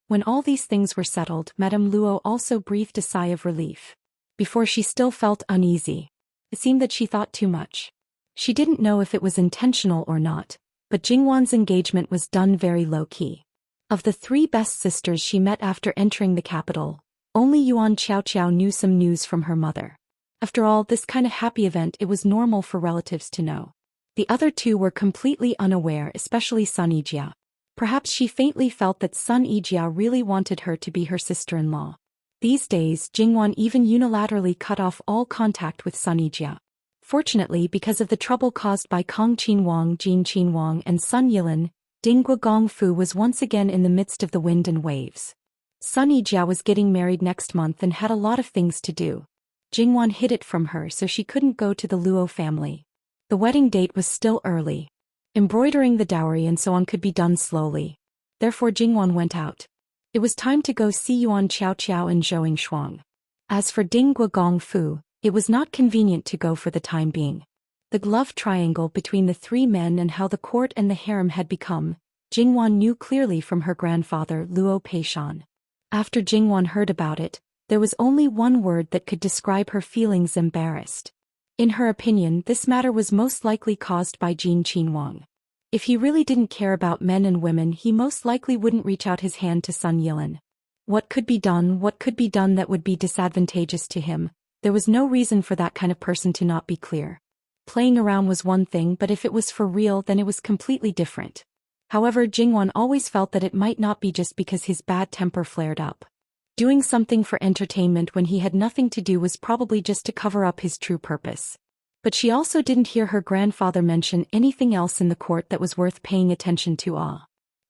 [SPEAKER 1] When all these things were settled, Madame Luo also breathed a sigh of relief. Before, she still felt uneasy. It seemed that she thought too much. She didn't know if it was intentional or not, but Jingwan's engagement was done very low-key. Of the 3 best sisters she met after entering the capital, only Yuan Xiaoqiao knew some news from her mother. After all, this kind of happy event, it was normal for relatives to know. The other 2 were completely unaware, especially Sun Yijia. Perhaps she faintly felt that Sun Yijia really wanted her to be her sister-in-law. These days, Jingwan even unilaterally cut off all contact with Sun Yijia. Fortunately, because of the trouble caused by Kong Qinwang, Jin Qinwang, and Sun Yilin, Dinggua Gongfu was once again in the midst of the wind and waves. Sun Yijia was getting married next month and had a lot of things to do. Jingwan hid it from her so she couldn't go to the Luo family. The wedding date was still early. Embroidering the dowry and so on could be done slowly. Therefore Jingwan went out. It was time to go see Yuan Xiaoqiao and Zhou Shuang. As for Dinggua Gongfu, it was not convenient to go for the time being. The love triangle between the 3 men and how the court and the harem had become, Jingwan knew clearly from her grandfather Luo Peishan. After Jingwan heard about it, there was only one word that could describe her feelings: embarrassed. In her opinion, this matter was most likely caused by Jin Qinwang. If he really didn't care about men and women, he most likely wouldn't reach out his hand to Sun Yilin. What could be done that would be disadvantageous to him? There was no reason for that kind of person to not be clear. Playing around was one thing, but if it was for real, then it was completely different. However, Jingwan always felt that it might not be just because his bad temper flared up. Doing something for entertainment when he had nothing to do was probably just to cover up his true purpose. But she also didn't hear her grandfather mention anything else in the court that was worth paying attention to.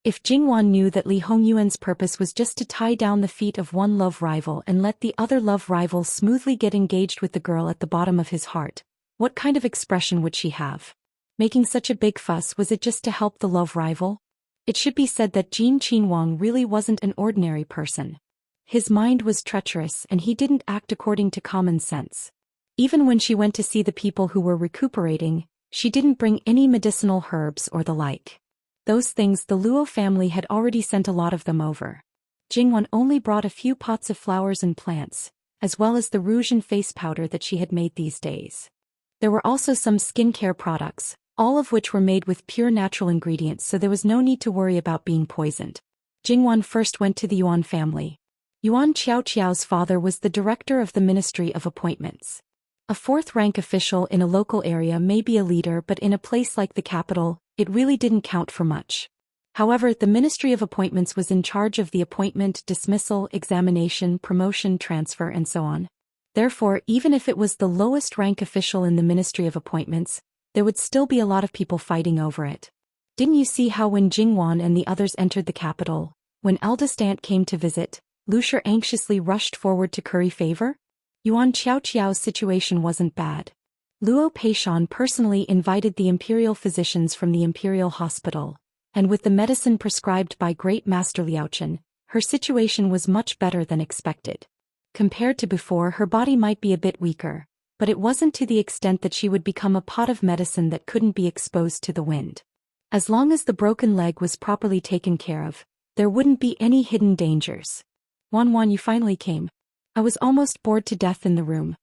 [SPEAKER 1] If Jingwan knew that Li Hongyuan's purpose was just to tie down the feet of one love rival and let the other love rival smoothly get engaged with the girl at the bottom of his heart, what kind of expression would she have? Making such a big fuss, was it just to help the love rival? It should be said that Jin Qinwang really wasn't an ordinary person. His mind was treacherous and he didn't act according to common sense. Even when she went to see the people who were recuperating, she didn't bring any medicinal herbs or the like. Those things the Luo family had already sent a lot of them over. Jingwan only brought a few pots of flowers and plants, as well as the rouge and face powder that she had made these days. There were also some skincare products, all of which were made with pure natural ingredients, so there was no need to worry about being poisoned. Jingwan first went to the Yuan family. Yuan Xiaoqiao's father was the director of the Ministry of Appointments. A 4th-rank official in a local area may be a leader, but in a place like the capital, it really didn't count for much. However, the Ministry of Appointments was in charge of the appointment, dismissal, examination, promotion, transfer, and so on. Therefore, even if it was the lowest-rank official in the Ministry of Appointments, there would still be a lot of people fighting over it. Didn't you see how when Jingwan and the others entered the capital, when eldest aunt came to visit, Lucia anxiously rushed forward to curry favor? Yuan Xiaoqiao's situation wasn't bad. Luo Peishan personally invited the imperial physicians from the imperial hospital, and with the medicine prescribed by great master Liaochen, her situation was much better than expected. Compared to before, her body might be a bit weaker, but it wasn't to the extent that she would become a pot of medicine that couldn't be exposed to the wind. As long as the broken leg was properly taken care of, there wouldn't be any hidden dangers. Wan, you finally came. I was almost bored to death in the room.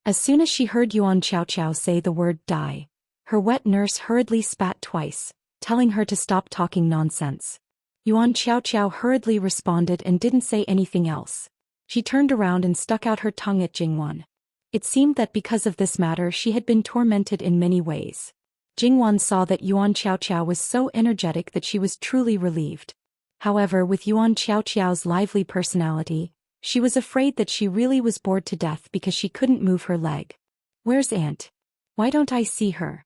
[SPEAKER 1] As soon as she heard Yuan Xiaoqiao say the word die, her wet nurse hurriedly spat twice, telling her to stop talking nonsense. Yuan Xiaoqiao hurriedly responded and didn't say anything else. She turned around and stuck out her tongue at Jingwan. It seemed that because of this matter she had been tormented in many ways. Jingwan saw that Yuan Xiaoqiao was so energetic that she was truly relieved. However, with Yuan Xiaoqiao's lively personality, she was afraid that she really was bored to death because she couldn't move her leg. Where's Aunt? Why don't I see her?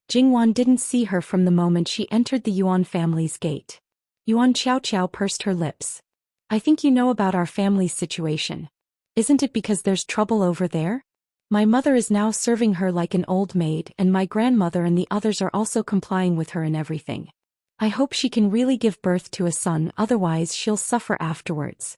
[SPEAKER 1] Jingwan didn't see her from the moment she entered the Yuan family's gate. Yuan Xiaoqiao pursed her lips. I think you know about our family's situation. Isn't it because there's trouble over there? My mother is now serving her like an old maid, and my grandmother and the others are also complying with her in everything. I hope she can really give birth to a son, otherwise she'll suffer afterwards.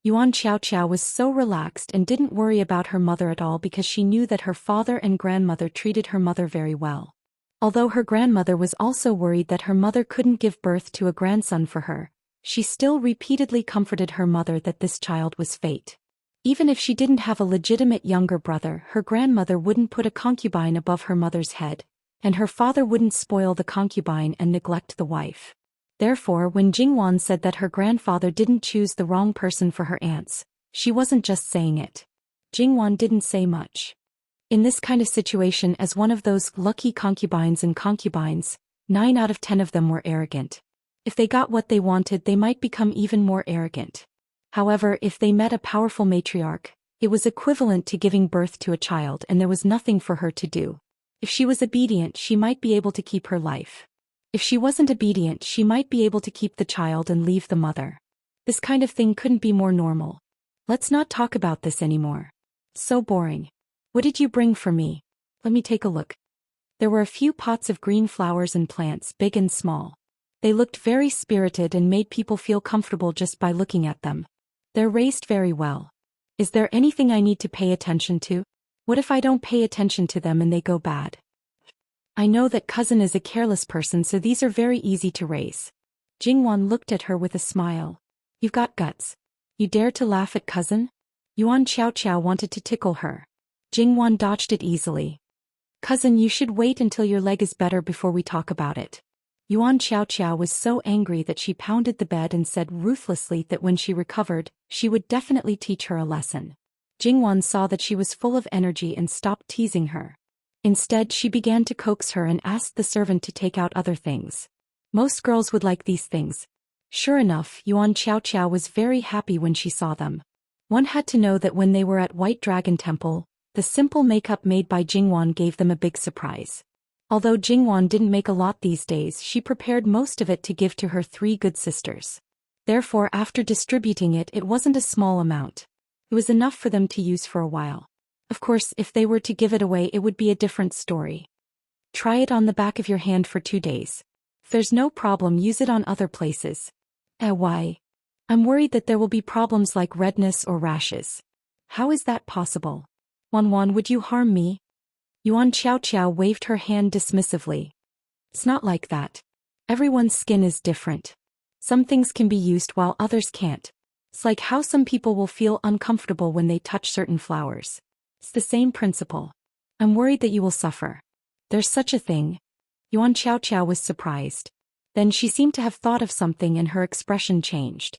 [SPEAKER 1] Yuan Xiaoqiao was so relaxed and didn't worry about her mother at all because she knew that her father and grandmother treated her mother very well. Although her grandmother was also worried that her mother couldn't give birth to a grandson for her, she still repeatedly comforted her mother that this child was fate. Even if she didn't have a legitimate younger brother, her grandmother wouldn't put a concubine above her mother's head, and her father wouldn't spoil the concubine and neglect the wife. Therefore, when Jingwan said that her grandfather didn't choose the wrong person for her aunts, she wasn't just saying it. Jingwan didn't say much. In this kind of situation, as one of those lucky concubines and concubines, 9 out of 10 of them were arrogant. If they got what they wanted, they might become even more arrogant. However, if they met a powerful matriarch, it was equivalent to giving birth to a child and there was nothing for her to do. If she was obedient, she might be able to keep her life. If she wasn't obedient, she might be able to keep the child and leave the mother. This kind of thing couldn't be more normal. Let's not talk about this anymore. So boring. What did you bring for me? Let me take a look. There were a few pots of green flowers and plants, big and small. They looked very spirited and made people feel comfortable just by looking at them. They're raised very well. Is there anything I need to pay attention to? What if I don't pay attention to them and they go bad? I know that cousin is a careless person, so these are very easy to raise. Jingwan looked at her with a smile. You've got guts. You dare to laugh at cousin? Yuan Xiaoqiao wanted to tickle her. Jingwan dodged it easily. Cousin, you should wait until your leg is better before we talk about it. Yuan Xiaoqiao was so angry that she pounded the bed and said ruthlessly that when she recovered, she would definitely teach her a lesson. Jingwan saw that she was full of energy and stopped teasing her. Instead, she began to coax her and asked the servant to take out other things. Most girls would like these things. Sure enough, Yuan Xiaoqiao was very happy when she saw them. One had to know that when they were at White Dragon Temple, the simple makeup made by Jingwan gave them a big surprise. Although Jingwan didn't make a lot these days, she prepared most of it to give to her 3 good sisters. Therefore, after distributing it, it wasn't a small amount. It was enough for them to use for a while. Of course, if they were to give it away, it would be a different story. Try it on the back of your hand for 2 days. If there's no problem, use it on other places. Why? I'm worried that there will be problems like redness or rashes. How is that possible? Wanwan, would you harm me? Yuan Xiaoqiao waved her hand dismissively. It's not like that. Everyone's skin is different. Some things can be used while others can't. It's like how some people will feel uncomfortable when they touch certain flowers. It's the same principle. I'm worried that you will suffer. There's such a thing. Yuan Xiaoqiao was surprised. Then she seemed to have thought of something and her expression changed.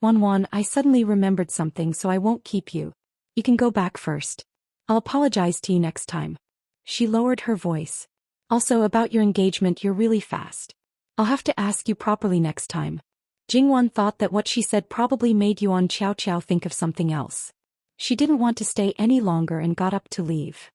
[SPEAKER 1] Wanwan, I suddenly remembered something, so I won't keep you. You can go back first. I'll apologize to you next time. She lowered her voice. Also, about your engagement, you're really fast. I'll have to ask you properly next time. Jingwan thought that what she said probably made Yuan Xiaoqiao think of something else. She didn't want to stay any longer and got up to leave.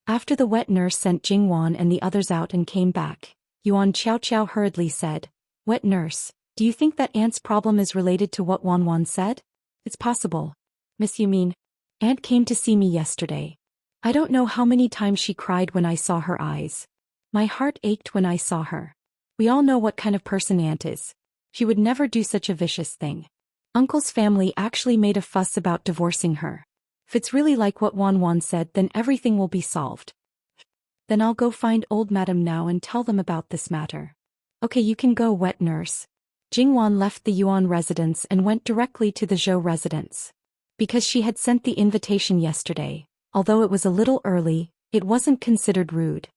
[SPEAKER 1] After the wet nurse sent Jingwan and the others out and came back, Yuan Xiaoqiao hurriedly said, Wet nurse, do you think that Aunt's problem is related to what Wanwan said? It's possible. Miss, you mean? Aunt came to see me yesterday. I don't know how many times she cried when I saw her eyes. My heart ached when I saw her. We all know what kind of person Aunt is. She would never do such a vicious thing. Uncle's family actually made a fuss about divorcing her. If it's really like what Wanwan said, then everything will be solved. Then I'll go find old madam now and tell them about this matter. Okay, you can go, wet nurse. Jingwan left the Yuan residence and went directly to the Zhou residence. Because she had sent the invitation yesterday, although it was a little early, it wasn't considered rude.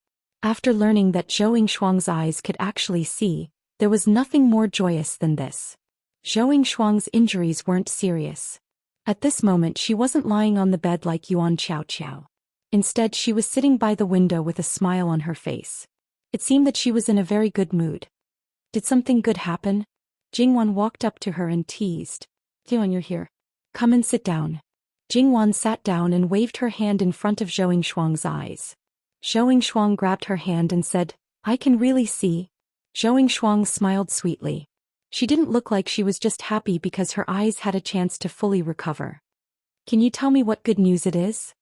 [SPEAKER 1] After learning that Zhou Yingshuang's eyes could actually see, there was nothing more joyous than this. Zhou Yingshuang's injuries weren't serious. At this moment she wasn't lying on the bed like Yuan Xiaoqiao. Instead, she was sitting by the window with a smile on her face. It seemed that she was in a very good mood. Did something good happen? Jingwan walked up to her and teased. Yuan, you're here. Come and sit down. Jingwan sat down and waved her hand in front of Zhou Yingshuang's eyes. Zhou Yingshuang grabbed her hand and said, I can really see. Zhou Yingshuang smiled sweetly. She didn't look like she was just happy because her eyes had a chance to fully recover. Can you tell me what good news it is?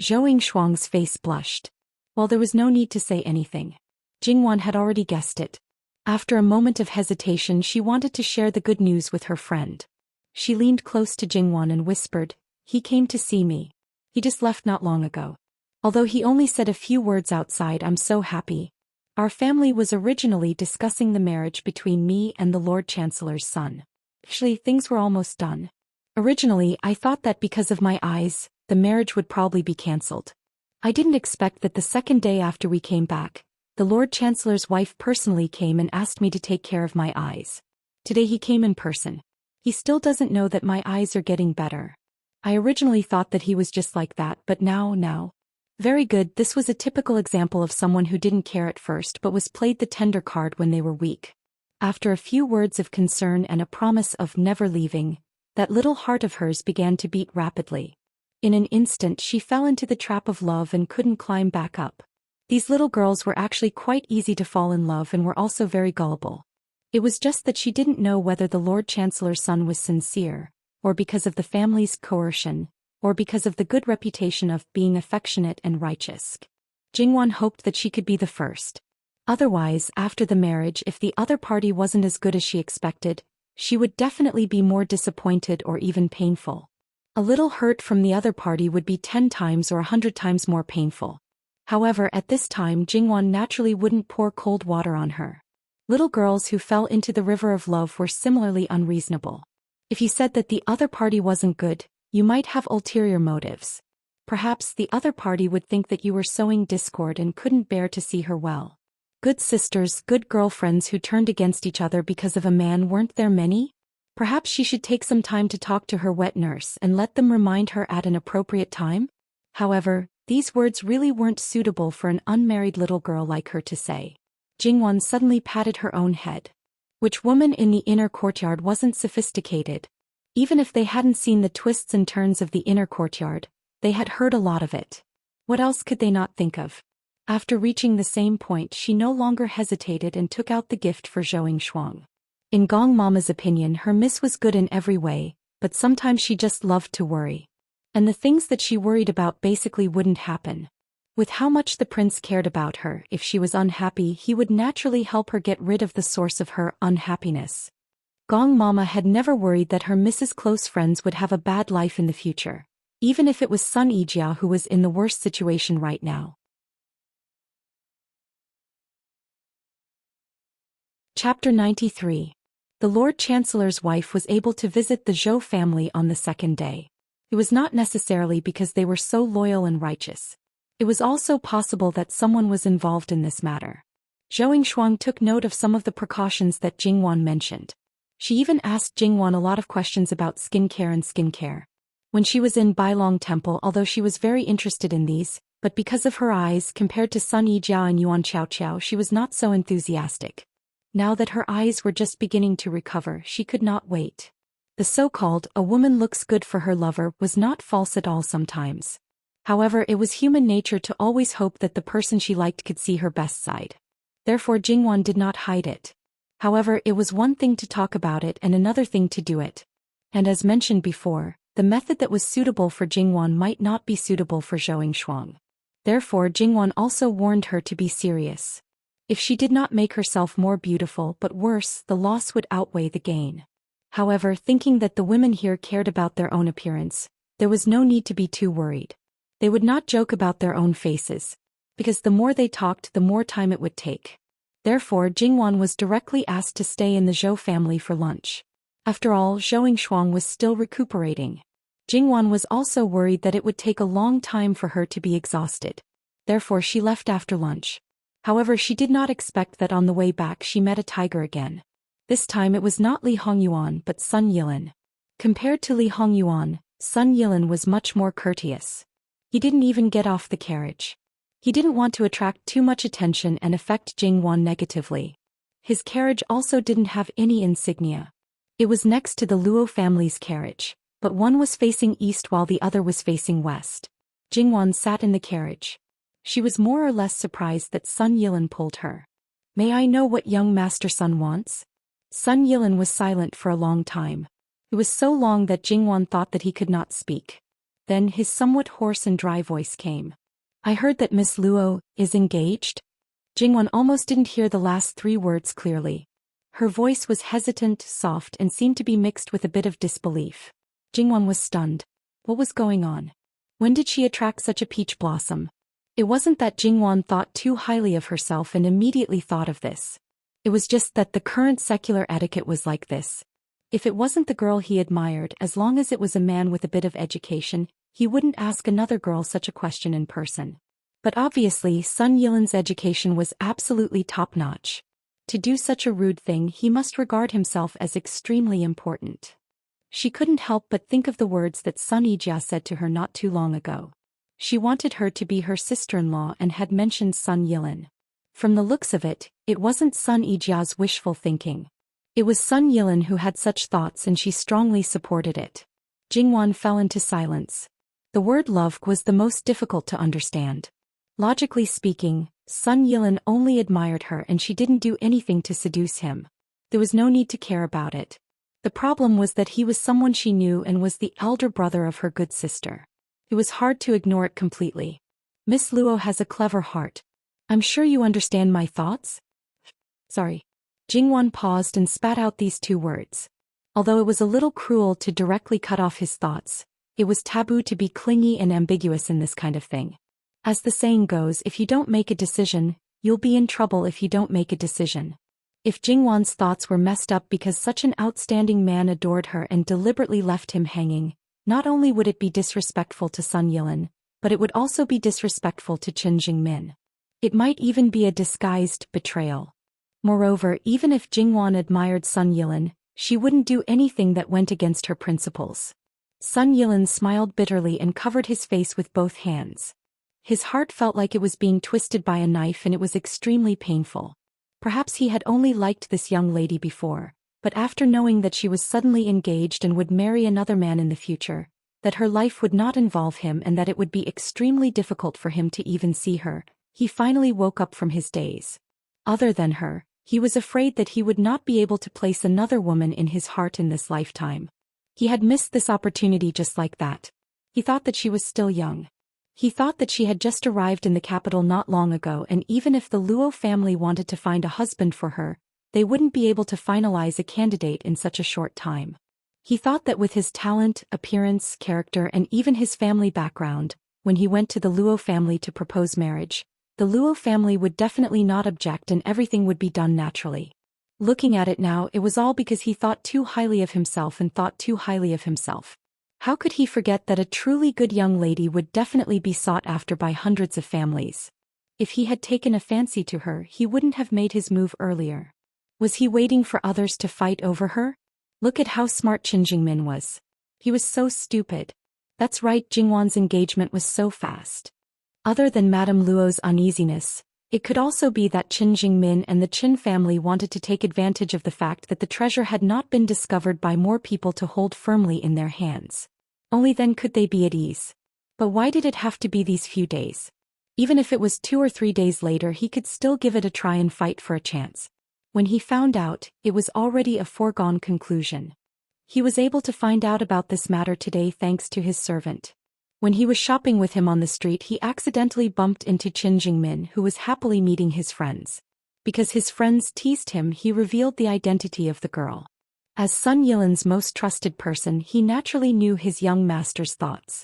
[SPEAKER 1] Zhou Yingshuang's face blushed. Well, there was no need to say anything. Jingwan had already guessed it. After a moment of hesitation, she wanted to share the good news with her friend. She leaned close to Jingwon and whispered, "He came to see me. He just left not long ago. Although he only said a few words outside, I'm so happy. Our family was originally discussing the marriage between me and the Lord Chancellor's son. Actually, things were almost done. Originally, I thought that because of my eyes, the marriage would probably be cancelled. I didn't expect that the second day after we came back, the Lord Chancellor's wife personally came and asked me to take care of my eyes. Today he came in person. He still doesn't know that my eyes are getting better. I originally thought that he was just like that, but now. Very good, this was a typical example of someone who didn't care at first but was played the tender card when they were weak. After a few words of concern and a promise of never leaving, that little heart of hers began to beat rapidly. In an instant she fell into the trap of love and couldn't climb back up. These little girls were actually quite easy to fall in love and were also very gullible. It was just that she didn't know whether the Lord Chancellor's son was sincere, or because of the family's coercion, or because of the good reputation of being affectionate and righteous. Jingwon hoped that she could be the first. Otherwise, after the marriage, if the other party wasn't as good as she expected, she would definitely be more disappointed or even painful. A little hurt from the other party would be 10 times or 100 times more painful. However, at this time Jingwon naturally wouldn't pour cold water on her. Little girls who fell into the river of love were similarly unreasonable. If you said that the other party wasn't good, you might have ulterior motives. Perhaps the other party would think that you were sowing discord and couldn't bear to see her well. Good sisters, good girlfriends who turned against each other because of a man, weren't there many? Perhaps she should take some time to talk to her wet nurse and let them remind her at an appropriate time? However, these words really weren't suitable for an unmarried little girl like her to say. Jingwon suddenly patted her own head. Which woman in the inner courtyard wasn't sophisticated? Even if they hadn't seen the twists and turns of the inner courtyard, they had heard a lot of it. What else could they not think of? After reaching the same point, she no longer hesitated and took out the gift for Zhou Shuang. In Gong Mama's opinion, her miss was good in every way, but sometimes she just loved to worry. And the things that she worried about basically wouldn't happen. With how much the prince cared about her, if she was unhappy, he would naturally help her get rid of the source of her unhappiness. Gong Mama had never worried that her Mrs. Close friends would have a bad life in the future, even if it was Sun Yijia who was in the worst situation right now. Chapter 93. The Lord Chancellor's wife was able to visit the Zhou family on the second day. It was not necessarily because they were so loyal and righteous. It was also possible that someone was involved in this matter. Zhou Shuang took note of some of the precautions that Jingwon mentioned. She even asked Jingwon a lot of questions about skincare and skincare. When she was in Bailong Temple, although she was very interested in these, but because of her eyes compared to Sun Yijia and Yuan Qiao, she was not so enthusiastic. Now that her eyes were just beginning to recover, she could not wait. The so-called "a woman looks good for her lover" was not false at all sometimes. However, it was human nature to always hope that the person she liked could see her best side. Therefore Jingwon did not hide it. However, it was one thing to talk about it and another thing to do it. And as mentioned before, the method that was suitable for Jingwon might not be suitable for Zhou Shuang. Therefore Jingwon also warned her to be serious. If she did not make herself more beautiful but worse, the loss would outweigh the gain. However, thinking that the women here cared about their own appearance, there was no need to be too worried. They would not joke about their own faces, because the more they talked, the more time it would take. Therefore Jingwon was directly asked to stay in the Zhou family for lunch. After all, Zhou Shuang was still recuperating. Jingwon was also worried that it would take a long time for her to be exhausted. Therefore she left after lunch. However, she did not expect that on the way back she met a tiger again. This time it was not Li Hongyuan but Sun Yilin. Compared to Li Hongyuan, Sun Yilin was much more courteous. He didn't even get off the carriage. He didn't want to attract too much attention and affect Jingwon negatively. His carriage also didn't have any insignia. It was next to the Luo family's carriage, but one was facing east while the other was facing west. Jingwon sat in the carriage. She was more or less surprised that Sun Yilin pulled her. "May I know what young Master Sun wants?" Sun Yilin was silent for a long time. It was so long that Jingwon thought that he could not speak. Then his somewhat hoarse and dry voice came. "I heard that Miss Luo is engaged?" Jingwon almost didn't hear the last 3 words clearly. Her voice was hesitant, soft, and seemed to be mixed with a bit of disbelief. Jingwon was stunned. What was going on? When did she attract such a peach blossom? It wasn't that Jingwon thought too highly of herself and immediately thought of this. It was just that the current secular etiquette was like this. If it wasn't the girl he admired, as long as it was a man with a bit of education, he wouldn't ask another girl such a question in person. But obviously Sun Yilan's education was absolutely top-notch. To do such a rude thing, he must regard himself as extremely important. She couldn't help but think of the words that Sun Yijia said to her not too long ago. She wanted her to be her sister-in-law and had mentioned Sun Yilan. From the looks of it, it wasn't Sun Yijia's wishful thinking. It was Sun Yilan who had such thoughts and she strongly supported it. Jingwon fell into silence. The word love was the most difficult to understand. Logically speaking, Sun Yilan only admired her and she didn't do anything to seduce him. There was no need to care about it. The problem was that he was someone she knew and was the elder brother of her good sister. It was hard to ignore it completely. Miss Luo has a clever heart. I'm sure you understand my thoughts? Sorry. Jingwon paused and spat out these two words. Although it was a little cruel to directly cut off his thoughts, it was taboo to be clingy and ambiguous in this kind of thing. As the saying goes, if you don't make a decision, you'll be in trouble if you don't make a decision. If Jingwon's thoughts were messed up because such an outstanding man adored her and deliberately left him hanging, not only would it be disrespectful to Sun Yilan, but it would also be disrespectful to Qin Jingmin. It might even be a disguised betrayal. Moreover, even if Jingwon admired Sun Yilan, she wouldn't do anything that went against her principles. Sun Yilan smiled bitterly and covered his face with both hands. His heart felt like it was being twisted by a knife and it was extremely painful. Perhaps he had only liked this young lady before, but after knowing that she was suddenly engaged and would marry another man in the future, that her life would not involve him and that it would be extremely difficult for him to even see her, he finally woke up from his daze. Other than her, he was afraid that he would not be able to place another woman in his heart in this lifetime. He had missed this opportunity just like that. He thought that she was still young. He thought that she had just arrived in the capital not long ago and even if the Luo family wanted to find a husband for her, they wouldn't be able to finalize a candidate in such a short time. He thought that with his talent, appearance, character and even his family background, when he went to the Luo family to propose marriage, the Luo family would definitely not object and everything would be done naturally. Looking at it now, it was all because he thought too highly of himself and thought too highly of himself. How could he forget that a truly good young lady would definitely be sought after by hundreds of families? If he had taken a fancy to her, he wouldn't have made his move earlier. Was he waiting for others to fight over her? Look at how smart Qin Jingmin was. He was so stupid. That's right, Jingwon's engagement was so fast. Other than Madame Luo's uneasiness, it could also be that Qin Jingmin and the Qin family wanted to take advantage of the fact that the treasure had not been discovered by more people to hold firmly in their hands. Only then could they be at ease. But why did it have to be these few days? Even if it was 2 or 3 days later, he could still give it a try and fight for a chance. When he found out, it was already a foregone conclusion. He was able to find out about this matter today thanks to his servant. When he was shopping with him on the street, he accidentally bumped into Qin Jingmin, who was happily meeting his friends. Because his friends teased him, he revealed the identity of the girl. As Sun Yilan's most trusted person, he naturally knew his young master's thoughts.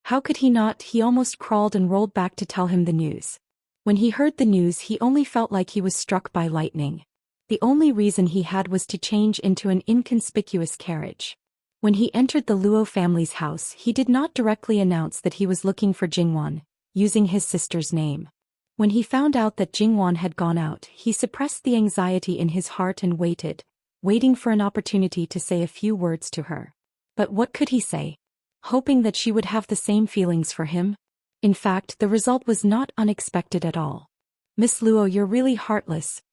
[SPEAKER 1] How could he not? He almost crawled and rolled back to tell him the news. When he heard the news, he only felt like he was struck by lightning. The only reason he had was to change into an inconspicuous carriage. When he entered the Luo family's house, he did not directly announce that he was looking for Jingwon, using his sister's name. When he found out that Jingwon had gone out, he suppressed the anxiety in his heart and waiting for an opportunity to say a few words to her. But what could he say? Hoping that she would have the same feelings for him? In fact, the result was not unexpected at all. Miss Luo, you're really heartless.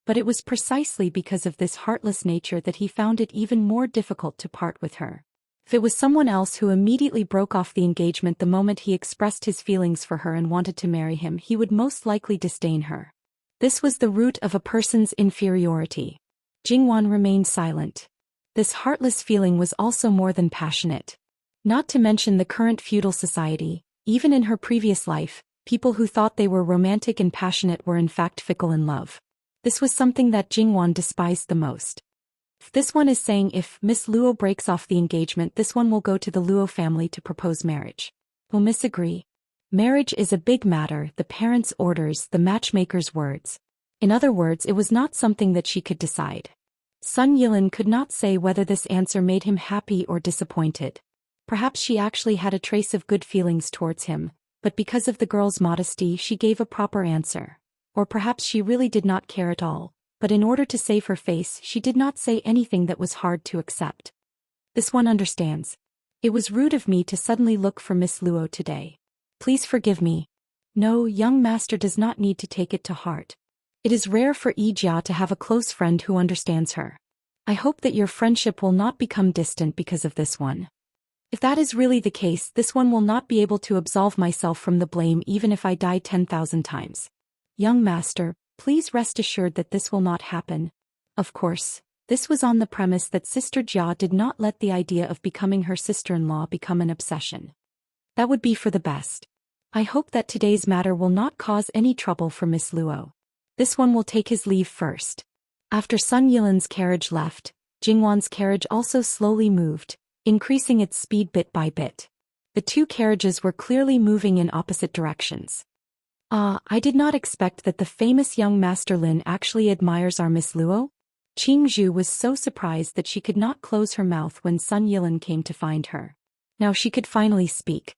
[SPEAKER 1] But it was precisely because of this heartless nature that he found it even more difficult to part with her. If it was someone else who immediately broke off the engagement the moment he expressed his feelings for her and wanted to marry him, he would most likely disdain her. This was the root of a person's inferiority. Jingwon remained silent. This heartless feeling was also more than passionate. Not to mention the current feudal society, even in her previous life, people who thought they were romantic and passionate were in fact fickle in love. This was something that Jingwan despised the most. This one is saying if Miss Luo breaks off the engagement, this one will go to the Luo family to propose marriage. Will Miss agree? Marriage is a big matter, the parents' orders, the matchmaker's words. In other words, it was not something that she could decide. Sun Yilin could not say whether this answer made him happy or disappointed. Perhaps she actually had a trace of good feelings towards him, but because of the girl's modesty she gave a proper answer. Or perhaps she really did not care at all, but in order to save her face she did not say anything that was hard to accept. This one understands. It was rude of me to suddenly look for Miss Luo today. Please forgive me. No, young master does not need to take it to heart. It is rare for Yi Jia to have a close friend who understands her. I hope that your friendship will not become distant because of this one. If that is really the case, this one will not be able to absolve myself from the blame even if I die 10,000 times. Young master, please rest assured that this will not happen. Of course, this was on the premise that Sister Jia did not let the idea of becoming her sister-in-law become an obsession. That would be for the best. I hope that today's matter will not cause any trouble for Miss Luo. This one will take his leave first. After Sun Yilin's carriage left, Jingwan's carriage also slowly moved, increasing its speed bit by bit. The two carriages were clearly moving in opposite directions. I did not expect that the famous young Master Lin actually admires our Miss Luo. Qing Zhu was so surprised that she could not close her mouth when Sun Yilin came to find her. Now she could finally speak.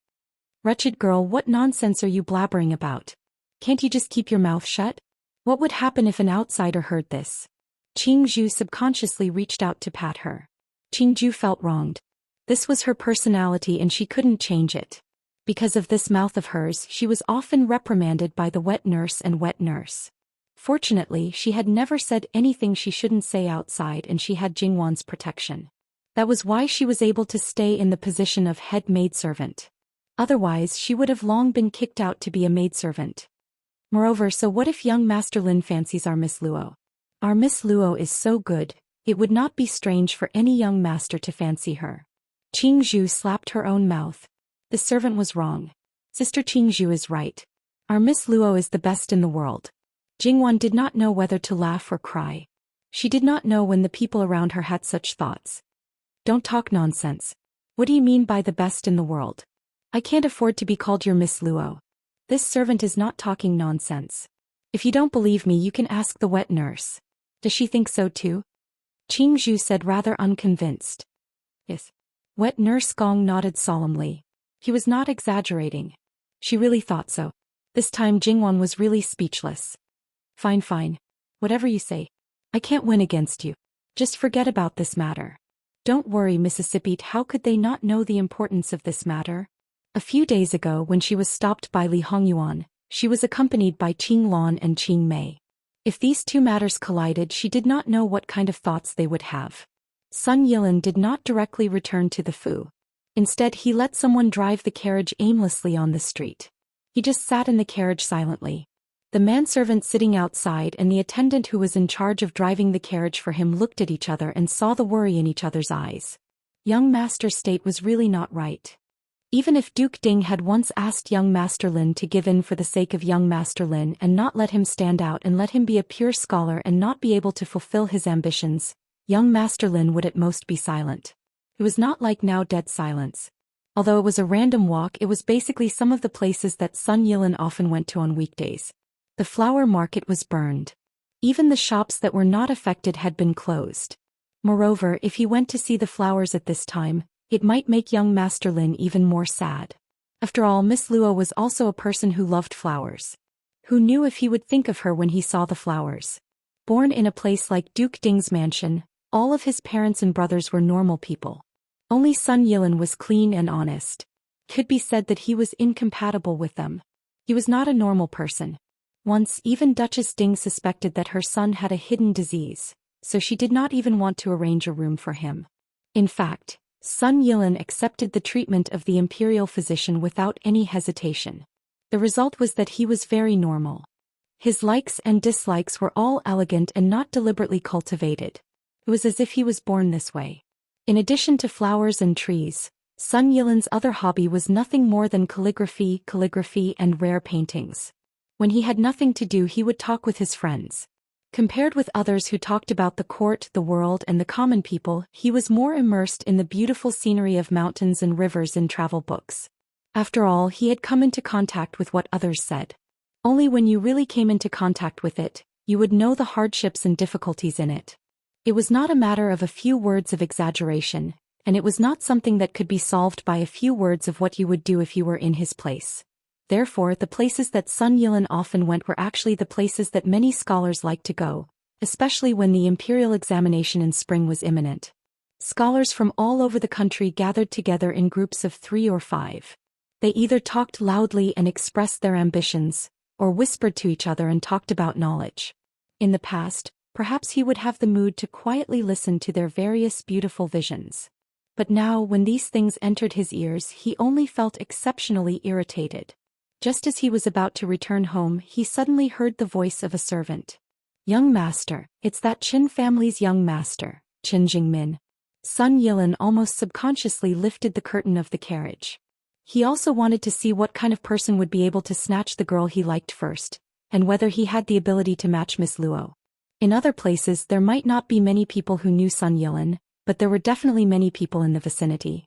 [SPEAKER 1] Wretched girl, what nonsense are you blabbering about? Can't you just keep your mouth shut? What would happen if an outsider heard this? Qing Zhu subconsciously reached out to pat her. Qing Zhu felt wronged. This was her personality and she couldn't change it. Because of this mouth of hers, she was often reprimanded by the wet nurse and wet nurse. Fortunately, she had never said anything she shouldn't say outside and she had Jingwan's protection. That was why she was able to stay in the position of head maidservant. Otherwise, she would have long been kicked out to be a maidservant. Moreover, so what if young Master Lin fancies our Miss Luo? Our Miss Luo is so good, it would not be strange for any young master to fancy her. Qing Zhu slapped her own mouth. The servant was wrong. Sister Qing Zhu is right. Our Miss Luo is the best in the world. Jingwan did not know whether to laugh or cry. She did not know when the people around her had such thoughts. Don't talk nonsense. What do you mean by the best in the world? I can't afford to be called your Miss Luo. This servant is not talking nonsense. If you don't believe me, you can ask the wet nurse. Does she think so too? Qing Zhu said rather unconvinced. Yes. Wet nurse Gong nodded solemnly. He was not exaggerating. She really thought so. This time Jingwan was really speechless. Fine, fine. Whatever you say. I can't win against you. Just forget about this matter. Don't worry, Mississippi. How could they not know the importance of this matter? A few days ago when she was stopped by Li Hongyuan, she was accompanied by Qing Lan and Qing Mei. If these two matters collided, she did not know what kind of thoughts they would have. Sun Yilin did not directly return to the Fu. Instead, he let someone drive the carriage aimlessly on the street. He just sat in the carriage silently. The manservant sitting outside and the attendant who was in charge of driving the carriage for him looked at each other and saw the worry in each other's eyes. Young Master's state was really not right. Even if Duke Ding had once asked young Master Lin to give in for the sake of young Master Lin and not let him stand out and let him be a pure scholar and not be able to fulfill his ambitions, young Master Lin would at most be silent. It was not like now dead silence. Although it was a random walk, it was basically some of the places that Sun Yilin often went to on weekdays. The flower market was burned. Even the shops that were not affected had been closed. Moreover, if he went to see the flowers at this time, it might make young Master Lin even more sad. After all, Miss Luo was also a person who loved flowers. Who knew if he would think of her when he saw the flowers? Born in a place like Duke Ding's mansion, all of his parents and brothers were normal people. Only Sun Yilin was clean and honest. Could be said that he was incompatible with them. He was not a normal person. Once, even Duchess Ding suspected that her son had a hidden disease, so she did not even want to arrange a room for him. In fact, Sun Yilin accepted the treatment of the imperial physician without any hesitation. The result was that he was very normal. His likes and dislikes were all elegant and not deliberately cultivated. It was as if he was born this way. In addition to flowers and trees, Sun Yilin's other hobby was nothing more than calligraphy and rare paintings. When he had nothing to do, he would talk with his friends. Compared with others who talked about the court, the world, and the common people, he was more immersed in the beautiful scenery of mountains and rivers in travel books. After all, he had come into contact with what others said. Only when you really came into contact with it, you would know the hardships and difficulties in it. It was not a matter of a few words of exaggeration, and it was not something that could be solved by a few words of what you would do if you were in his place. Therefore, the places that Sun Yilin often went were actually the places that many scholars liked to go, especially when the imperial examination in spring was imminent. Scholars from all over the country gathered together in groups of 3 or 5. They either talked loudly and expressed their ambitions, or whispered to each other and talked about knowledge. In the past, perhaps he would have the mood to quietly listen to their various beautiful visions. But now, when these things entered his ears, he only felt exceptionally irritated. Just as he was about to return home, he suddenly heard the voice of a servant. "Young master, it's that Qin family's young master, Qin Jingmin." Sun Yilin almost subconsciously lifted the curtain of the carriage. He also wanted to see what kind of person would be able to snatch the girl he liked first, and whether he had the ability to match Miss Luo. In other places there might not be many people who knew Sun Yilin, but there were definitely many people in the vicinity.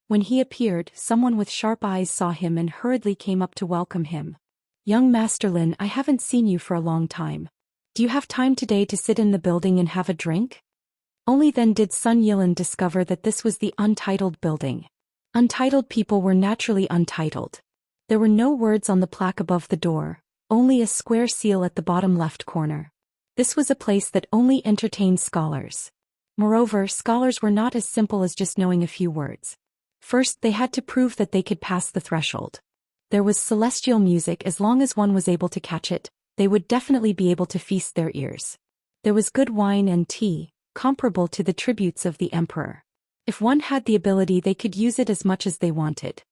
[SPEAKER 1] When he appeared, someone with sharp eyes saw him and hurriedly came up to welcome him. "Young Master Lin, I haven't seen you for a long time. Do you have time today to sit in the building and have a drink?" Only then did Sun Yilin discover that this was the untitled building. Untitled people were naturally untitled. There were no words on the plaque above the door, only a square seal at the bottom left corner. This was a place that only entertained scholars. Moreover, scholars were not as simple as just knowing a few words. First, they had to prove that they could pass the threshold. There was celestial music. As long as one was able to catch it, they would definitely be able to feast their ears. There was good wine and tea, comparable to the tributes of the emperor. If one had the ability, they could use it as much as they wanted.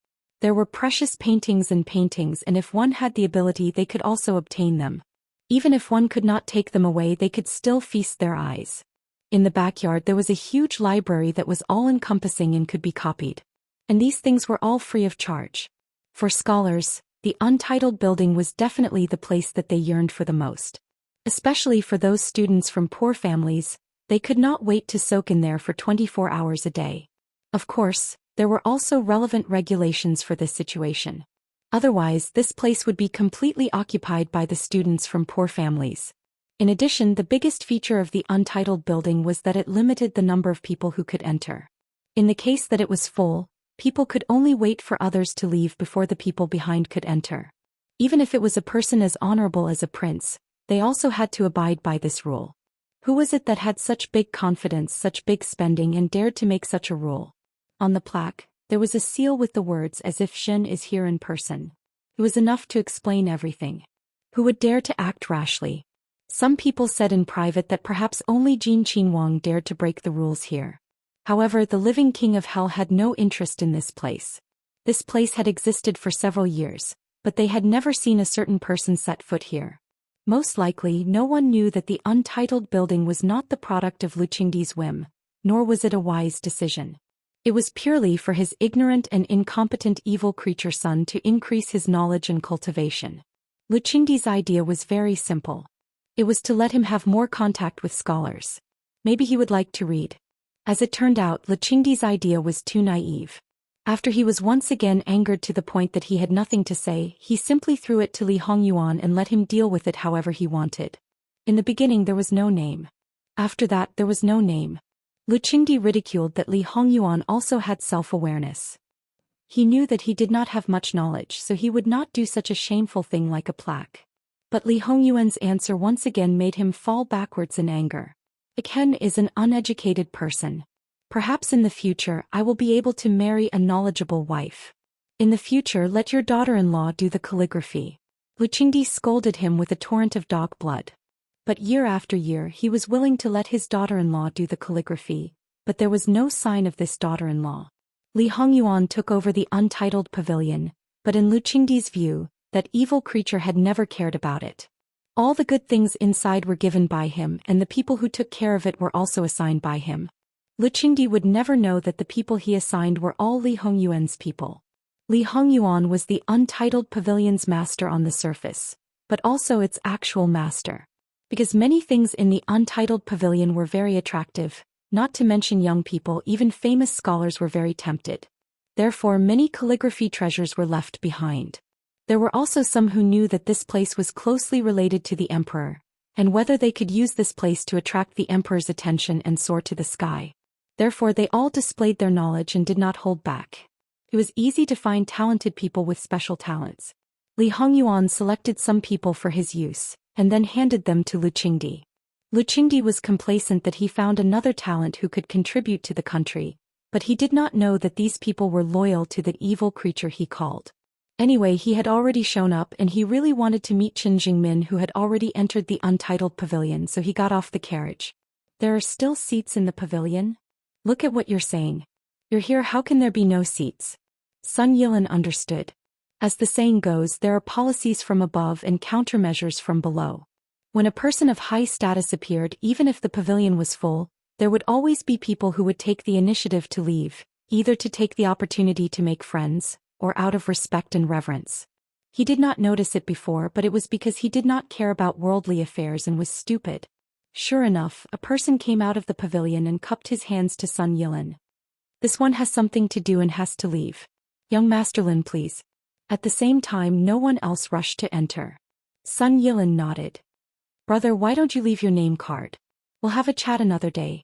[SPEAKER 1] There were precious paintings, and if one had the ability, they could also obtain them. Even if one could not take them away, they could still feast their eyes. In the backyard there was a huge library that was all-encompassing and could be copied. And these things were all free of charge. For scholars, the untitled building was definitely the place that they yearned for the most. Especially for those students from poor families, they could not wait to soak in there for 24 hours a day. Of course, there were also relevant regulations for this situation. Otherwise, this place would be completely occupied by the students from poor families. In addition, the biggest feature of the untitled building was that it limited the number of people who could enter. In the case that it was full, people could only wait for others to leave before the people behind could enter. Even if it was a person as honorable as a prince, they also had to abide by this rule. Who was it that had such big confidence, such big spending, and dared to make such a rule? On the plaque, there was a seal with the words "as if Shen is here in person." It was enough to explain everything. Who would dare to act rashly? Some people said in private that perhaps only Jin Qinhuang dared to break the rules here. However, the living king of hell had no interest in this place. This place had existed for several years, but they had never seen a certain person set foot here. Most likely, no one knew that the untitled building was not the product of Lu Qingdi's whim, nor was it a wise decision. It was purely for his ignorant and incompetent evil creature son to increase his knowledge and cultivation. Lu Qingdi's idea was very simple. It was to let him have more contact with scholars. Maybe he would like to read. As it turned out, Lu Qingdi's idea was too naive. After he was once again angered to the point that he had nothing to say, he simply threw it to Li Hongyuan and let him deal with it however he wanted. In the beginning there was no name. After that there was no name. Lu Qingdi ridiculed that Li Hongyuan also had self-awareness. He knew that he did not have much knowledge, so he would not do such a shameful thing like a plaque. But Li Hongyuan's answer once again made him fall backwards in anger. Ken is an uneducated person. Perhaps in the future I will be able to marry a knowledgeable wife. In the future let your daughter-in-law do the calligraphy. Lu Qingdi scolded him with a torrent of dog blood. But year after year he was willing to let his daughter-in-law do the calligraphy, but there was no sign of this daughter-in-law. Li Hongyuan took over the untitled pavilion, but in Lu Qingdi's view, that evil creature had never cared about it. All the good things inside were given by him, and the people who took care of it were also assigned by him. Lu Qingdi would never know that the people he assigned were all Li Hongyuan's people. Li Hongyuan was the untitled pavilion's master on the surface, but also its actual master. because many things in the untitled pavilion were very attractive, not to mention young people, even famous scholars were very tempted. Therefore many calligraphy treasures were left behind. There were also some who knew that this place was closely related to the emperor, and whether they could use this place to attract the emperor's attention and soar to the sky. Therefore they all displayed their knowledge and did not hold back. It was easy to find talented people with special talents. Li Hongyuan selected some people for his use, and then handed them to Lu Qingdi. Lu Qingdi was complacent that he found another talent who could contribute to the country, but he did not know that these people were loyal to the evil creature he called. Anyway, he had already shown up and he really wanted to meet Qin Jingmin, who had already entered the untitled pavilion, so he got off the carriage. There are still seats in the pavilion? Look at what you're saying. You're here, how can there be no seats? Sun Yilin understood. As the saying goes, there are policies from above and countermeasures from below. When a person of high status appeared, even if the pavilion was full, there would always be people who would take the initiative to leave, either to take the opportunity to make friends, or out of respect and reverence. He did not notice it before, but it was because he did not care about worldly affairs and was stupid. Sure enough, a person came out of the pavilion and cupped his hands to Sun Yilin. This one has something to do and has to leave. Young Master Lin, please. At the same time, no one else rushed to enter. Sun Yilin nodded. Brother, why don't you leave your name card? We'll have a chat another day.